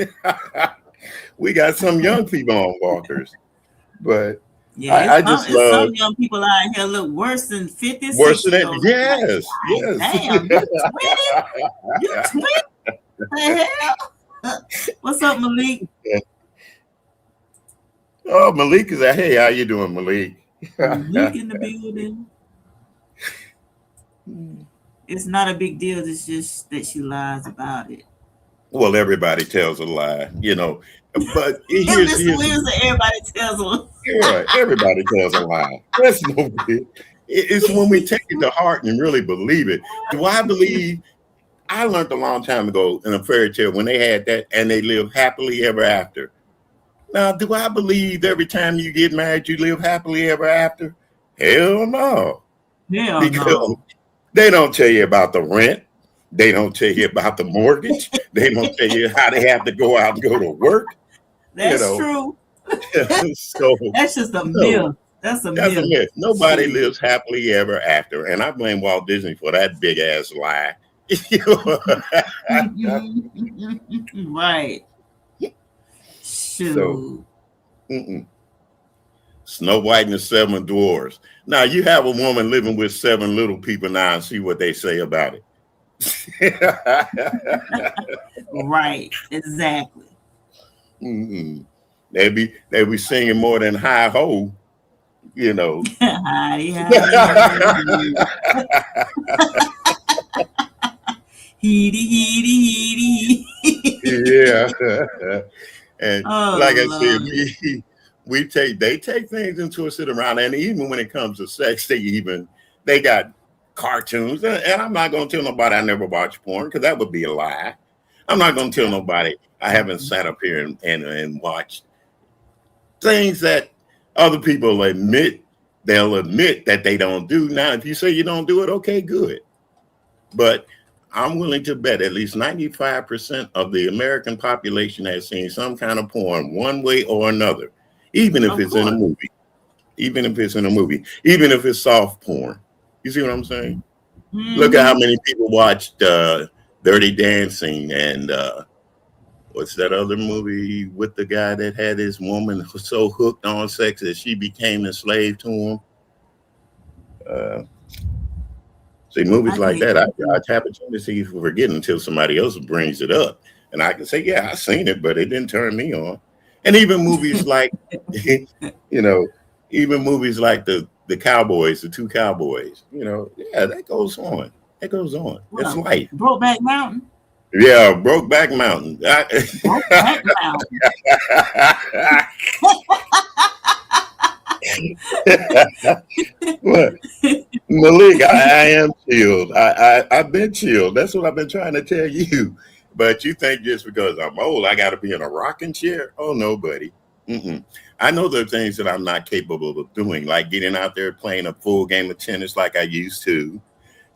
We got some young people on walkers, but Yeah, I just it's love some young people out here look worse than 50, worse 60 than year that. olds. I'm like, Yes, God yes. damn, you 20? You 20? The hell? What's up, Malik? Oh, Malik is like, hey, how you doing, Malik? Malik in the building. It's not a big deal. It's just that she lies about it. Well, everybody tells a lie, you know. But Mr. here's the Williams, everybody tells them. yeah, everybody tells a lie. That's no big. It's when we take it to heart and really believe it. Do I believe? I learned a long time ago in a fairy tale when they had that and they live happily ever after. Now, do I believe every time you get married you live happily ever after? Hell no, Hell because no. they don't tell you about the rent. They don't tell you about the mortgage. They don't tell you how they have to go out and go to work. You That's know, true. so That's just a no. myth. That's a That's a myth. myth. Nobody Shit. lives happily ever after. And I blame Walt Disney for that big ass lie. You know? Right. So, Shoot. mm-mm. Snow White and the Seven Dwarfs. Now, you have a woman living with seven little people now and see what they say about it. Right. Exactly. Mm-mm. They be singing more than Hi Ho, you know. Hidey, hidey, hidey. Heedy, heedy, heedy. Yeah. And Oh, like I said, Lord. they take things into a sit around, and even when it comes to sex, they got cartoons. And I'm not gonna tell nobody I never watched porn because that would be a lie. I'm not gonna tell nobody I haven't sat up here and watched things that other people admit they'll admit that they don't do. Now, if you say you don't do it, okay, good. But I'm willing to bet at least 95% of the American population has seen some kind of porn one way or another, even if Of it's in a course. movie, even if it's in a movie, even if it's soft porn. You see what I'm saying? Look at how Mm-hmm. many people watched Dirty Dancing and what's that other movie with the guy that had his woman so hooked on sex that she became a slave to him? Uh, See, movies I like can't that, think I of. have a tendency to forget until somebody else brings it up. And I can say, yeah, I seen it, but it didn't turn me on. And even movies like, you know, even movies like the Cowboys, the two Cowboys, yeah, that goes on. That goes on. It's What? life. Brokeback Mountain? Yeah, Brokeback Mountain. Brokeback Mountain. What? Malik, I am chilled. I've been chilled. That's what I've been trying to tell you. But you think just because I'm old, I got to be in a rocking chair? Oh, no, buddy. Mm-mm. I know there are things that I'm not capable of doing, like getting out there playing a full game of tennis like I used to,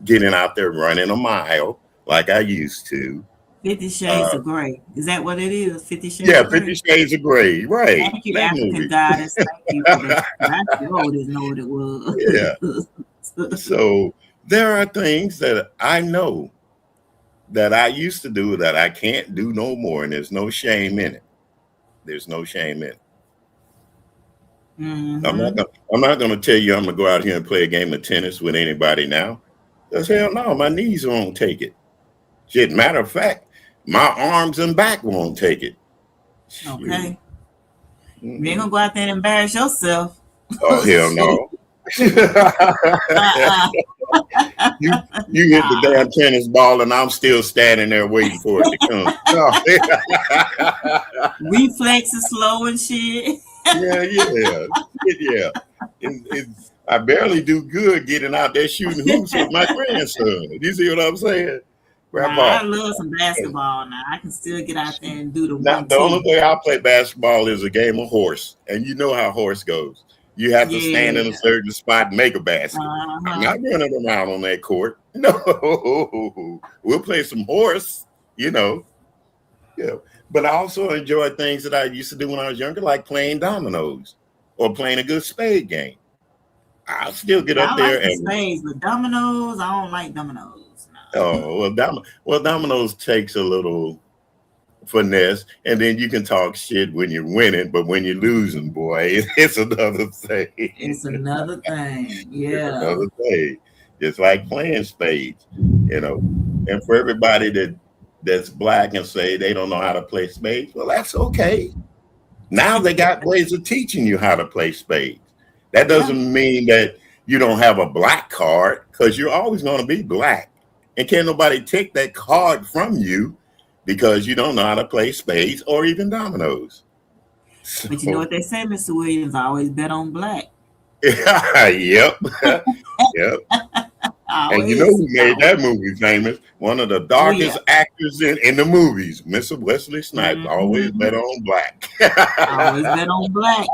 getting out there running a mile like I used to. 50 Shades Uh, of Grey. Is that what it is? 50 Shades yeah, of 50 Grey? Shades of Grey. Right. Thank you, That African movie. goddess. Thank you for that. I sure didn't know what it Yeah. was. So there are things that I know that I used to do that I can't do no more, and there's no shame in it. There's no shame in it. I'm not Mm-hmm. gonna, I'm not going to tell you I'm going to go out here and play a game of tennis with anybody now. Because hell no, my knees won't take it. Shit, matter of fact, my arms and back won't take it. Shoot. Okay. You ain't Mm-mm. gonna go out there and embarrass yourself. Oh hell Shoot. no. Uh-uh. you you hit the damn tennis ball and I'm still standing there waiting for it to come. No. Reflex is slow and shit. Yeah, yeah, yeah. It, I barely do good getting out there shooting hoops with my grandson. You see what I'm saying, Nah, Grandpa? I love some basketball now. I can still get out there and do the Now, one the only two. way I play basketball is a game of horse, and you know how horse goes. You have to stand in a Yeah. certain spot and make a basket. I'm Uh-huh. not running around on that court. No, we'll play some horse. You know, yeah. But I also enjoy things that I used to do when I was younger, like playing dominoes. or playing a good spade game. I'll still get Yeah, up I like there some and spades, but dominoes, I don't like dominoes. No. oh well, dominoes takes a little finesse, and then you can talk shit when you're winning, but when you're losing, boy, it's another thing. It's another thing. It's Yeah. another thing. It's like playing spades, you know. And for everybody that's black and say they don't know how to play spades, well, that's okay. Now they got ways of teaching you how to play spades. That Yeah. doesn't mean that you don't have a black card because you're always going to be black. And can't nobody take that card from you because you don't know how to play spades or even dominoes. But you know So, what they say, Mr. Williams? I always bet on black. yep. Yep. And you know Always. who made that movie famous? One of the Oh yeah. darkest actors in the movies, Mr. Wesley Snipes. Always bet Hmm. on black. I always bet on black.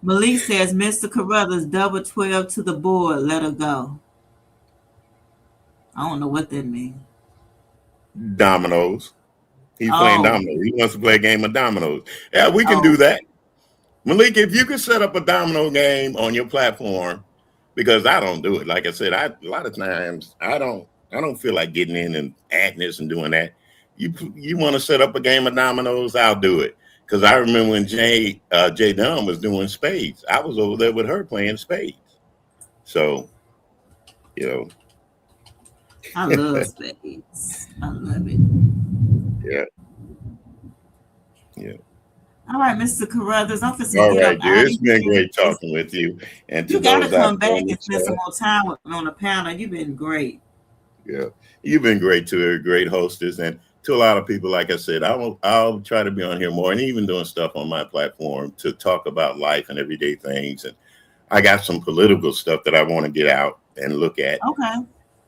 Malik says, Mr. Carruthers, double 12 to the board. Let her go. I don't know what that means. Dominoes. He's playing Oh, dominoes. He wants to play a game of dominoes. Yeah, we can do oh, that. Malik, if you could set up a domino game on your platform, because I don't do it. Like I said, a lot of times I don't feel like getting in and adding this and doing that. You want to set up a game of dominoes? I'll do it. Because I remember when Jay Dunn was doing spades, I was over there with her playing spades. So you I love spades. I love it. yeah, yeah. All right, Mr. Carruthers, I'm going to All get up right, out dear. of It's been here. great talking with you, and to You got to those out come there back in the and spend some chat. more time with me on the panel. You've been great. Yeah, you've been great too. A great hostess, and to a lot of people, like I said, I'll try to be on here more, and even doing stuff on my platform to talk about life and everyday things. And I got some political stuff that I want to get out and look at, Okay.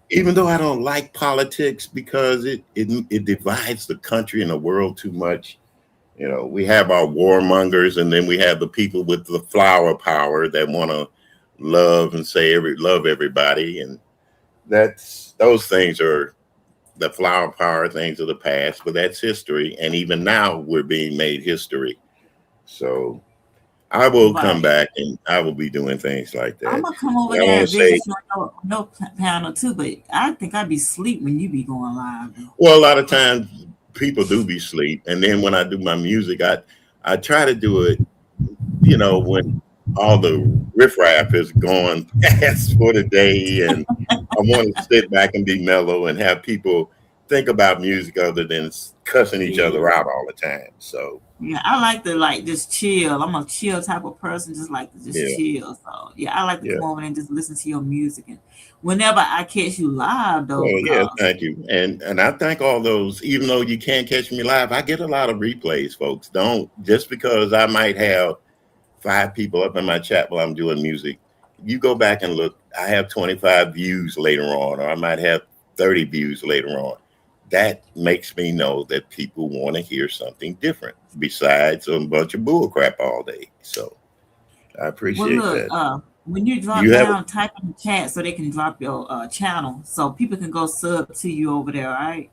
even though I don't like politics because it divides the country and the world too much. You know, we have our warmongers, and then we have the people with the flower power that want to love and say love everybody, and that's those things are the flower power things of the past, but that's history. And even now, we're being made history. So I will come Right. back and I will be doing things like I'm that. going to come But over I there want and to say, visit you on your panel too, but I think I'd be asleep when you be going live. well, a lot of times people do be asleep. And then when I do my music, I try to do it, when all the riffraff is gone past for the day. And I want to sit back and be mellow and have people think about music other than cussing each other Yeah. out all the time. So, Yeah, I like to like just chill. I'm a chill type of person, just like to just yeah. chill. So yeah, I like to Yeah. come over and just listen to your music. And whenever I catch you live though, Well, yeah, because thank you. And I thank all those, even though you can't catch me live, I get a lot of replays, folks. Don't just because I might have 5 people up in my chat while I'm doing music, you go back and look, I have 25 views later on, or I might have 30 views later on. That makes me know that people want to hear something different besides a bunch of bull crap all day. So I well appreciate look, that. when you drop You have down, type in the chat so they can drop your channel so people can go sub to you over there, all right?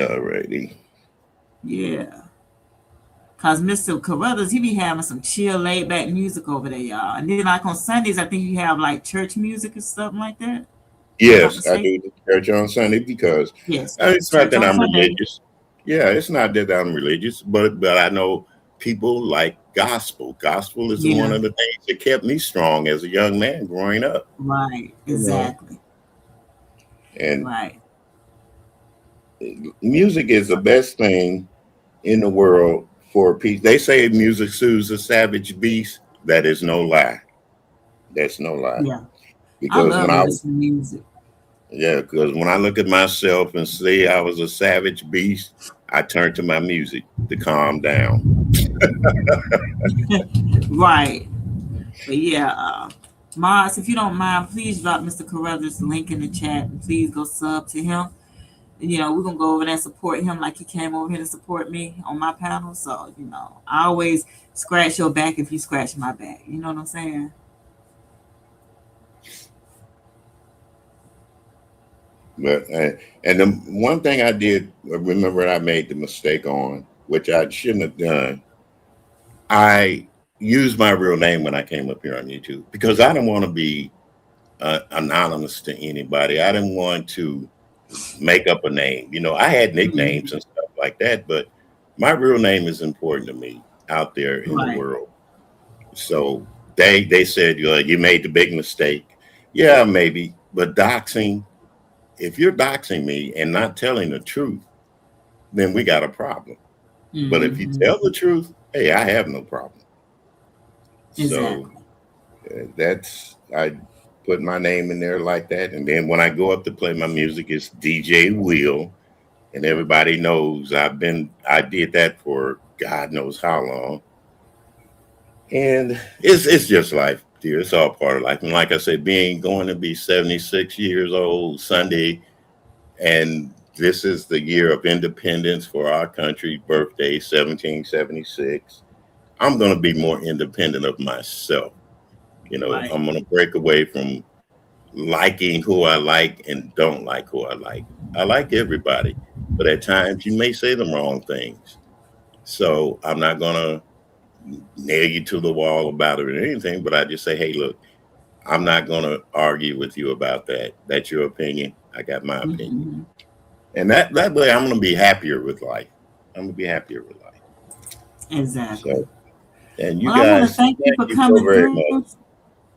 already. Yeah. Cause Mr. Carruthers, he be having some chill, laid back music over there, y'all. And then like on Sundays, I think you have like church music or something like that. If I'm not Yes, I mistaken. do the church on Sunday because Yes, it's not church that on I'm Sunday. religious. Yeah, it's not that I'm religious, but I know people like gospel. Gospel is one Yeah, of the things that kept me strong as a young man growing up. right. You know, Exactly. and Right. music is the best thing in the world for peace. They say music soothes a savage beast. That is no lie. That's no lie. Yeah. I Because love to listen to music. yeah, because when I look at myself and say I was a savage beast, I turn to my music to calm down. Right. But yeah, Mars, if you don't mind, please drop Mr. Carruthers' link in the chat and please go sub to him. And, we're gonna go over there and support him like he came over here to support me on my panel. So, I always scratch your back if you scratch my back. You know what I'm saying? But and the one thing I did remember I made the mistake on, which I shouldn't have done. I use my real name when I came up here on YouTube because I didn't want to be anonymous to anybody. I didn't want to make up a name. You know, I had nicknames Mhm. and stuff like that, but my real name is important to me out there in the Right. world. So they said you made the big mistake. Yeah, maybe, but doxing. If you're doxing me and not telling the truth, then we got a problem. But if you Hmm. tell the truth, hey, I have no problem. So Exactly. that's I put my name in there like that, and then when I go up to play my music, it's DJ Will, and everybody knows I did that for God knows how long, and it's just life, dear. It's all part of life, and like I said, being going to be 76 years old Sunday, and this is the year of independence for our country, birthday 1776. I'm going to be more independent of myself. You know, Right. I'm going to break away from liking who I like and don't like who I like. I like everybody, but at times you may say the wrong things. So I'm not going to nail you to the wall about it or anything, but I just say, hey, look, I'm not going to argue with you about that. That's your opinion. I got my opinion. Hmm. And that way I'm going to be happier with life. I'm going to be happier with life. So, Exactly. and you Well, I want to guys, thank you thank for you so coming very through. much.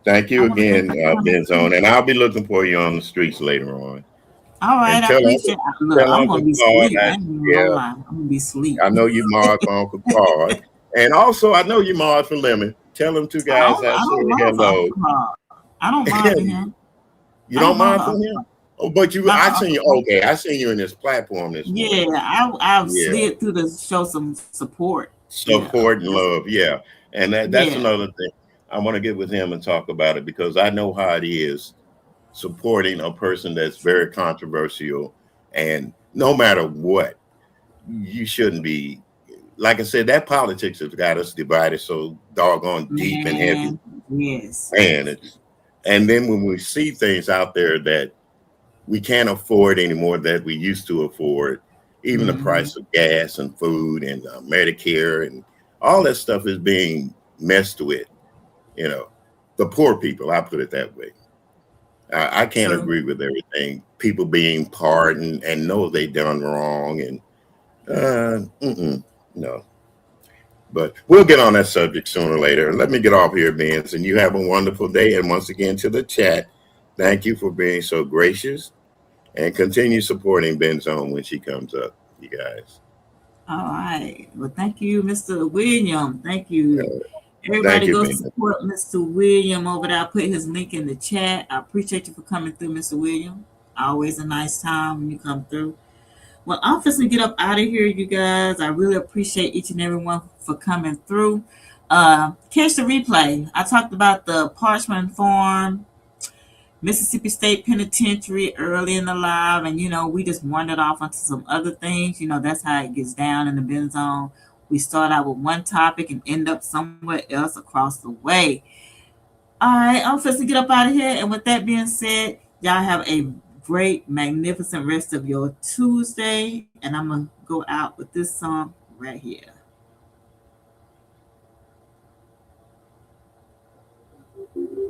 Thank I you want to thank again, you for coming through. Benzone. And I'll be looking for you on the streets later on. All right, And I appreciate. Look, tell I'm Uncle gonna be Claude asleep. I that ain't even gonna yeah, lie. I'm gonna be asleep. I know you mod for Uncle Claude. And also I know you mod for Lemon. Tell them two guys I I said don't mind for Uncle hello. Claude. I don't mind for him. You I don't don't mind mind for for Uncle him? Claude. Oh, but you Not I for seen Uncle you Claude. okay. I seen you in this platform this morning. Yeah, I've Yeah. slid through to show some support. Yeah, Support and that's, love. Yeah. And that's yeah. another thing. I want to get with him and talk about it because I know how it is supporting a person that's very controversial, and no matter what, you shouldn't be, like I said, that politics has got us divided so doggone deep and heavy. Man, yes, And yes. it's and then when we see things out there that we can't afford anymore that we used to afford, even the Hmm. price of gas and food and Medicare and all that stuff is being messed with. You know, the poor people. I put it that way. I can't True. agree with everything. People being pardoned and know they done wrong, and no. But we'll get on that subject sooner or later. Let me get off here, Vince, and you have a wonderful day. And once again, to the chat, thank you for being so gracious and continue supporting Ben's Zone when she comes up, you guys. All right. Well, thank you, Mr. William. Thank you. Thank Everybody you, go Ben. support Mr. William over there. I put his link in the chat. I appreciate you for coming through, Mr. William. Always a nice time when you come through. Well, I'm just gonna get up out of here, you guys. I really appreciate each and every one for coming through. Catch the replay. I talked about the Parchment Farm, Mississippi State Penitentiary early in the live, and we just wandered off onto some other things. That's how it gets down in the Ben Zone. We start out with one topic and end up somewhere else across the way. All right, I'm supposed to get up out of here. And with that being said, y'all have a great, magnificent rest of your Tuesday. And I'm going to go out with this song right here.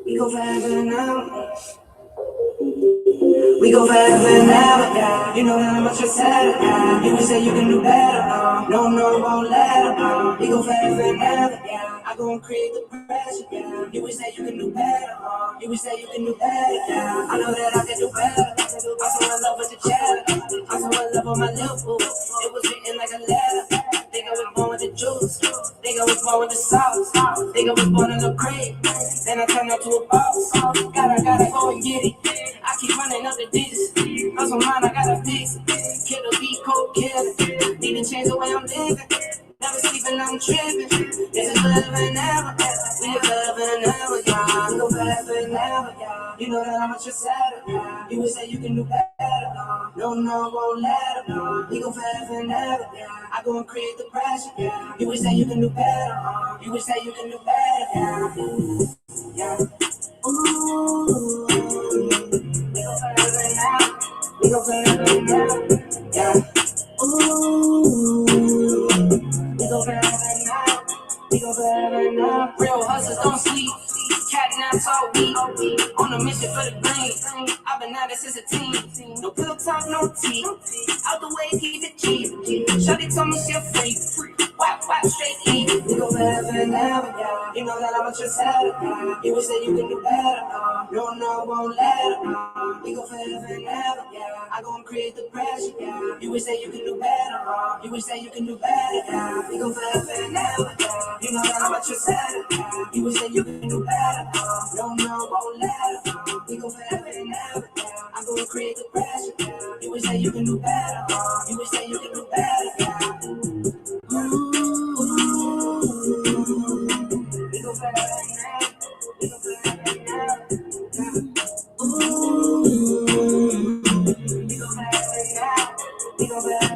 We go forever now. We go forever now. Yeah. You know that I'm much sad. Yeah. You say you can do better. No, no, won't let her. We go forever now. Yeah. I go and create the pressure. Yeah. You wish that you can do better. You wish that you can do better. Yeah. I know that I can do better. I'm so in love with the chatter. I'm so in love with my little boo. It was written like a letter. Think I was born with the juice. Think I was born with the sauce. Think I was born in the crib. Then I turned up to a boss. Gotta go and get it. I keep running up the digits. I'm so mine, I gotta fix it. Kill the beat, cold killer. Need to change the way I'm living. Never sleeping, I'm tripping. This is forever and ever. We live forever and ever, yeah. We go forever and ever, yeah. You know that I'm at your side, yeah. You would say you can do better, no, no, won't let them. We go forever and ever, yeah. I go and create the pressure, yeah. You would say you can do better, you would say you can do better, yeah. Ooh, we go forever and ever. We go forever and ever, yeah. Ooh, we go forever and ever. We go forever and ever. now this is a team. No pillow talk, no tea. Out the way, keep it cheap. Shawty told me she a freak. Wap, straight E. We go forever and ever, yeah. You know that I'm a trendsetter. You wish that you could do better. No, won't let her. We go forever and ever, yeah. I go and create the pressure, yeah. You wish that you could do better. You wish that you could do better, yeah. We go forever and ever, yeah. You know that I'm a trendsetter. You wish that you could do better. No, won't let her. We go forever and ever, yeah. I go and create the pressure, yeah. You wish that you could do better. You wish that you could do better, yeah. We go forever and ever. We go forever and ever. We go forever and ever. We go forever.